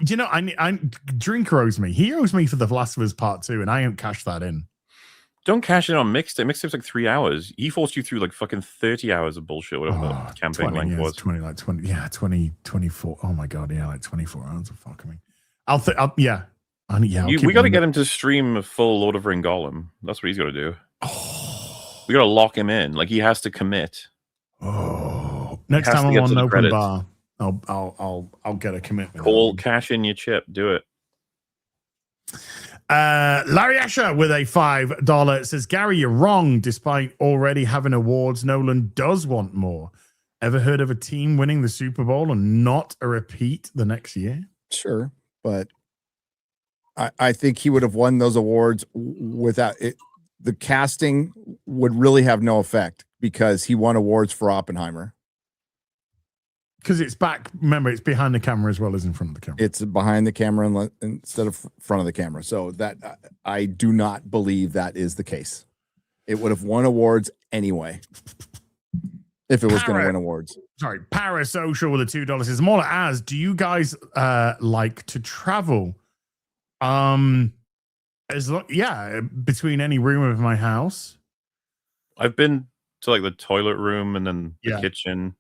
Drinker owes me. He owes me for The Last of Us Part 2, and I ain't cashed that in. Don't cash in on mixtape. Mixtape's like 3 hours. He forced you through like fucking 30 hours of bullshit, whatever the campaign length was. 24. Oh my God, yeah, like 24 hours of fucking me. We got to get him to stream a full Lord of Ring Golem. That's what he's got to do. We got to lock him in. Like, he has to commit. Next time I'm on an open bar, I'll get a commitment. Cash in your chip. Do it. Larry Asher with a $5 says, Gary, you're wrong. Despite already having awards, Nolan does want more. Ever heard of a team winning the Super Bowl and not a repeat the next year? Sure, but I think he would have won those awards without it. The casting would really have no effect because he won awards for Oppenheimer. Because it's back. Remember, it's behind the camera as well as in front of the camera. It's behind the camera instead of front of the camera. So that I do not believe that is the case. It would have won awards anyway if it was going to win awards. Sorry, Parasocial with a $2 says, more as, do you guys like to travel? Between any room of my house, I've been to like the toilet room and then the Yeah. kitchen.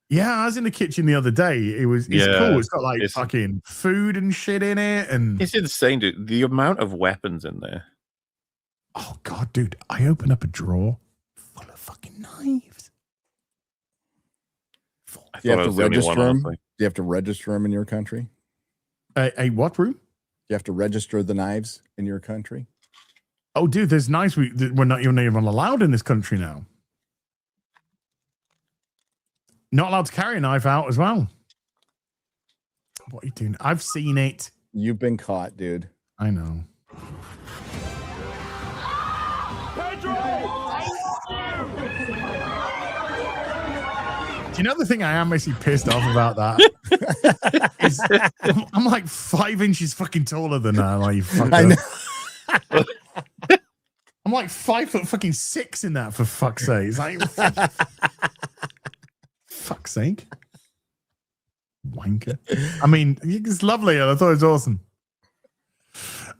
Yeah, I was in the kitchen the other day. It's Yeah, cool. It's got like it's- fucking food and shit in it. And It's insane, dude. The amount of weapons in there. oh god, dude, I opened up a drawer full of fucking knives. I Do you thought I have to was the only one, register them? Do honestly. you have to register them in your country? A what room? You have to register the knives in your country? Oh, dude, there's knives we're not even allowed in this country now. Not allowed to carry a knife out as well. What are you doing? I've seen it. You've been caught, dude. I know. Do you know the thing I am actually pissed off about that? Is I'm like 5 inches fucking taller than her. Like, you I know. fucker. I'm like 5'6" in that, for fuck's sake. It's like, fuck's sake. Wanker. I mean, it's lovely. I thought it was awesome.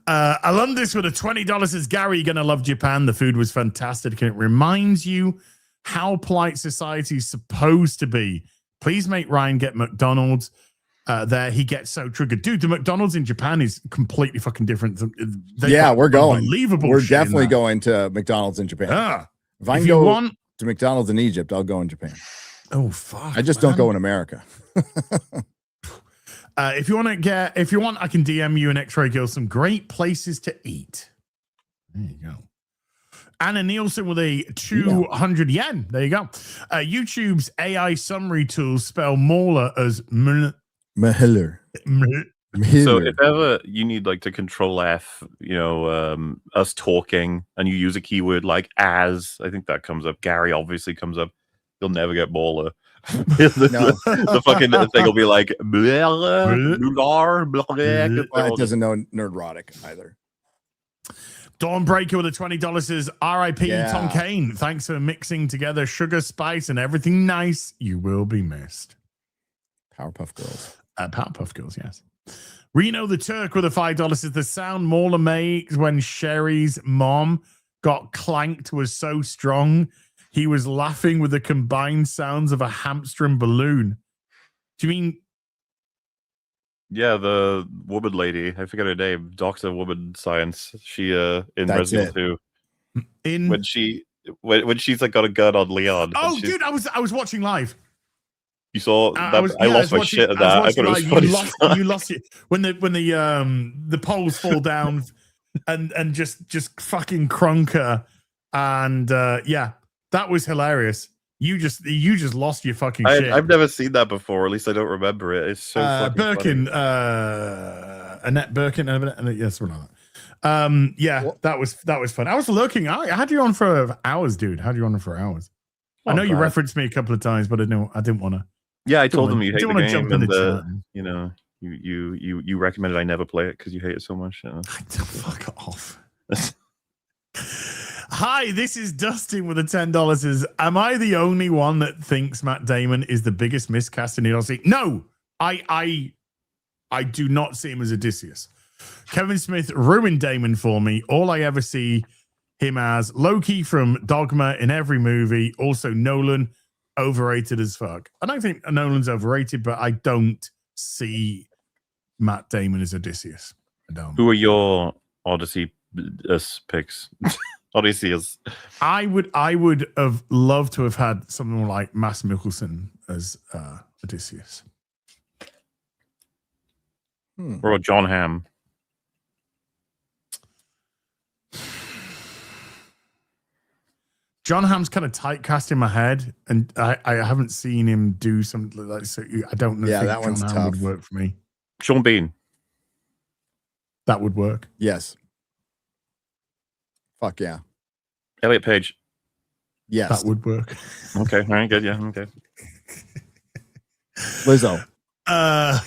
Alundis with a $20 says, Gary, you're going to love Japan. The food was fantastic and it reminds you how polite society is supposed to be. Please make Ryan get McDonald's there. He gets so triggered. Dude, the McDonald's in Japan is completely fucking different. Yeah, we're going. Unbelievable. We're shit in definitely that. going to McDonald's in Japan. Ah, If I if can you go want, to McDonald's in Egypt, I'll go in Japan. oh fuck. I just don't go in America. If you want, I can DM you and X-Ray Girl some great places to eat. There you go. Anna Nielsen with a 200 yen. There you go. YouTube's AI summary tools spell Mauler as Mahiller. So if ever you need like to control F, us talking, and you use a keyword like as, I think that comes up. Gary obviously comes up. You'll never get Mauler. the fucking thing will be like It doesn't know Nerdrotic either. Dawnbreaker with a $20 says RIP Yeah. Tom Kane. Thanks for mixing together sugar, spice, and everything nice. You will be missed. Powerpuff Girls. Powerpuff Girls, yes. Reno the Turk with a $5 says the sound Mauler makes when Sherry's mom got clanked was so strong. He was laughing with the combined sounds of a hamster and balloon. Do you mean? Yeah, the woman lady. I forget her name. Doctor Woman Science. She in That's Resident 2. In When she's like got a gun on Leon. oh, and she's- dude, I was watching live. You saw that? I lost my shit at that. I thought it was funny. You lost it when the poles fall down and just fucking crunker and yeah, that was hilarious. You just lost your fucking shit. I've never seen that before. At least I don't remember it. It's so fucking Birkin, funny. Annette Birkin, yes, we're not. Yeah, that was fun. I was looking. I had you on for hours, dude. Had you on for hours. I know you God. referenced me a couple of times, but I didn't want to. Yeah, I told them you hate the wanna game, jump in and the you recommended I never play it because you hate it so much. Fuck off. Hi, this is Dustin with the $10. Is am I the only one that thinks Matt Damon is the biggest miscast in the Odyssey? No, I do not see him as Odysseus. Kevin Smith ruined Damon for me. All I ever see him as Loki from Dogma in every movie. Also, Nolan, overrated as fuck. I don't think Nolan's overrated, but I don't see Matt Damon as Odysseus. I don't. Who are your Odyssey picks? Odysseus. I would have loved to have had someone like Mads Mikkelsen as Odysseus. Or John Hamm. John Hamm's kind of typecast in my head, and I haven't seen him do something like so. I don't know. Yeah, if that John one's Hamm tough. would work for me. Sean Bean. That would work. Yes. Fuck yeah. Elliot Page. Yes. That would work. Okay, all right, good. Yeah, okay. Lizzo.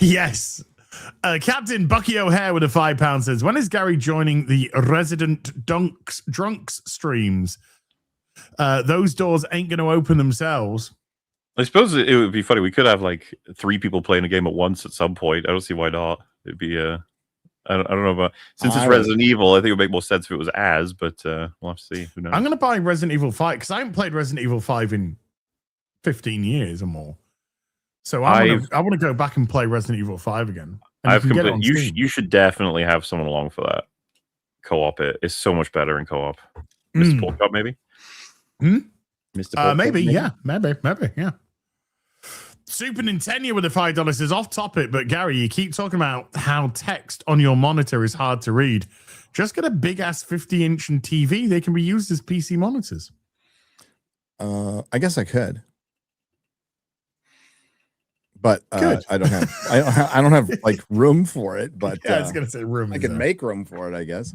Yes. Captain Bucky O'Hare with a £5 says, when is Gary joining the Resident Drunks streams? Those doors ain't going to open themselves. I suppose it would be funny. We could have like 3 people playing a game at once at some point. I don't see why not. It'd be I don't know about since it's I- Resident Evil. I think it would make more sense if it was as, but we'll have to see. Who knows? I'm going to buy Resident Evil 5 because I haven't played Resident Evil 5 in 15 years or more. So I want to go back and play Resident Evil 5 again. I've you should definitely have someone along for that. Co-op it is so much better in co-op. Mr. Pork Chop, maybe? Mr. Pork maybe, Chop, yeah. Maybe, yeah. Super Nintendo with the $5 is off topic, but Gary, you keep talking about how text on your monitor is hard to read. Just get a big ass 50-inch TV. They can be used as PC monitors. I guess I could. But Good. I don't have like room for it, but Yeah, I was gonna say room. I can make room for it, I guess.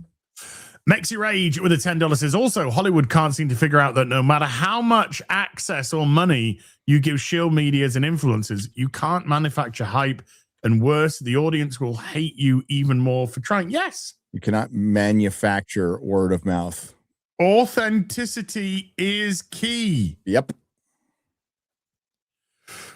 Mexi Rage with a $10 says also Hollywood can't seem to figure out that no matter how much access or money you give shield medias and influencers, you can't manufacture hype, and worse, the audience will hate you even more for trying. Yes, You cannot manufacture word of mouth. authenticity is key. Yep.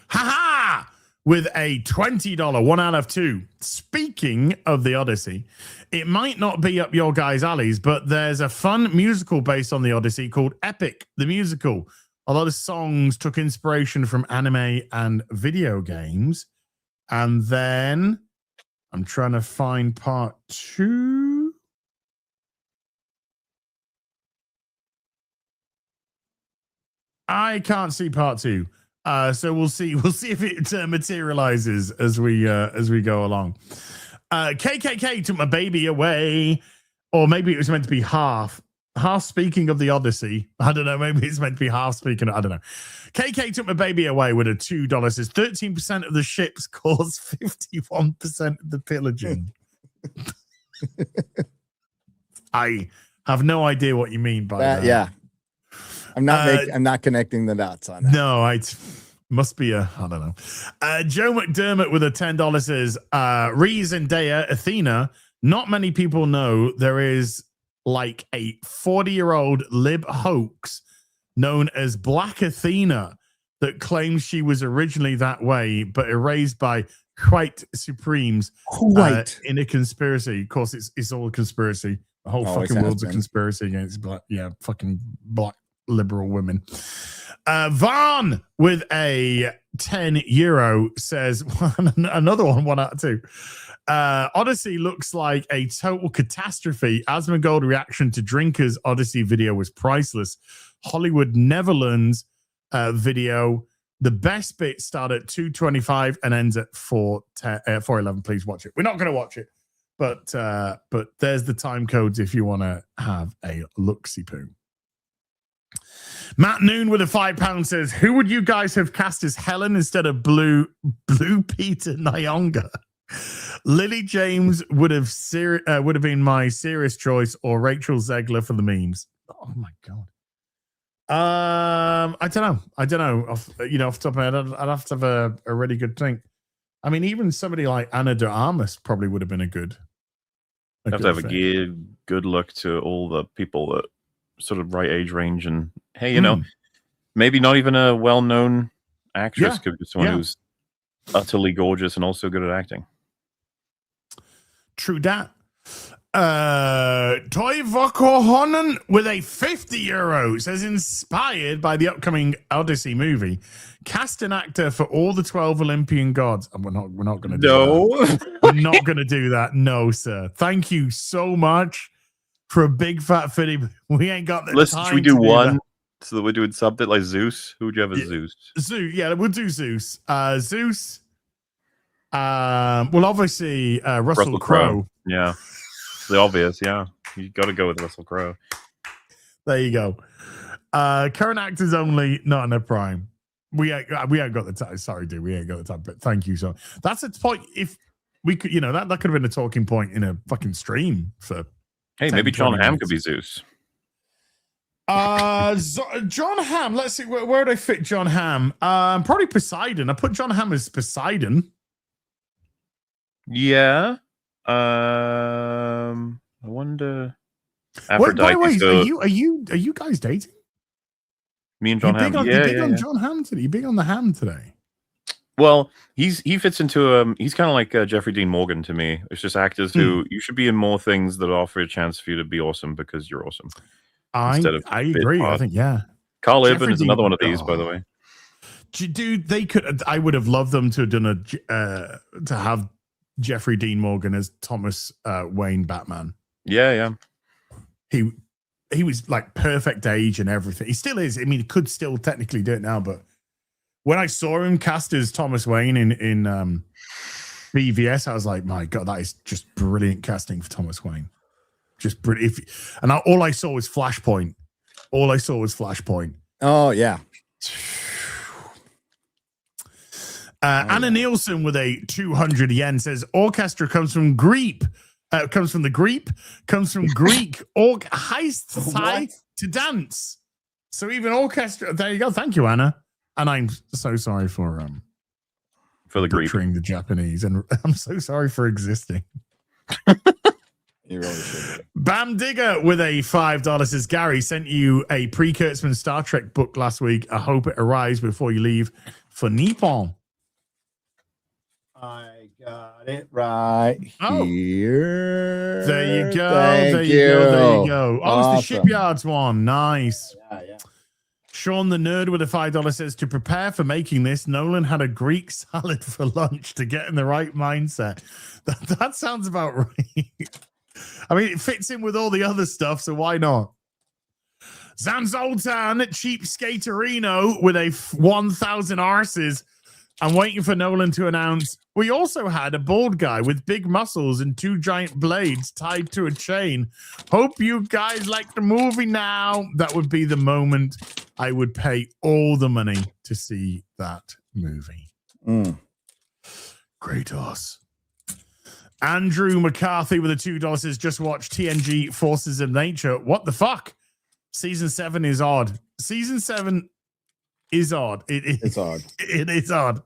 Ha with a $20 1 out of 2. Speaking of the Odyssey, it might not be up your guys' alleys, but there's a fun musical based on the Odyssey called Epic, the musical. A lot of songs took inspiration from anime and video games. And then I'm trying to find part 2. I can't see part 2. So we'll see if it materializes as we go along. KKK took my baby away, or maybe it was meant to be half speaking of the Odyssey. I don't know. Maybe it's meant to be half speaking. I don't know. KK took my baby away with a $2. Says 13% of the ships cause 51% of the pillaging. I have no idea what you mean by that. Yeah. I'm not connecting the dots on that. No, it must be I don't know. Joe McDermott with a $10 says, reason Zendaya, Athena. Not many people know there is like a 40-year-old lib hoax known as Black Athena that claims she was originally that way, but erased by white supremes in a conspiracy. Of course, it's all a conspiracy. The whole fucking world's a conspiracy against fucking black liberal women. Vaughn with a €10 says another one out of 2. Odyssey looks like a total catastrophe. Asmongold reaction to Drinker's Odyssey video was priceless. Hollywood Neverlands video. The best bit start at 2:25 and ends at 4:11. Please watch it. We're not going to watch it, but there's the time codes if you want to have a look-see poo. Matt Noon with a £5 says, who would you guys have cast as Helen instead of Blue Peter Nyong'o? Lily James would have been my serious choice, or Rachel Zegler for the memes. Oh my god. I don't know. Off the top of my head, I'd have to have a really good think. I mean, even somebody like Anna de Armas probably would have been a good. Have to have a good look to all the people that sort of right age range, and hey, maybe not even a well-known actress, could be someone who's utterly gorgeous and also good at acting. True that. Toy Vokohonen with a €50 says, inspired by the upcoming Odyssey movie, cast an actor for all the 12 Olympian gods. And we're not going to do that. We're not going to do that. No, sir. Thank you so much for a big fat fitty. We ain't got the time. Should we do one? So that we're doing something like Zeus. Who would you have as Zeus? Zeus. Yeah, we'll do Zeus. Zeus. Well, obviously, Russell Crowe. Yeah. It's the obvious, yeah. You got to go with Russell Crowe. There you go. Current actors only, not in their prime. We ain't got the time. Sorry, dude, we ain't got the time. But thank you. So that's a point. If we could, that could have been a talking point in a fucking stream for. Hey, 10, maybe John Hamm could be minutes. Zeus. John Hamm. Let's see where would I fit John Hamm. Probably Poseidon. I put John Hamm as Poseidon. Yeah. I wonder. Aphrodite. Wait, are you guys dating? Me and John Hamm. You big on John Hamm today? You big on the Hamm today? Well, he fits into he's kind of like Jeffrey Dean Morgan to me. It's just actors who you should be in more things that offer a chance for you to be awesome because you're awesome. I agree. I think Carl Jeffrey Urban is Dean- another one of these, by the way. Dude, they could. I would have loved them to have done to have Jeffrey Dean Morgan as Thomas Wayne Batman. Yeah. He was like perfect age and everything. He still is. I mean, he could still technically do it now, but when I saw him cast as Thomas Wayne in BVS, I was like, my God, that is just brilliant casting for Thomas Wayne. Just brilliant. All I saw was Flashpoint. Oh yeah. Anna Nielsen with a 200 yen says orchestra comes from Greek, comes from Greek, heist to dance. So even orchestra, there you go. Thank you, Anna. And I'm so sorry for the Greek, butchering the Japanese, and I'm so sorry for existing. You really should. Bam Digger with a $5 says Gary sent you a pre-Kurtzman Star Trek book last week. I hope it arrives before you leave for Nippon. I got it right here. There you go. Thank There you go. Oh, Awesome. it's the Shipyards one. Nice. Yeah. Sean the Nerd with a $5 says to prepare for making this, Nolan had a Greek salad for lunch to get in the right mindset. That sounds about right. I mean, it fits in with all the other stuff, so why not? Zanzoltan, cheap skaterino with a 1,000 arses. I'm waiting for Nolan to announce we also had a bald guy with big muscles and 2 giant blades tied to a chain. Hope you guys like the movie now. That would be the moment I would pay all the money to see that movie. Kratos. Andrew McCarthy with a $2 says just watch TNG Forces of Nature. What the fuck? Season 7 is odd. Season 7 is odd. It's odd. It is odd.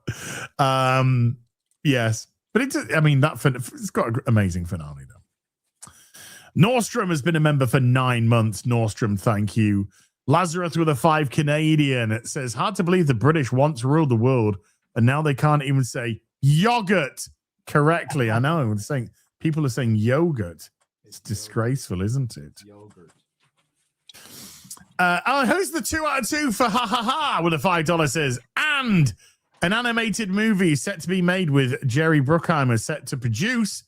Yes, but it's got an amazing finale though. Nordstrom has been a member for 9 months. Nordstrom, thank you. Lazarus with a 5 Canadian. It says hard to believe the British once ruled the world, and now they can't even say yogurt correctly. I know. I'm saying people are saying yogurt. It's disgraceful, isn't it? Yogurt. Who's the 2 out of 2 for ha ha ha with a $5 says, and an animated movie set to be made with Jerry Bruckheimer set to produce.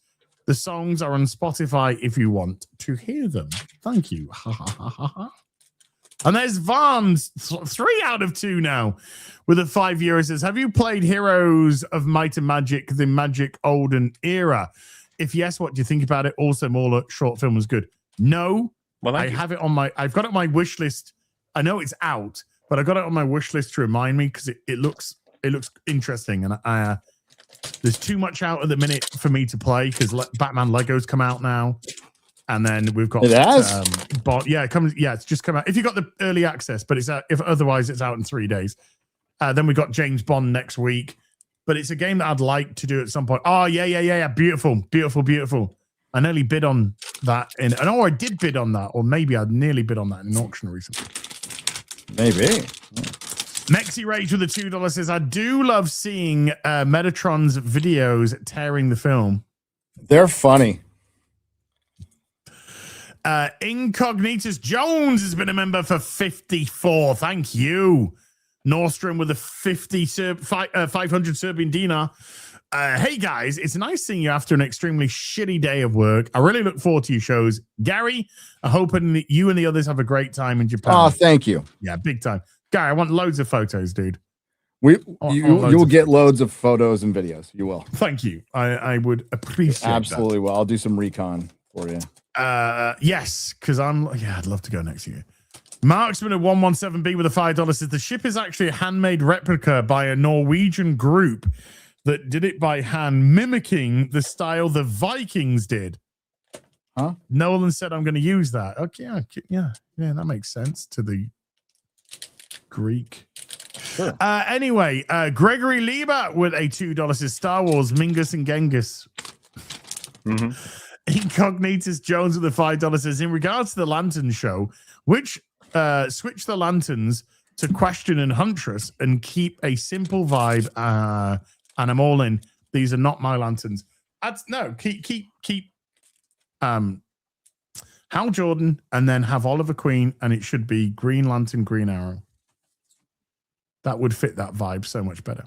The songs are on Spotify if you want to hear them. Thank you. Ha ha ha ha ha. And there's Vaughn's 3 out of 2 now with a €5 says, have you played Heroes of Might and Magic, the Magic Olden era? If yes, what do you think about it? Also, more short film was good. No. Well, I've got it on my wish list. I know it's out, but I got it on my wish list to remind me because it looks interesting, and there's too much out at the minute for me to play because Batman Legos come out now, and then we've got it has. It's just come out. If you got the early access, but it's out, if otherwise it's out in 3 days. Then we got James Bond next week, but it's a game that I'd like to do at some point. Oh yeah, beautiful. I nearly bid on that, I did bid on that, or maybe I nearly bid on that in an auction recently. Maybe. Mexi Rage with the $2 says, I do love seeing Metatron's videos tearing the film. They're funny. Incognitus Jones has been a member for 54. Thank you. Nordstrom with a 500 Serbian dinar. Hey guys, it's nice seeing you after an extremely shitty day of work. I really look forward to your shows. Gary, I hope that you and the others have a great time in Japan. Oh, thank you. Yeah, big time. Gary, I want loads of photos, dude. You will get loads of photos and videos. You will. Thank you. I would appreciate Absolutely will. I'll do some recon for you. Yes, because I'd love to go next year. Marksman at 117B with a $5 says the ship is actually a handmade replica by a Norwegian group that did it by hand, mimicking the style the Vikings did. Huh? Nolan said, I'm going to use that. Okay, yeah, that makes sense to the Greek. Sure. Anyway, Gregory Lieber with a $2 says Star Wars, Mingus and Genghis. Mm-hmm. Incognitus Jones with a $5 says, in regards to the Lantern show, which switch the lanterns to Question and Huntress and keep a simple vibe and I'm all in. These are not my lanterns. No, keep Hal Jordan, and then have Oliver Queen, and it should be Green Lantern, Green Arrow. That would fit that vibe so much better.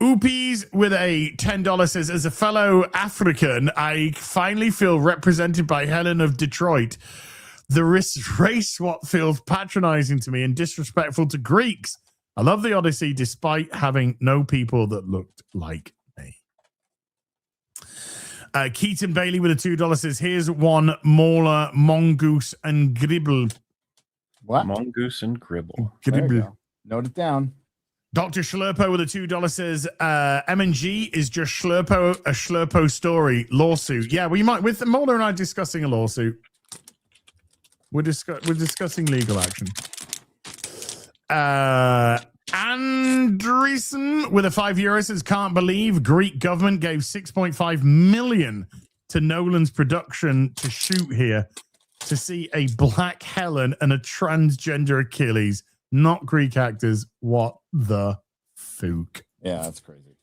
Oopies with a $10 says, as a fellow African, I finally feel represented by Helen of Detroit. The race swap feels patronizing to me and disrespectful to Greeks. I love the Odyssey despite having no people that looked like me. Keaton Bailey with a $2 says, here's one Mauler, Mongoose, and Gribble. What? Mongoose and Gribble. There you Gribble. go. Note it down. Dr. Schlurpo with a $2 says, M&G is just a Schlurpo story lawsuit. Yeah, we might, with Mauler and I discussing a lawsuit. We're discussing legal action. Andreessen with a €5 says, can't believe Greek government gave 6.5 million to Nolan's production to shoot here to see a black Helen and a transgender Achilles, not Greek actors. What the fook? Yeah, that's crazy.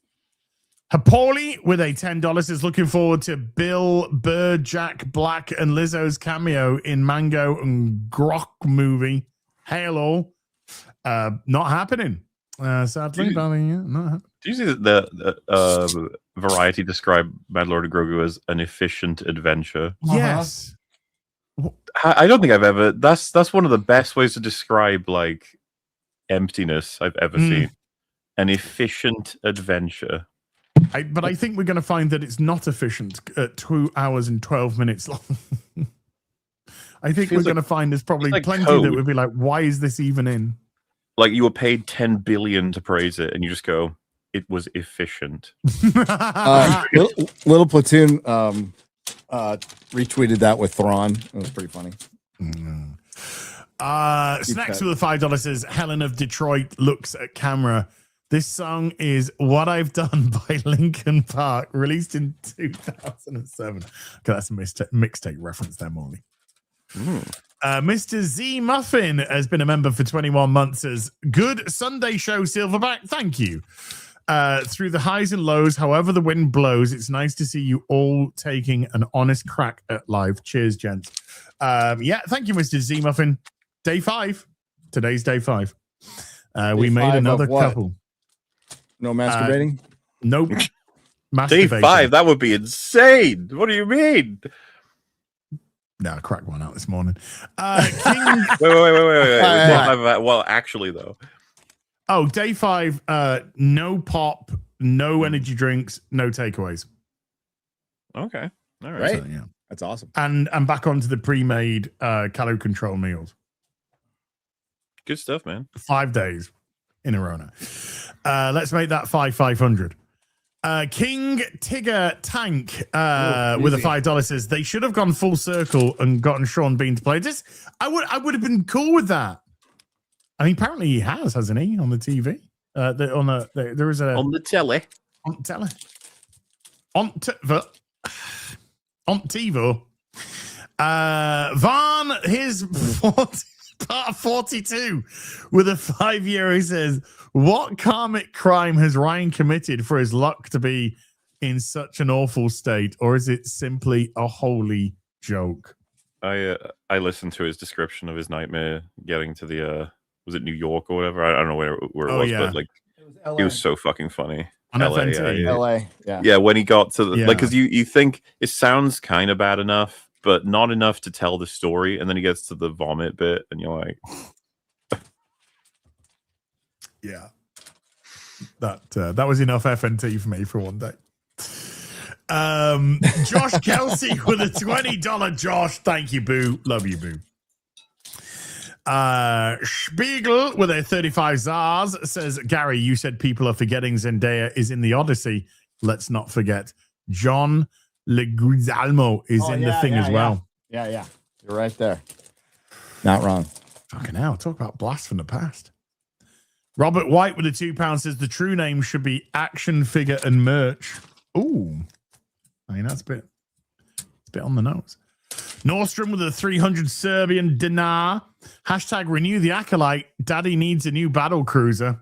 Hapoli with a $10 is looking forward to Bill Burr, Jack Black, and Lizzo's cameo in Mango and Grok movie. Halo. Not happening. Sadly, not happening. Do you see that the Variety described Mandalorian Grogu as an efficient adventure? Yes. I don't think I've ever. That's one of the best ways to describe like emptiness I've ever seen. An efficient adventure. But I think we're going to find that it's not efficient at 2 hours and 12 minutes long. I think we're going to find there's probably plenty that would be like, why is this even in? Like you were paid 10 billion to praise it, and you just go, it was efficient. Little Platoon retweeted that with Thrawn. It was pretty funny. Snacks with a $5 says, Helen of Detroit looks at camera. This song is What I've Done by Linkin Park, released in 2007. Okay, that's a mixtape reference there, Morley. Mr. Z Muffin has been a member for 21 months. As good Sunday show, Silverback. Thank you. Through the highs and lows, however the wind blows, it's nice to see you all taking an honest crack at life. Cheers, gents. Yeah, thank you, Mr. Z Muffin. Day 5. Today's day 5. We made another couple. No masturbating? Nope. Day 5, that would be insane. What do you mean? No, I cracked one out this morning. King... wait. Well, actually, though. Oh, day 5, no pop, no energy drinks, no takeaways. Okay. All right. Right. So, yeah. That's awesome. And back onto the pre-made calorie control meals. Good stuff, man. 5 days in a row now. Let's make that 500. King Tigger Tank with a $5 says they should have gone full circle and gotten Sean Bean to play this. I would have been cool with that. I mean, apparently he has, hasn't he, on the TV? There is a on the telly. On telly. On TiVo. Van, his part 42 with a €5. He says, what karmic crime has Ryan committed for his luck to be in such an awful state? Or is it simply a holy joke? I listened to his description of his nightmare getting to the was it New York or whatever? I don't know where it was, but like it was so fucking funny. On FNT. LA, yeah. When he got to the like, because you think it sounds kind of bad enough, but not enough to tell the story, and then he gets to the vomit bit, and you're like, yeah, that was enough FNT for me for one day. Josh Kelsey with a $20. Josh, thank you, boo. Love you, boo. Spiegel with a 35 Zars says, Gary, you said people are forgetting Zendaya is in the Odyssey. Let's not forget John Leguizamo is in the thing as well. Yeah. You're right there. Not wrong. Fucking hell. Talk about blast from the past. Robert White with a £2 says the true name should be action figure and merch. Ooh. I mean, that's a bit on the nose. Nordstrom with a 300 Serbian dinar. Hashtag renew the acolyte. Daddy needs a new battle cruiser.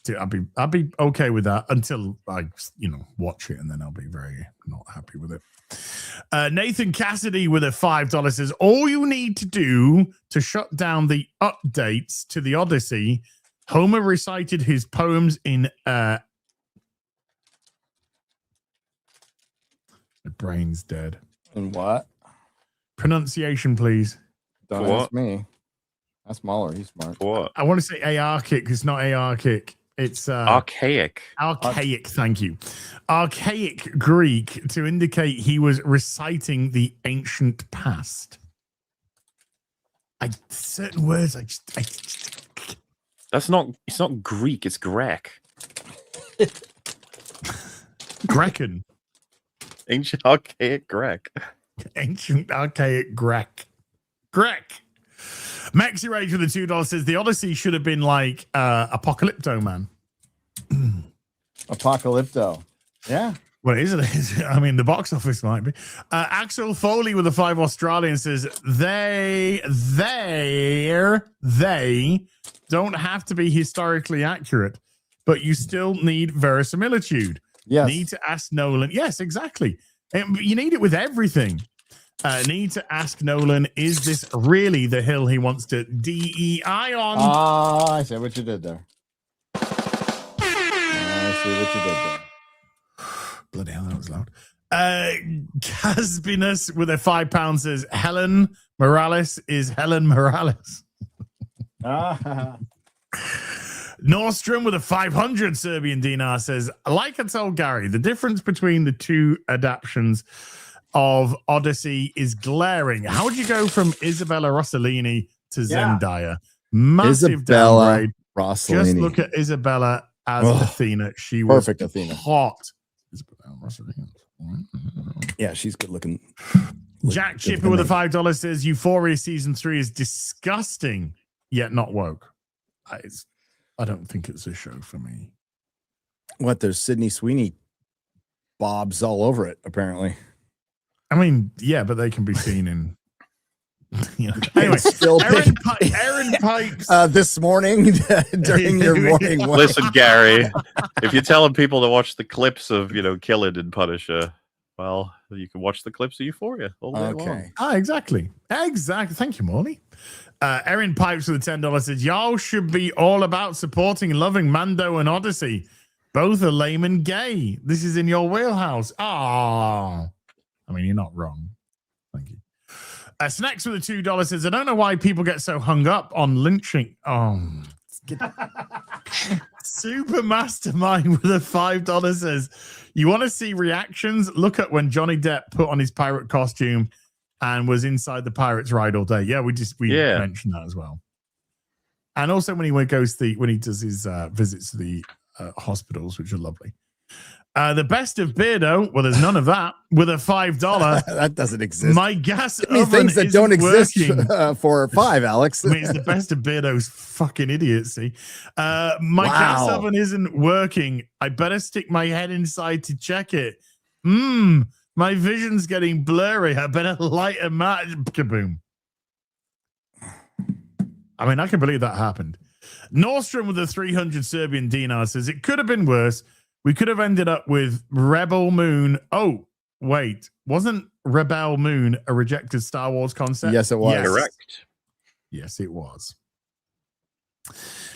I'd be okay with that until I, watch it, and then I'll be very not happy with it. Nathan Cassidy with a $5 says, all you need to do to shut down the updates to the Odyssey, Homer recited his poems in my brain's dead. And what? Pronunciation, please. Don't What? ask me. That's Mahler. He's smart. What? I want to say Aarkic. It's not Aarkic. It's Archaic. archaic. Thank you. Archaic Greek to indicate he was reciting the ancient past. Certain words. That's not. It's not Greek. It's Grek. Grecan. Ancient archaic Grek. Ancient archaic Grek. Maxi Rage with the $2 says the Odyssey should have been like Apocalypto Man. Apocalypto. Yeah. Well, is it? I mean, the box office might be. Axel Foley with the 5 Australian says they don't have to be historically accurate, but you still need verisimilitude. Yes. Need to ask Nolan. Yes, exactly. And you need it with everything. Need to ask Nolan, is this really the hill he wants to DEI on? I see what you did there. I see what you did there. Bloody hell, that was loud. Casbinus with a £5 says Helen Morales is Helen Morales. Nordstrom with a 500 Serbian dinar says, like I told Gary, the difference between the two adaptions of Odyssey is glaring. How would you go from Isabella Rossellini to Zendaya? Massive Isabella downgrade. Rossellini. Just look at Isabella as Athena. She was perfect Athena. hot. Yeah, she's good looking. Jack Chipper with a $5 says Euphoria season 3 is disgusting yet not woke. I don't think it's a show for me. What? There's Sydney Sweeney bobs all over it, apparently. I mean, yeah, but they can be seen in. Anyway, Still Aaron Pipes. This morning during your morning walk. Listen, Gary, if you're telling people to watch the clips of, Killing and Punisher, well, you can watch the clips of Euphoria all day long. Exactly. Thank you, Morley. Aaron Pipes with a $10 says, y'all should be all about supporting and loving Mando and Odyssey. Both are lame and gay. This is in your wheelhouse. I mean, you're not wrong. Thank you. Snacks with a $2 says, I don't know why people get so hung up on lynching. Super Mastermind with a $5 says, you want to see reactions? Look at when Johnny Depp put on his pirate costume and was inside the Pirates ride all day. Yeah, we mentioned that as well. And also when he does his visits to the hospitals, which are lovely. The best of Beardo, well, there's none of that, with a $5. That doesn't exist. My gas Give me oven things that don't exist working. for $5, Alex. I mean, it's the best of Beardo's fucking idiocy. My gas oven isn't working. I better stick my head inside to check it. My vision's getting blurry. I better light a match. Kaboom. I mean, I can believe that happened. Nordstrom with a 300 Serbian dinar says, it could have been worse. We could have ended up with Rebel Moon. Oh, wait. Wasn't Rebel Moon a rejected Star Wars concept? Yes, it was. Yes. Correct. Yes, it was.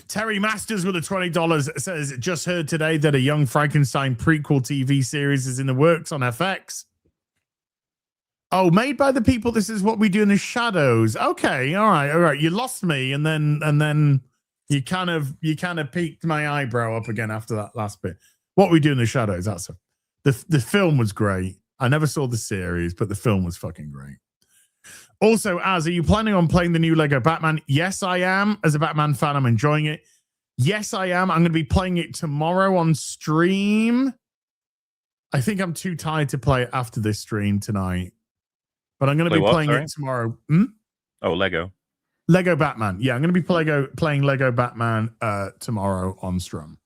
Terry Masters with a $20 says, just heard today that a Young Frankenstein prequel TV series is in the works on FX. Oh, made by the people. This is what we do in the shadows. Okay, all right. You lost me, and then you kind of peaked my eyebrow up again after that last bit. What we do in the shadows. The film was great. I never saw the series, but the film was fucking great. Also, are you planning on playing the new Lego Batman? Yes, I am. As a Batman fan, I'm enjoying it. Yes, I am. I'm going to be playing it tomorrow on stream. I think I'm too tired to play it after this stream tonight. But I'm going to be playing it tomorrow. Oh, Lego Batman. Yeah, I'm going to be playing Lego Batman tomorrow on stream.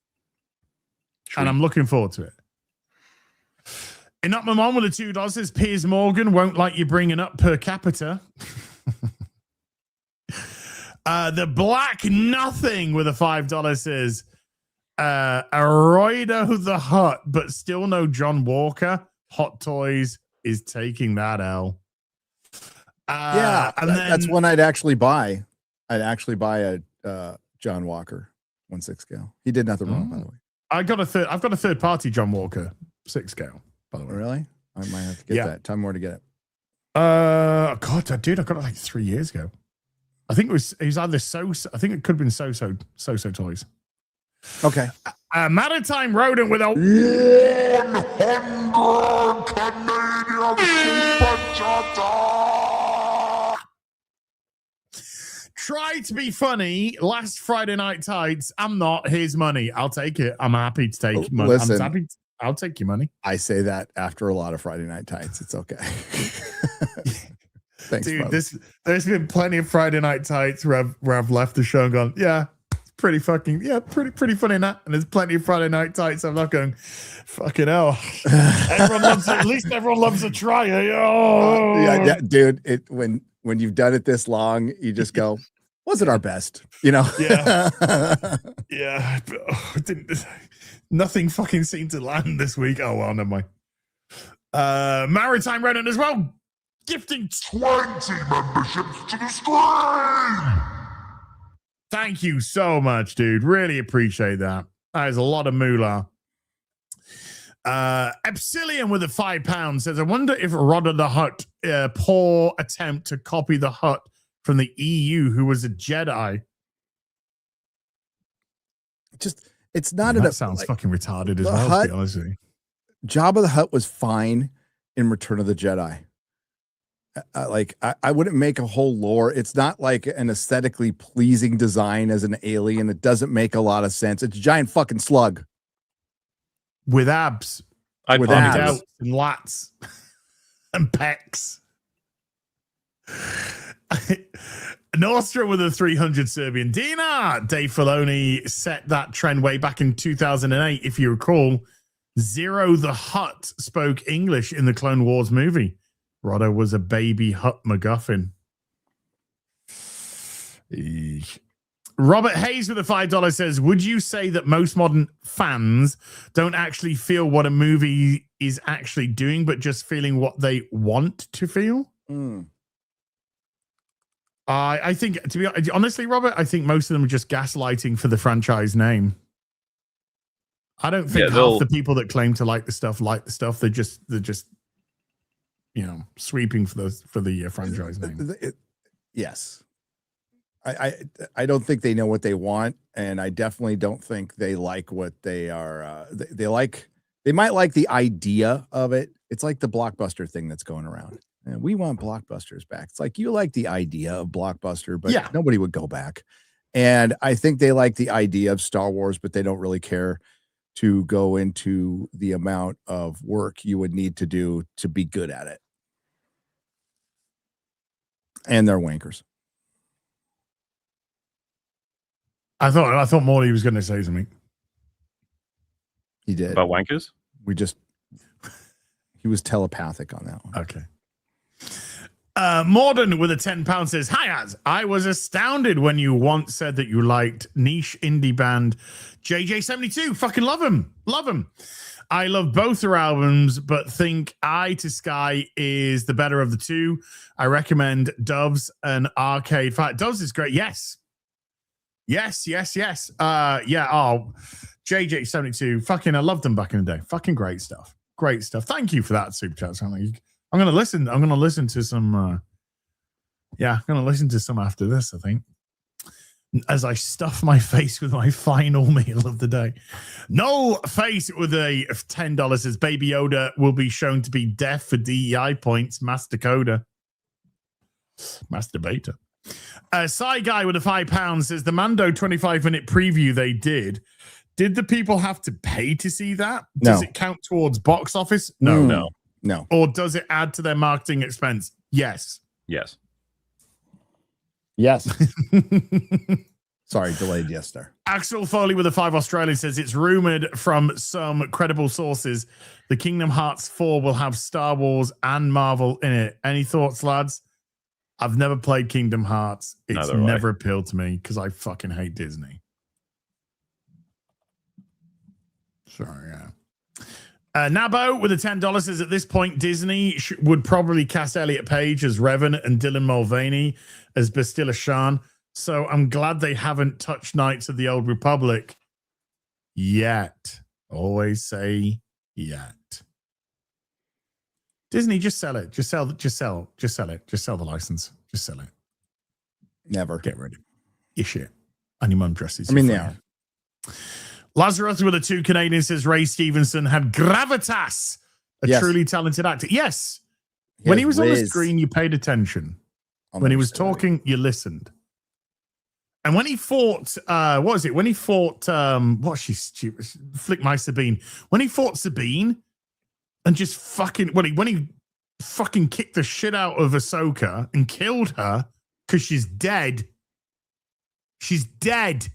And I'm looking forward to it. And up my mom with a $2 says Piers Morgan won't like you bringing up per capita. The Black Nothing with a $5 says Aroido the Hut, but still no John Walker. Hot Toys is taking that L. And that's then one I'd actually buy. I'd actually buy a John Walker 1/6 scale. He did nothing wrong, by the way. I've got a third party John Walker 6 scale, by the way. Really? I might have to get that. Tell me where to get it. God, dude, I got it like 3 years ago. I think it was either I think it could have been So Toys. Okay. Maritime Rodent with a 100 Canadian super chatter. Try to be funny. Last Friday Night Tights. I'm not. Here's money. I'll take it. I'm happy to take money. Listen, I'll take your money. I say that after a lot of Friday Night Tights. It's okay. Thanks, dude. brother. There's been plenty of Friday Night Tights where I've left the show and gone, yeah, pretty funny in that. And there's plenty of Friday Night Tights. I'm not going, fucking hell. Everyone loves it. At least everyone loves a try. Oh. Yeah, dude. When you've done it this long, you just go, was it our best? You know? Yeah. Yeah. Nothing fucking seemed to land this week. Oh, well, never mind. Maritime Rodent as well. Gifting 20 memberships to the screen. Thank you so much, dude. Really appreciate that. That is a lot of moolah. Epsilon with a £5 says, I wonder if Rodder the Hutt, poor attempt to copy the Hutt from the EU, who was a Jedi. It's not that sounds fucking retarded as well, to be honest with you. Jabba the Hutt was fine in Return of the Jedi. I wouldn't make a whole lore. It's not like an aesthetically pleasing design as an alien. It doesn't make a lot of sense. It's a giant fucking slug with abs, with abs and lats and pecs. Nostra with a 300 Serbian dinar. Dave Filoni set that trend way back in 2008. If you recall, Zero the Hutt spoke English in the Clone Wars movie. Rodder was a baby Hutt MacGuffin. Robert Hayes with a $5 says, would you say that most modern fans don't actually feel what a movie is actually doing, but just feeling what they want to feel? I think, to be honestly, Robert, I think most of them are just gaslighting for the franchise name. I don't think half the people that claim to like the stuff. They're just sweeping for the franchise name. Yes. I don't think they know what they want, and I definitely don't think they like what they are. They might like the idea of it. It's like the Blockbuster thing that's going around. And we want Blockbusters back. It's like you like the idea of Blockbuster, but nobody would go back. And I think they like the idea of Star Wars, but they don't really care to go into the amount of work you would need to do to be good at it. And they're wankers. I thought Morley was going to say something. He did. About wankers? He was telepathic on that one. Okay. Morden with a £10 says, hi, Az. I was astounded when you once said that you liked niche indie band JJ72. Fucking love him. Love him. I love both their albums, but think Eye to Sky is the better of the two. I recommend Doves and Arcade Fire. Doves is great. Yes. JJ72. Fucking, I loved them back in the day. Fucking great stuff. Great stuff. Thank you for that, Super Chat. I'm gonna listen to some. I'm gonna listen to some after this, I think. As I stuff my face with my final meal of the day. No face with a $10 says Baby Yoda will be shown to be deaf for DEI points. Masturbator. Psy Guy with a £5 says the Mando 25-minute preview they did the people have to pay to see that? No. Does it count towards box office? No. Or does it add to their marketing expense? Yes. Sorry, delayed yes there. Axel Foley with a $5 Australian says it's rumored from some credible sources the Kingdom Hearts 4 will have Star Wars and Marvel in it. Any thoughts, lads? I've never played Kingdom Hearts. It's never appealed to me because I fucking hate Disney. So, yeah. Nabo with the $10 says at this point, Disney would probably cast Elliot Page as Revan and Dylan Mulvaney as Bastila Shan. So I'm glad they haven't touched Knights of the Old Republic yet. Always say yet. Disney, just sell it. Just sell it. Just sell it. Just sell the license. Just sell it. Never. Get rid of your shit. And your mum dresses. I mean, they are. Lazarus with a 2 Canadian says Ray Stevenson had gravitas, a truly talented actor. Yes. When he was on the screen, you paid attention. When he was talking, you listened. And when he fought, what was it? When he fought, flick my Sabine. When he fought Sabine and just fucking, when he fucking kicked the shit out of Ahsoka and killed her because she's dead. She's dead.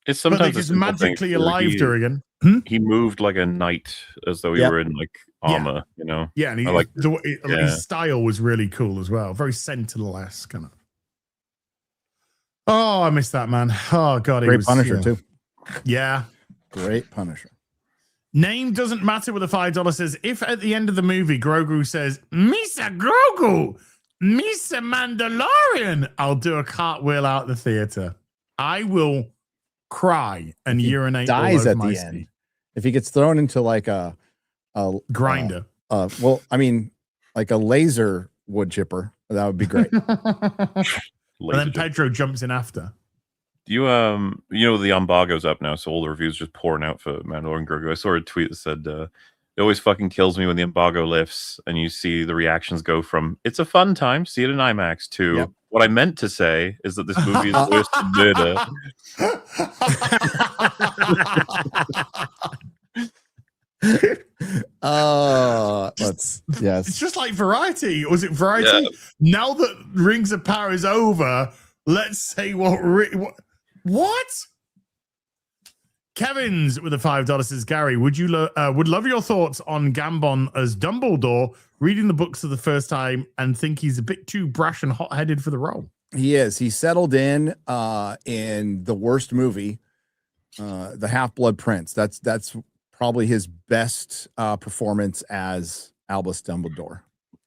It's sometimes but they just magically alived her again. He moved like a knight, as though he were in like armor, you know. Yeah, and his style was really cool as well. Very Sentinel-esque kind of. Oh, I missed that, man. Oh god, great Punisher too. Yeah, great Punisher. Name doesn't matter with a $5 says if at the end of the movie Grogu says Misa Grogu, Misa Mandalorian, I'll do a cartwheel out the theater. I will cry and urinate. Dies all over at the end. If he gets thrown into like a grinder. Well, I mean, like a laser wood chipper, that would be great. And then Pedro jumps in after. You the embargo's up now, so all the reviews just pouring out for Mando and Grogu. I saw a tweet that said it always fucking kills me when the embargo lifts and you see the reactions go from "it's a fun time, see it in IMAX" to what I meant to say is that this movie is worse than murder. It's just like Variety. Was it Variety? Yeah. Now that Rings of Power is over, let's say what? Kevin's with a $5 says Gary, would love your thoughts on Gambon as Dumbledore reading the books for the first time and think he's a bit too brash and hot-headed for the role. He is. He settled in the worst movie, The Half-Blood Prince. That's probably his best performance as Albus Dumbledore.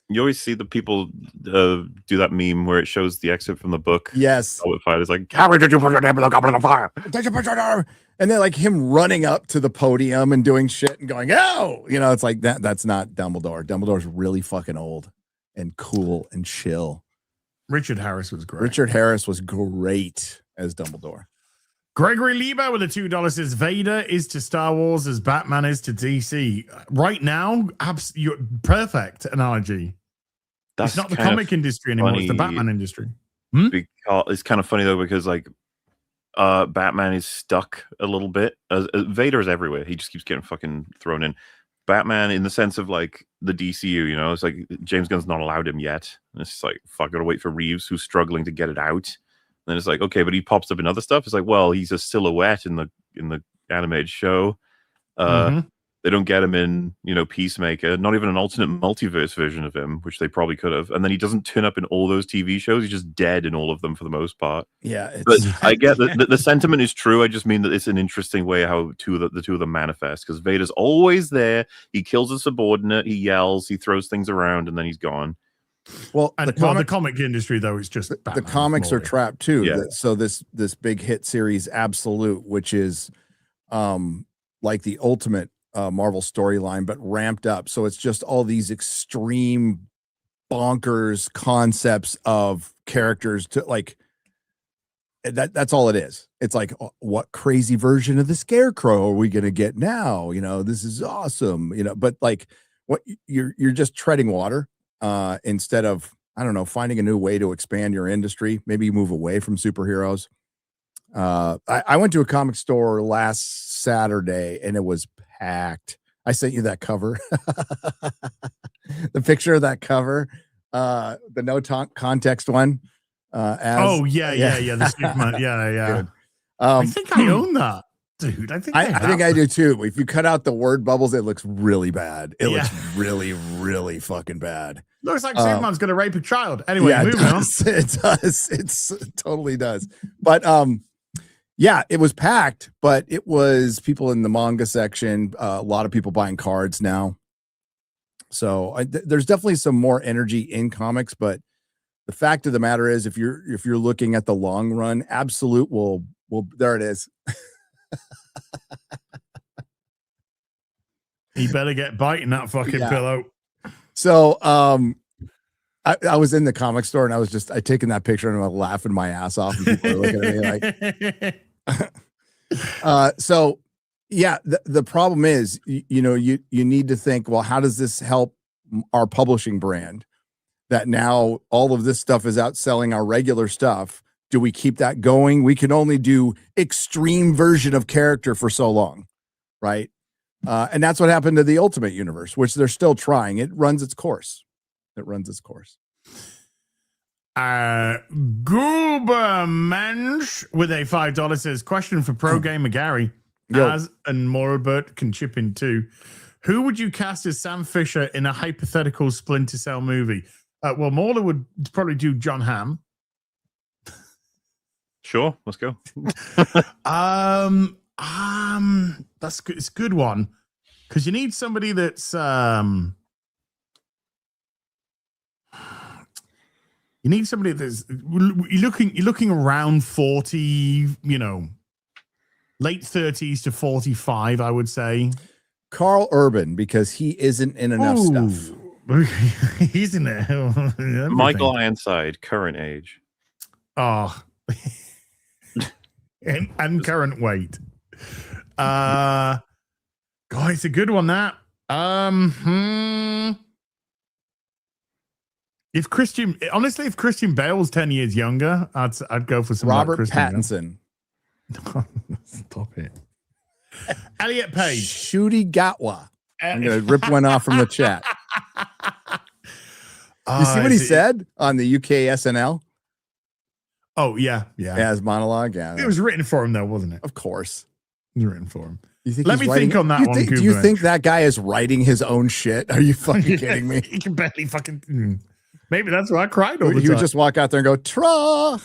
You always see the people do that meme where it shows the excerpt from the book. Yes. It's like, how did you put your name in the goblet of fire? Did you put your name? And then like him running up to the podium and doing shit and going, oh, it's like that's not Dumbledore. Dumbledore's really fucking old and cool and chill. Richard Harris was great. Richard Harris was great as Dumbledore. Gregory Lieber with a $2 says Vader is to Star Wars as Batman is to DC. Right now, perfect analogy. It's not the comic industry anymore, it's the Batman industry. Because it's kind of funny though, because like Batman is stuck a little bit. Vader is everywhere. He just keeps getting fucking thrown in. Batman, in the sense of like the DCU, it's like James Gunn's not allowed him yet. And it's just like, fuck, gotta wait for Reeves, who's struggling to get it out. And then it's like, okay, but he pops up in other stuff. It's like, well, he's a silhouette in the animated show. They don't get him in, Peacemaker, not even an alternate multiverse version of him, which they probably could have. And then he doesn't turn up in all those TV shows. He's just dead in all of them for the most part. Yeah. But I get that the sentiment is true. I just mean that it's an interesting way how the two of them manifest, because Vader's always there. He kills a subordinate. He yells. He throws things around, and then he's gone. Well, the comic industry, though, is just the comics are trapped too. Yeah. So this big hit series, Absolute, which is like the ultimate Marvel storyline, but ramped up. So it's just all these extreme bonkers concepts of characters to like that's all it is. It's like, what crazy version of the Scarecrow are we going to get now? This is awesome, but like what you're just treading water instead of, I don't know, finding a new way to expand your industry. Maybe you move away from superheroes. I went to a comic store last Saturday and it was packed. I sent you that cover, the picture of that cover, the no context one. The Superman. Yeah. I think I own that, dude. I think I do too. If you cut out the word bubbles, it looks really bad. It looks really, really fucking bad. Looks like Superman's gonna rape a child. Anyway, moving on. It does. It totally does. But Yeah, it was packed, but it was people in the manga section. A lot of people buying cards now. So there's definitely some more energy in comics, but the fact of the matter is, if you're looking at the long run, Absolute will there it is. You better get biting that fucking pillow. So I was in the comic store and I taken that picture and I was laughing my ass off. And people were looking at me like, so yeah, the problem is, you need to think, well, how does this help our publishing brand? That now all of this stuff is outselling our regular stuff. Do we keep that going? We can only do extreme version of character for so long, right? And that's what happened to the Ultimate Universe, which they're still trying. It runs its course. Goobermensch with a $5 says, question for Pro Gamer Gary. Yo. As and Moribert can chip in too. Who would you cast as Sam Fisher in a hypothetical Splinter Cell movie? Well, Mauler would probably do John Hamm. Sure, let's go. That's good. It's a good one because you need somebody that's you need somebody that's you're looking around 40, late 30s to 45, I would say. Carl Urban, because he isn't in enough stuff. He's in there. Michael Ironside, current age. Oh, and current weight. God, it's a good one. That if Christian Bale was 10 years younger, I'd go for some Robert like Pattinson. Stop it. Elliot Page. Shooty Gatwa. I'm gonna rip one off from the chat. You see what he said on the UK SNL? Oh yeah. As monologue. Yeah, it was written for him though, wasn't it? Of course, it was written for him. You think Let me think on that one. Do you think that guy is writing his own shit? Are you fucking kidding me? He can barely fucking. Maybe that's why I cried all the time. He would just walk out there and go, "Tra."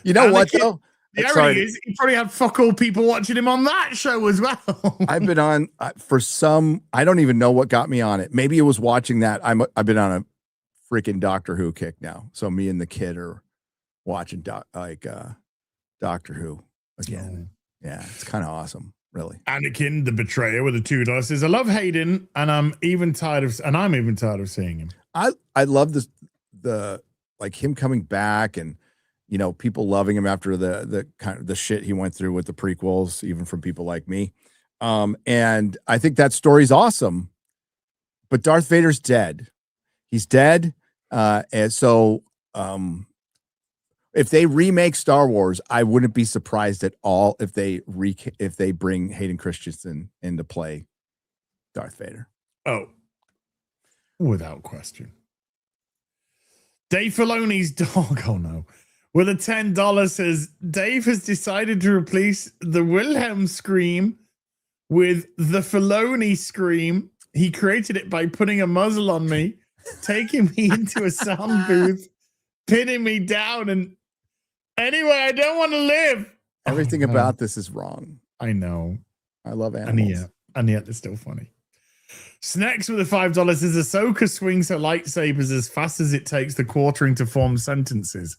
You know what though? The irony is he probably had fuck all people watching him on that show as well. I've been on for some, I don't even know what got me on it. Maybe it was watching that. I've been on a freaking Doctor Who kick now. So me and the kid are watching Doctor Who again. Yeah, it's kind of awesome, really. Anakin, the betrayer with the $2 says, I love Hayden, and I'm even tired of seeing him. I love this, the like him coming back and people loving him after the kind of the shit he went through with the prequels, even from people like me. And I think that story's awesome, but Darth Vader's dead. He's dead. And so if they remake Star Wars, I wouldn't be surprised at all if they bring Hayden Christensen into play Darth Vader. Oh, without question. Dave Filoni's dog. Oh no. With a $10 says, Dave has decided to replace the Wilhelm scream with the Filoni scream. He created it by putting a muzzle on me, taking me into a sound booth, pinning me down, and anyway, I don't want to live. Everything about this is wrong. I know. I love animals. And yet it's still funny. Snacks with a $5 says, Ahsoka swings her lightsabers as fast as it takes the quartering to form sentences.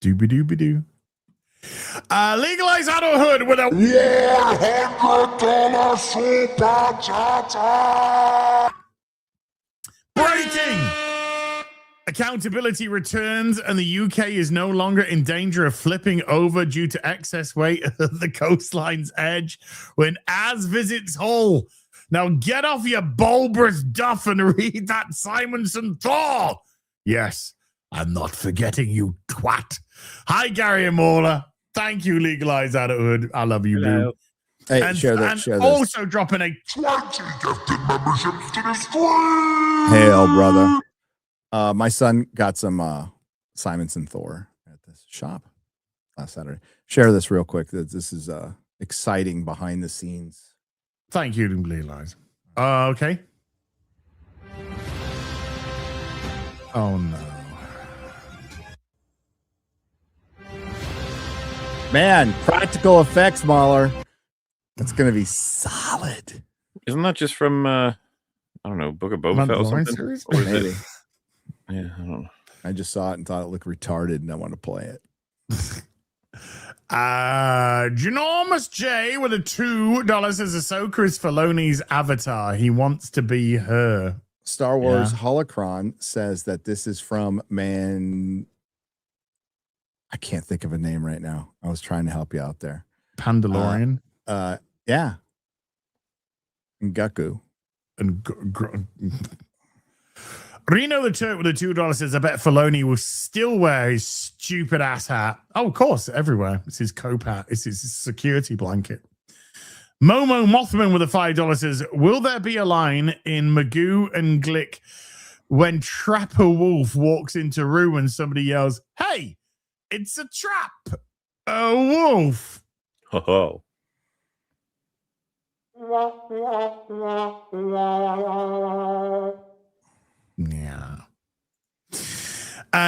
Doobie-doobie-doo. Legalize adulthood with a $100 super chat. Breaking! Accountability returns, and the UK is no longer in danger of flipping over due to excess weight at the coastline's edge when Az visits Hull. Now get off your bulbous duff and read that Simonson Thor. Yes, I'm not forgetting you, twat. Hi, Gary and Mauler. Thank you, Legalize Adulthood. I love you, boo. Hey, share this. Also dropping a 20 gifted memberships to the stream. Hail, brother. My son got some Simonson Thor at this shop last Saturday. Share this real quick. This is exciting behind the scenes. Thank you, Legalize. Okay. Oh no. Man, practical effects, Mahler. That's gonna be solid. Isn't that just from I don't know, Book of Boba Fett or Mandalorian something? series? Or is Maybe. it? Yeah, I don't know. I just saw it and thought it looked retarded, and I want to play it. Ginormous J with a $2 says Ahsoka is Filoni's avatar. He wants to be her. Star Wars Holocron says that this is from I can't think of a name right now. I was trying to help you out there. Pandalorian. Yeah. Ngaku. And Reno the Turk with the $2 says, I bet Filoni will still wear his stupid ass hat. Oh, of course, everywhere. It's his cope hat. It's his security blanket. Momo Mothman with a $5 says, will there be a line in Magoo and Glick when Trapper Wolf walks into room and somebody yells, hey, it's a trap, a wolf. Oh. Yeah.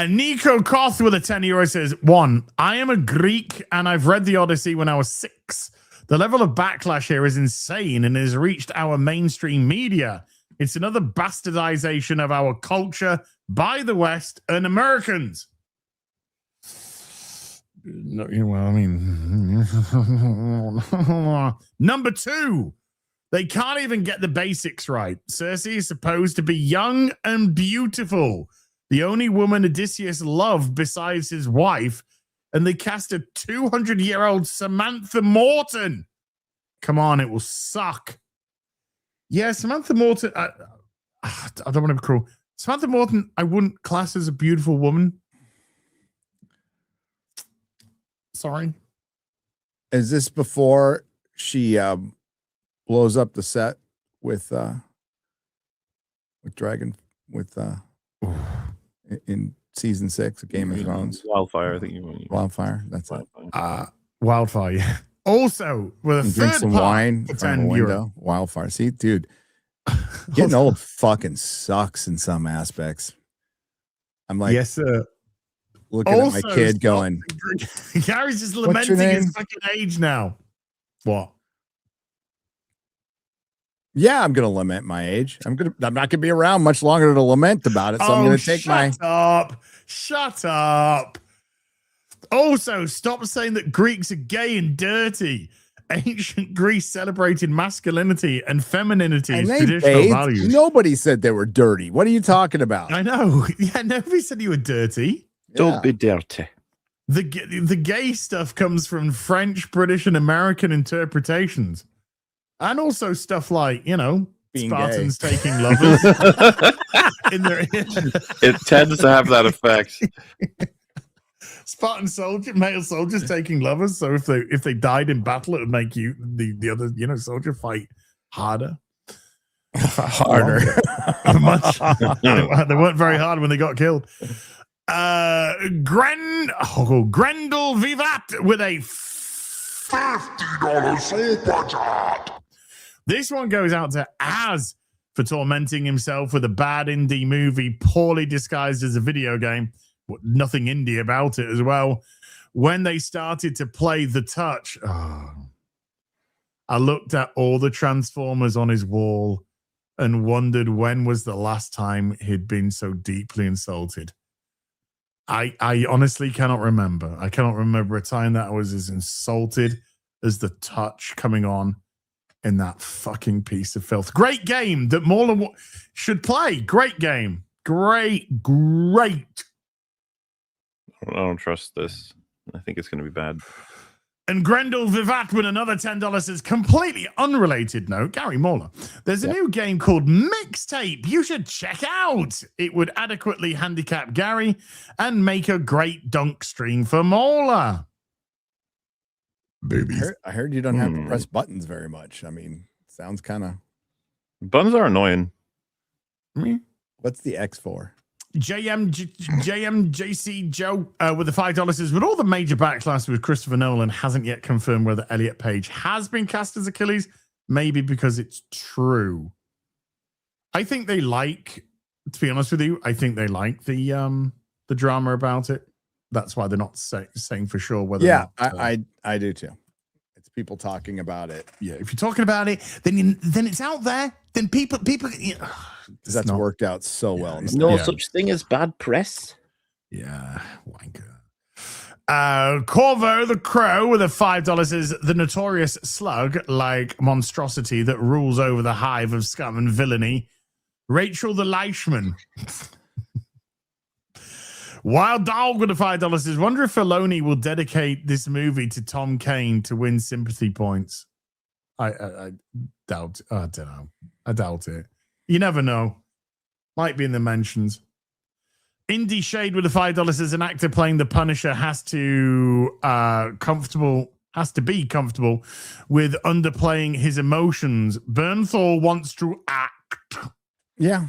Nico Koth with a €10 says, 1, I am a Greek and I've read the Odyssey when I was 6. The level of backlash here is insane and has reached our mainstream media. It's another bastardization of our culture by the West and Americans. No, well, I mean, number 2, they can't even get the basics right. Cersei is supposed to be young and beautiful, the only woman Odysseus loved besides his wife, and they cast a 200-year-old Samantha Morton. Come on, it will suck. Yeah, Samantha Morton, I don't want to be cruel. Samantha Morton, I wouldn't class as a beautiful woman. Sorry. Is this before she blows up the set with Dragon in season 6 of Game of Thrones? Wildfire, I think you mean. Wildfire. That's it. Wildfire. Yeah. Also, with a And drink third some part wine for from a €10. window. Wildfire. See, dude, getting old fucking sucks in some aspects. I'm like, yes, sir. looking at my kid going, Gary's just your lamenting name? his fucking age now. What? yeah, I'm gonna lament my age. I'm not gonna be around much longer to lament about it. So I'm gonna take Shut up. Also, stop saying that Greeks are gay and dirty. Ancient Greece celebrated masculinity and femininity as and they traditional bathed. values. Nobody said they were dirty. What are you talking about? I know. Yeah, nobody said you were dirty. Don't be dirty. The gay stuff comes from French, British, and American interpretations. And also stuff like, Being Spartans taking lovers. It tends to have that effect. Spartan male soldiers taking lovers. So if they died in battle, it would make you the other soldier fight harder. Harder. Much. They weren't very hard when they got killed. Grendel Vivat with a $50 super chat. This one goes out to Az for tormenting himself with a bad indie movie poorly disguised as a video game. Nothing indie about it as well. When they started to play The Touch, I looked at all the Transformers on his wall and wondered when was the last time he'd been so deeply insulted. I honestly cannot remember. I cannot remember a time that I was as insulted as The Touch coming on in that fucking piece of filth. Great game that Mauler should play. Great game. Great. I don't trust this. I think it's going to be bad. And Grendel Vivat with another $10 says, completely unrelated note, Gary Mauler, there's a new game called Mixtape you should check out. It would adequately handicap Gary and make a great dunk stream for Mauler. Baby. I heard you don't have to press buttons very much. I mean, sounds kind of. Buttons are annoying. What's the X for? JC Joe with the $5 says, with all the major backlash with Christopher Nolan hasn't yet confirmed whether Elliot Page has been cast as Achilles, maybe because it's true. I think they like To be honest with you, I think they like the drama about it. That's why they're not saying for sure whether. Yeah, or not, I do too. It's people talking about it. yeah. If you're talking about it, then it's out there. Then people. You know, That's worked out so well. it's No Yeah. such thing as bad press. Yeah, wanker. Corvo the Crow with a $5 is the notorious slug-like monstrosity that rules over the hive of scum and villainy. Rachel the Leishman. Wild Dog with a $5 is wonder if Filoni will dedicate this movie to Tom Kane to win sympathy points. I doubt. I don't know. I doubt it. You never know. Might be in the mentions. Indie Shade with a $5 is an actor playing the Punisher has to be comfortable with underplaying his emotions. Bernthal wants to act. Yeah.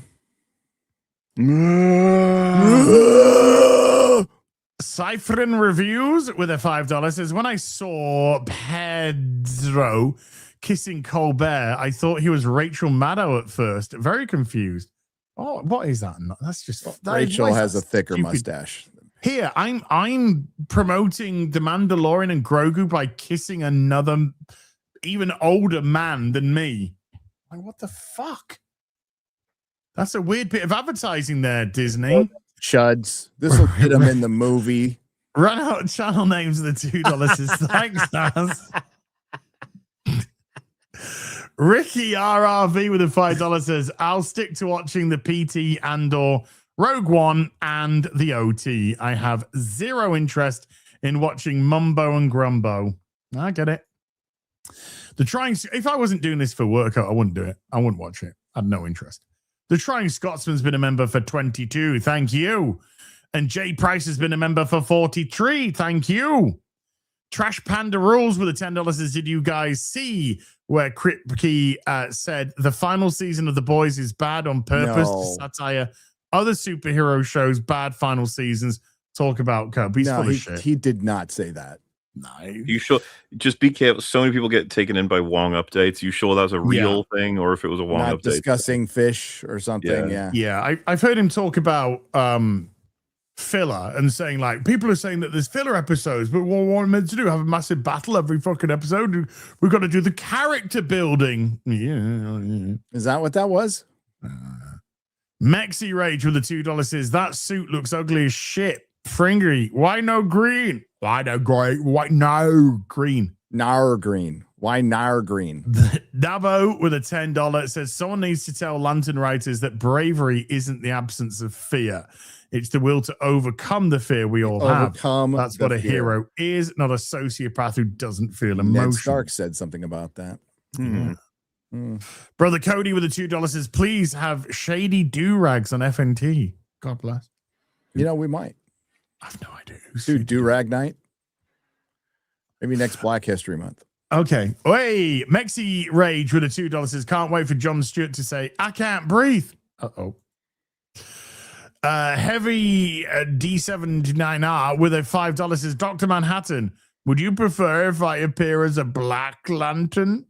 Cyphering Reviews with a $5 is when I saw Pedro kissing Colbert, I thought he was Rachel Maddow at first. Very confused. Oh, what is that? That's just Rachel has a thicker stupid? mustache. Here, I'm promoting the Mandalorian and Grogu by kissing another, even older man than me. Like, what the fuck? That's a weird bit of advertising there, Disney. Chuds. This will get them in the movie. Run out channel names of the $2 is thanks, Naz. Ricky RRV with a $5 says, I'll stick to watching the PT and/or Rogue One and the OT. I have zero interest in watching Mumbo and Grumbo. I get it. If I wasn't doing this for work, I wouldn't do it. I wouldn't watch it. I had no interest. The Trying Scotsman's been a member for 22. Thank you. And Jay Price has been a member for 43. Thank you. Trash Panda Rules with a $10 is, did you guys see where Kripke said the final season of The Boys is bad on purpose to satire other superhero shows, bad final seasons, talk about Cub? He's full of shit. He did not say that. No. You sure? Just be careful. So many people get taken in by Wong updates. You sure that was a real thing, or if it was a Wong Not update? Discussing fish or something. Yeah. I've heard him talk about filler and saying, like, people are saying that there's filler episodes, but what we're meant to do, have a massive battle every fucking episode. We've got to do the character building. Yeah. Is that what that was? Mexi Rage with the $2 says, that suit looks ugly as shit. Fringery, why no green? Why no green? Why no green? Nar green. Why nar green? Davo with a $10 says, someone needs to tell Lantern writers that bravery isn't the absence of fear. It's the will to overcome the fear we all have. That's what a hero is, not a sociopath who doesn't feel emotion. Ned Stark said something about that. Brother Cody with the $2 says, please have shady do-rags on FNT. God bless. You know, we might. I have no idea. Do do-rag night? Maybe next Black History Month. Okay. Hey, Mexi Rage with a $2 says, can't wait for John Stewart to say, I can't breathe. Uh-oh. Heavy D79R with a $5 says, Dr. Manhattan, would you prefer if I appear as a Black Lantern?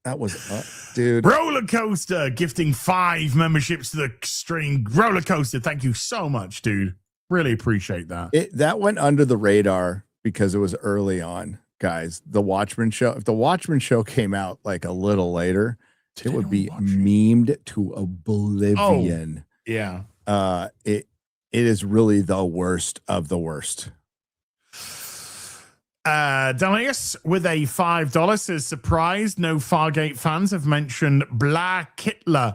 That was dude. Roller Coaster gifting 5 memberships to the stream. Roller Coaster, thank you so much, dude. Really appreciate that. That went under the radar because it was early on, guys. The Watchmen show. If the Watchmen show came out like a little later, it would be memed to oblivion. Yeah. It is really the worst of the worst. Danius with a $5 says, surprised no Fargate fans have mentioned Black Hitler.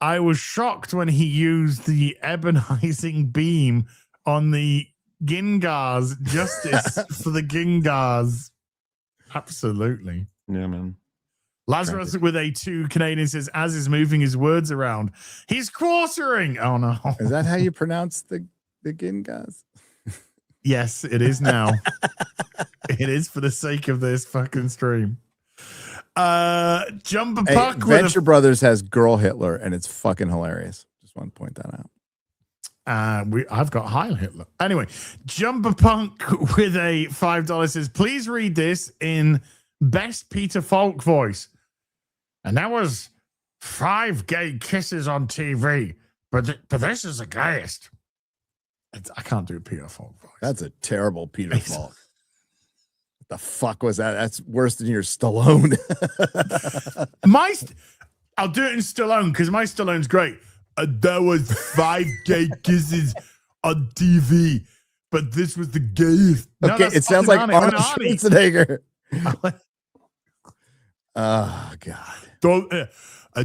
I was shocked when he used the ebonizing beam on the Gingars. Justice for the Gingars. Absolutely. Yeah, man. Lazarus with a 2 Canadian says, as is moving his words around, he's quartering. Oh no. Is that how you pronounce the Gingars? Yes, it is now. It is for the sake of this fucking stream. Jumper Puck with Venture Brothers has Girl Hitler, and it's fucking hilarious. Just want to point that out. I've got Heil Hitler. Anyway, Jumper Punk with a $5 says, please read this in best Peter Falk voice. And that was 5 gay kisses on TV, but this is the gayest. I can't do a Peter Falk voice. That's a terrible Peter Falk. What the fuck was that? That's worse than your Stallone. I'll do it in Stallone because my Stallone's great. There was 5 gay kisses on TV, but this was the gayest. No, Okay, it sounds like Arnie. Arnold Arnie. Schwarzenegger. Oh God.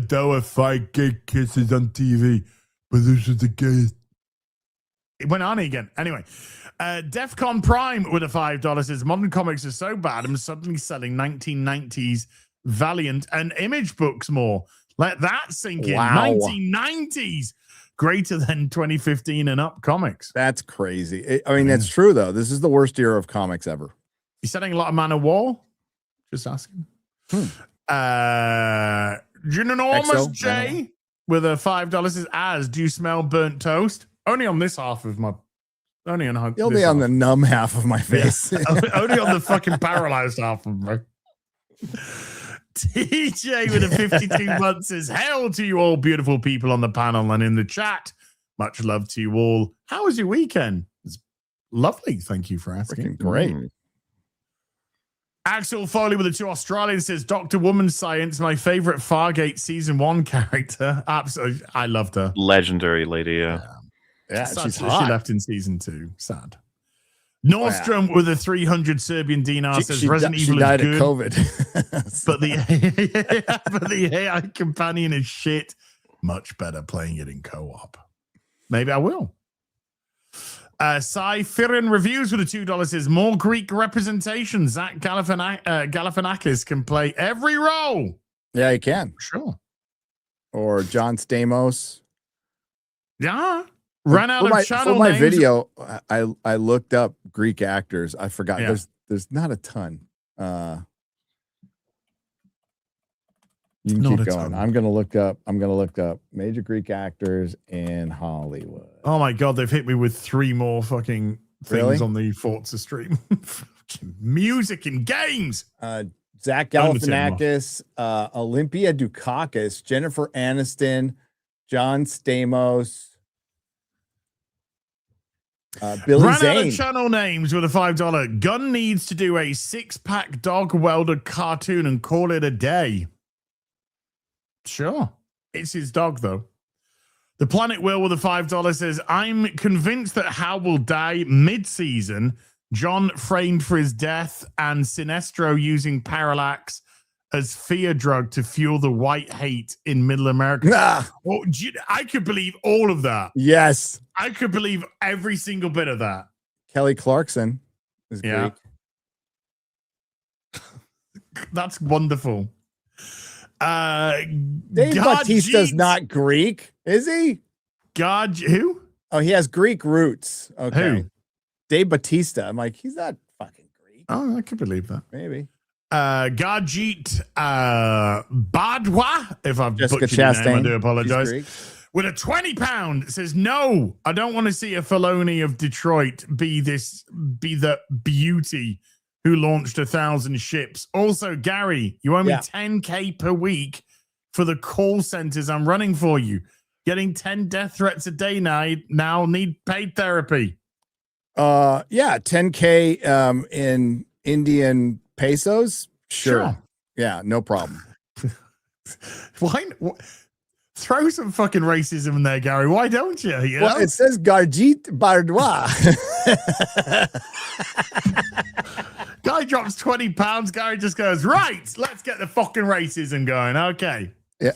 There were 5 gay kisses on TV, but this was the gayest. It went on again. Anyway, DEFCON Prime with a $5 says modern comics are so bad. I'm suddenly selling 1990s Valiant and Image books more. Let that sink in. Wow. 1990s greater than 2015 and up comics. That's crazy. I mean, that's true though. This is the worst era of comics ever. You selling a lot of Man of War? Just asking. Ginormous XO, J with a $5 says, "As do you smell burnt toast?" Only on this half of my. Only on The numb half of my face. only on the fucking paralyzed half of me. TJ with a 52 months says, "Hail to you all beautiful people on the panel and in the chat. Much love to you all. How was your weekend?" It's lovely. Thank you for asking. Freaking great. Axel Foley with the 2 Australian says, "Dr. Woman Science, my favorite Fargate season 1 character." Absolutely. I loved her. Legendary lady, yeah. Yeah, Sad she's that hot. She left in season 2. Sad. Nordstrom with a 300 Serbian dinar says, "Resident Evil she died is good, of COVID. but the AI companion is shit. Much better playing it in co-op." Maybe I will. Cypherin Reviews with a $2 says, "More Greek representation. Zach Galifianakis can play every role." Yeah, you can. Sure. Or John Stamos. Yeah. Ran out of channel for my names. video. I looked up Greek actors. I forgot. Yeah. There's not a ton. You can Not keep a going. ton. I'm gonna look up major Greek actors in Hollywood. Oh my God, they've hit me with 3 more fucking things Really? on the Forza stream. Fucking music and games. Zach Don't say Galifianakis, Olympia Dukakis, Jennifer Aniston, John Stamos, Billy Ran out Zane. of channel names with a $5. Gunn needs to do a 6-pack dog welder cartoon and call it a day. Sure. It's his dog, though. The Planet Will with a $5 says, "I'm convinced that Hal will die mid-season. John framed for his death and Sinestro using Parallax as fear drug to fuel the white hate in Middle America." Ah, Oh, I could believe all of that. yes. I could believe every single bit of that. Kelly Clarkson is Yeah. Greek. That's wonderful. Dave Bautista's not Greek, is he? Who? Oh, he has Greek roots. Okay. Who? Dave Bautista. I'm like, he's not fucking Greek. Oh, I could believe that. Maybe. Gajit Badwa, if I've Jessica butchered your name, I Chastain. do She's apologize. Greek. With a £20 says, "No, I don't want to see a Filoni of Detroit be the beauty who launched 1,000 ships. Also, Gary, you owe me Yeah. 10K per week for the call centers I'm running for you. Getting 10 death threats a day now need paid therapy." Yeah, 10K in Indian pesos. Sure. Yeah, no problem. Why? Throw some fucking racism in there, Gary. Why don't you? You Well, know? it says Garjit Bardwa. Guy drops £20. Gary just goes, "Right, let's get the fucking racism going." Okay. Yeah.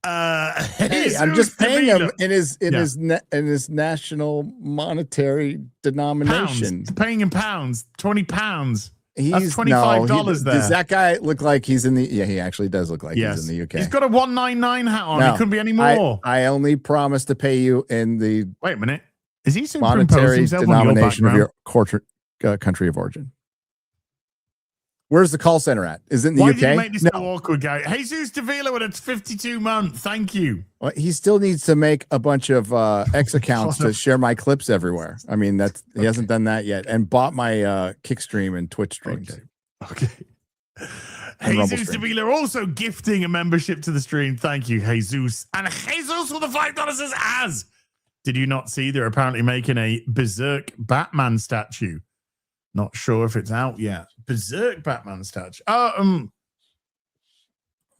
Hey, I'm Jesus just paying him Davila. in his national monetary denomination. Pounds. Paying in pounds. £20. He's $25 there. Does that guy look like he's in the? Yeah, he actually does look like he's in the UK. He's got a 199 hat on. No, He couldn't be any more. I only promise to pay you in the Wait a minute. Is he superimposing monetary himself on your denomination of background? your country of origin. Where's the call center at? Is it in the Why UK? did you make this No. so awkward, Gary? Jesus Davila with a 52 month. Thank you. Well, he still needs to make a bunch of X accounts to share my clips everywhere. I mean, he hasn't done that yet, and bought my Kickstream and Twitch streams. Okay. Rumble Jesus stream. Davila also gifting a membership to the stream. Thank you, Jesus. And Jesus with the $5 says, as did you not see they're apparently making a Berserk Batman statue? Not sure if it's out yet. Berserk Batman statue. I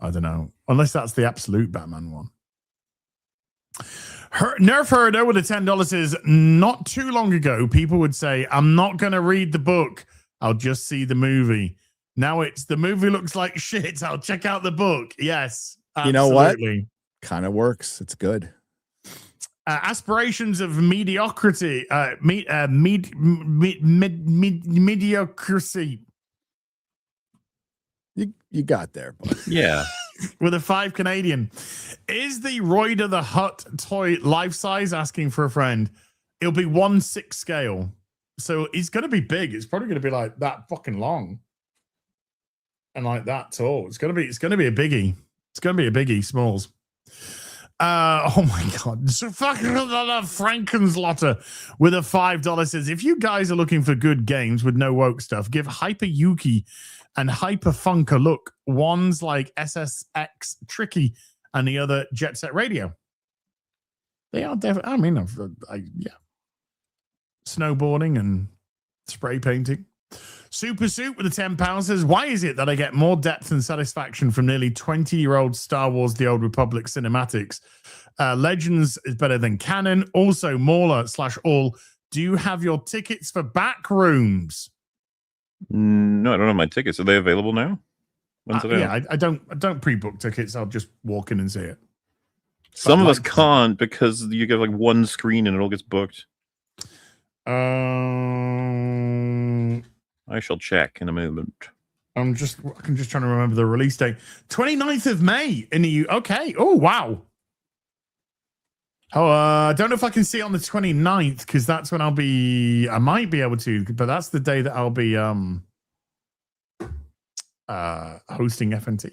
don't know. Unless that's the absolute Batman one. Nerf Herder with a $10 says, not too long ago, people would say, I'm not going to read the book. I'll just see the movie. Now it's the movie looks like shit. I'll check out the book. Yes. Absolutely. You know what? Kind of works. It's good. Aspirations of mediocrity. Mediocrity. You got there, bud. Yeah. With a 5 Canadian. Is the Roider the Hut toy life size? Asking for a friend. It'll be 1/6 scale. So it's going to be big. It's probably going to be like that fucking long. And like that tall. It's going to be a biggie. It's going to be a biggie, Smalls. Oh my God. So fucking Frankenslotter with a $5 says, if you guys are looking for good games with no woke stuff, give Hyper Yuki and Hyper Funk a look. One's like SSX Tricky and the other Jet Set Radio. They are definitely, I mean, yeah. Snowboarding and spray painting. Super Suit with the £10 says, why is it that I get more depth and satisfaction from nearly 20-year-old Star Wars The Old Republic cinematics? Legends is better than canon. Also, Mauler/all, do you have your tickets for Backrooms? No, I don't have my tickets. Are they available now? When's it out? Yeah, I don't pre-book tickets. I'll just walk in and see it. Some of us can't because you get like one screen and it all gets booked. I shall check in a moment. I'm just trying to remember the release date. 29th of May in the U. Okay. Oh, wow. Oh, I don't know if I can see it on the 29th because that's when I might be able to, but that's the day that I'll be hosting FNT.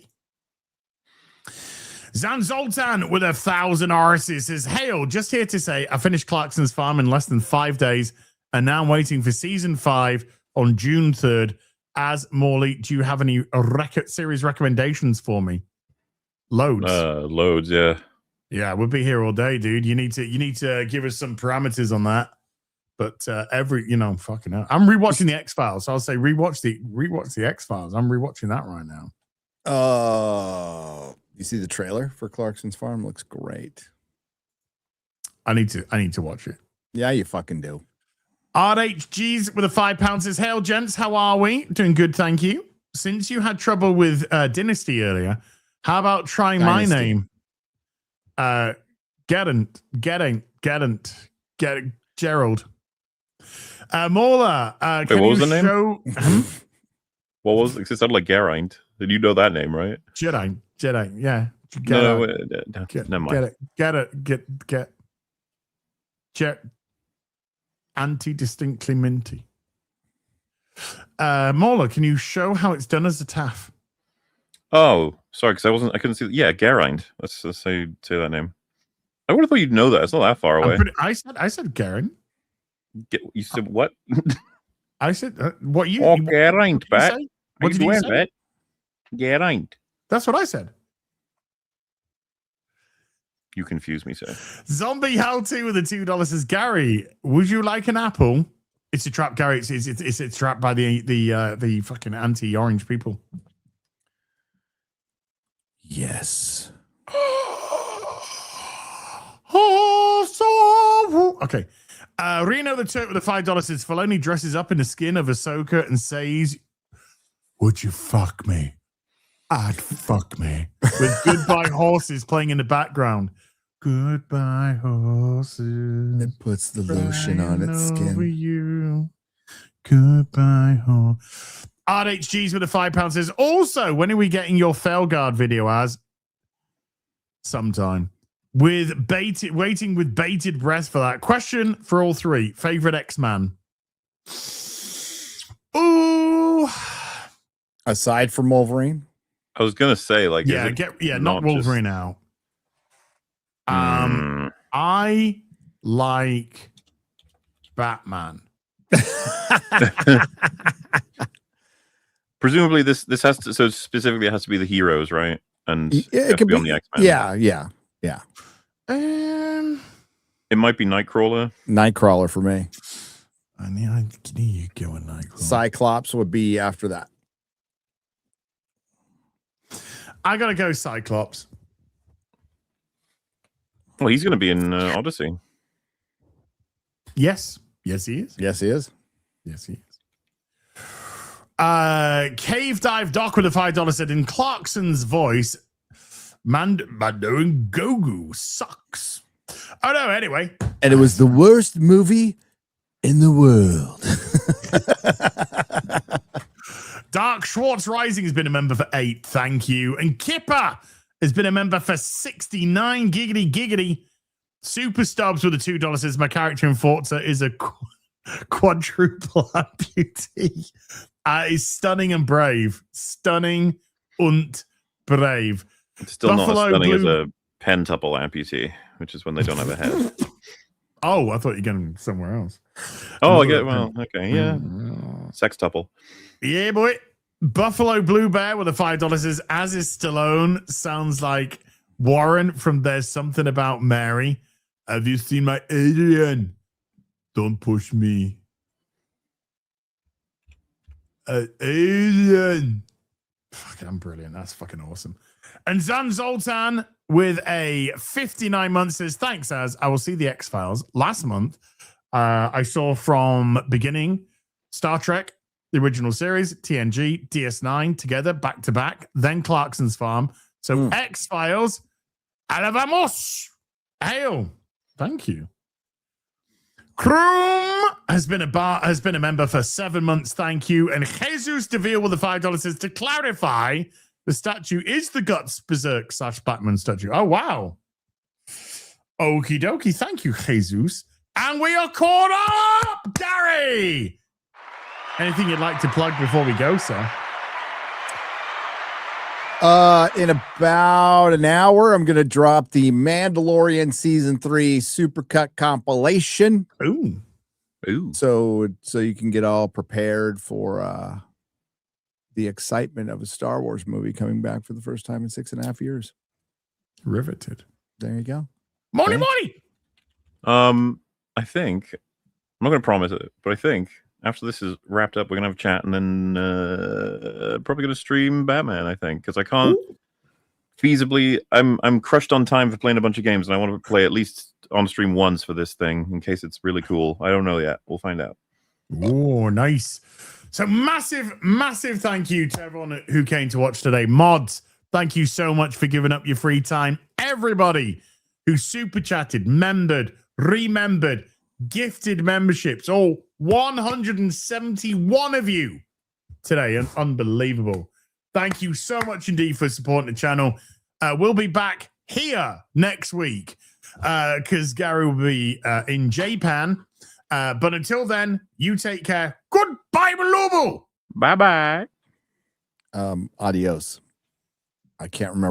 Zan Zoltan with 1,000 RSs says, hail, just here to say I finished Clarkson's Farm in less than 5 days and now I'm waiting for season 5 on June 3rd. As Morley, do you have any series recommendations for me? Loads. Loads, yeah. Yeah, we'll be here all day, dude. You need to give us some parameters on that. But fucking hell. I'm rewatching the X-Files. So I'll say rewatch the X-Files. I'm rewatching that right now. You see the trailer for Clarkson's Farm? Looks great. I need to watch it. Yeah, you fucking do. RHGs with a £5 says, hail, gents. How are we? Doing good, thank you. Since you had trouble with Dynasty earlier, how about trying Dynasty. my name? Gerald. Mauler. Wait, what was the name? What was it? It sounded like Geraint. Did you know that name, right? Jedi, yeah. No, never mind. Get anti-distinctly minty. Mauler, can you show how it's done as a TAF? Oh, sorry, because I couldn't see. Yeah, Geraint. Let's say that name. I would have thought you'd know that. It's not that far away. I said Geraint. You said what? I said what you? Oh, Geraint, Bat. What did you say? Bat? Geraint. That's what I said. You confuse me, sir. Zombie How To with the $2 says, Gary, would you like an apple? It's a trap, Gary. It's a trap by the fucking anti-orange people. Yes. Okay. Reno the Turk with the $5 says, Filoni dresses up in the skin of Ahsoka and says, would you fuck me? I'd fuck me. With Goodbye Horses playing in the background. Goodbye Horses. It puts the lotion on its Over skin. you. Goodbye Horses. RHGs with a £5 says, also, when are we getting your Felguard video as? Sometime. Waiting with bated breath for that. Question for all three. Favorite X-Man? Ooh. Aside from Wolverine? I was gonna say, like, not Wolverine out. I like Batman. Presumably, this has to specifically it has to be the heroes, right? And It could be on the X-Men. Yeah. It might be Nightcrawler. Nightcrawler for me. I knew you going Nightcrawler. Cyclops would be after that. I gotta go Cyclops. Well, he's going to be in Odyssey. Yes, he is. Yes, he is. Yes, he is. Cave Dive Doc with a $5 said in Clarkson's voice, Mando and Grogu sucks. Oh no, anyway. And it was the worst movie in the world. Dark Schwartz Rising has been a member for 8. Thank you. And Kipper has been a member for 69. Giggity. Super Stubbs with a $2 says my character in Forza is a quadruple amputee. Is stunning and brave. Stunning und brave. It's still not as stunning as a pentuple amputee, which is when they don't have a head. Oh, I thought you were going somewhere else. Oh, I get okay, yeah. Sextuple. Yeah, boy. Buffalo Blue Bear with a $5 says, as is Stallone, sounds like Warren from There's Something About Mary. Have you seen my Adrian? Don't push me. Adrian. Fucking, I'm brilliant. That's fucking awesome. And Zan Zoltan with a 59 months says, thanks, Az. I will see the X-Files. Last month, I saw from beginning Star Trek, the original series, TNG, DS9 together, back to back, then Clarkson's Farm. So X-Files, alabamos. Hail. Thank you. Kroom has been a member for 7 months. Thank you. And Jesus DeVille with the $5 says to clarify, the statue is the Guts Berserk / Batman statue. Oh, wow. Okie dokie. Thank you, Jesus. And we are caught up, Gary. Anything you'd like to plug before we go, sir? In about an hour, I'm going to drop the Mandalorian Season 3 Supercut compilation. Ooh. So you can get all prepared for the excitement of a Star Wars movie coming back for the first time in 6.5 years. Riveted. There you go. Money. I think I'm not going to promise it, but I think after this is wrapped up, we're gonna have a chat, and then probably gonna stream Batman. I think because I can't feasibly. I'm crushed on time for playing a bunch of games, and I want to play at least on stream once for this thing in case it's really cool. I don't know yet. We'll find out. Oh, nice. So massive thank you to everyone who came to watch today. Mods, thank you so much for giving up your free time. Everybody who super chatted, membered, remembered, gifted memberships, all 171 of you today. Unbelievable. Thank you so much indeed for supporting the channel. We'll be back here next week because Gary will be in Japan. But until then, you take care. Goodbye, Malubo. Bye-bye. Adios. I can't remember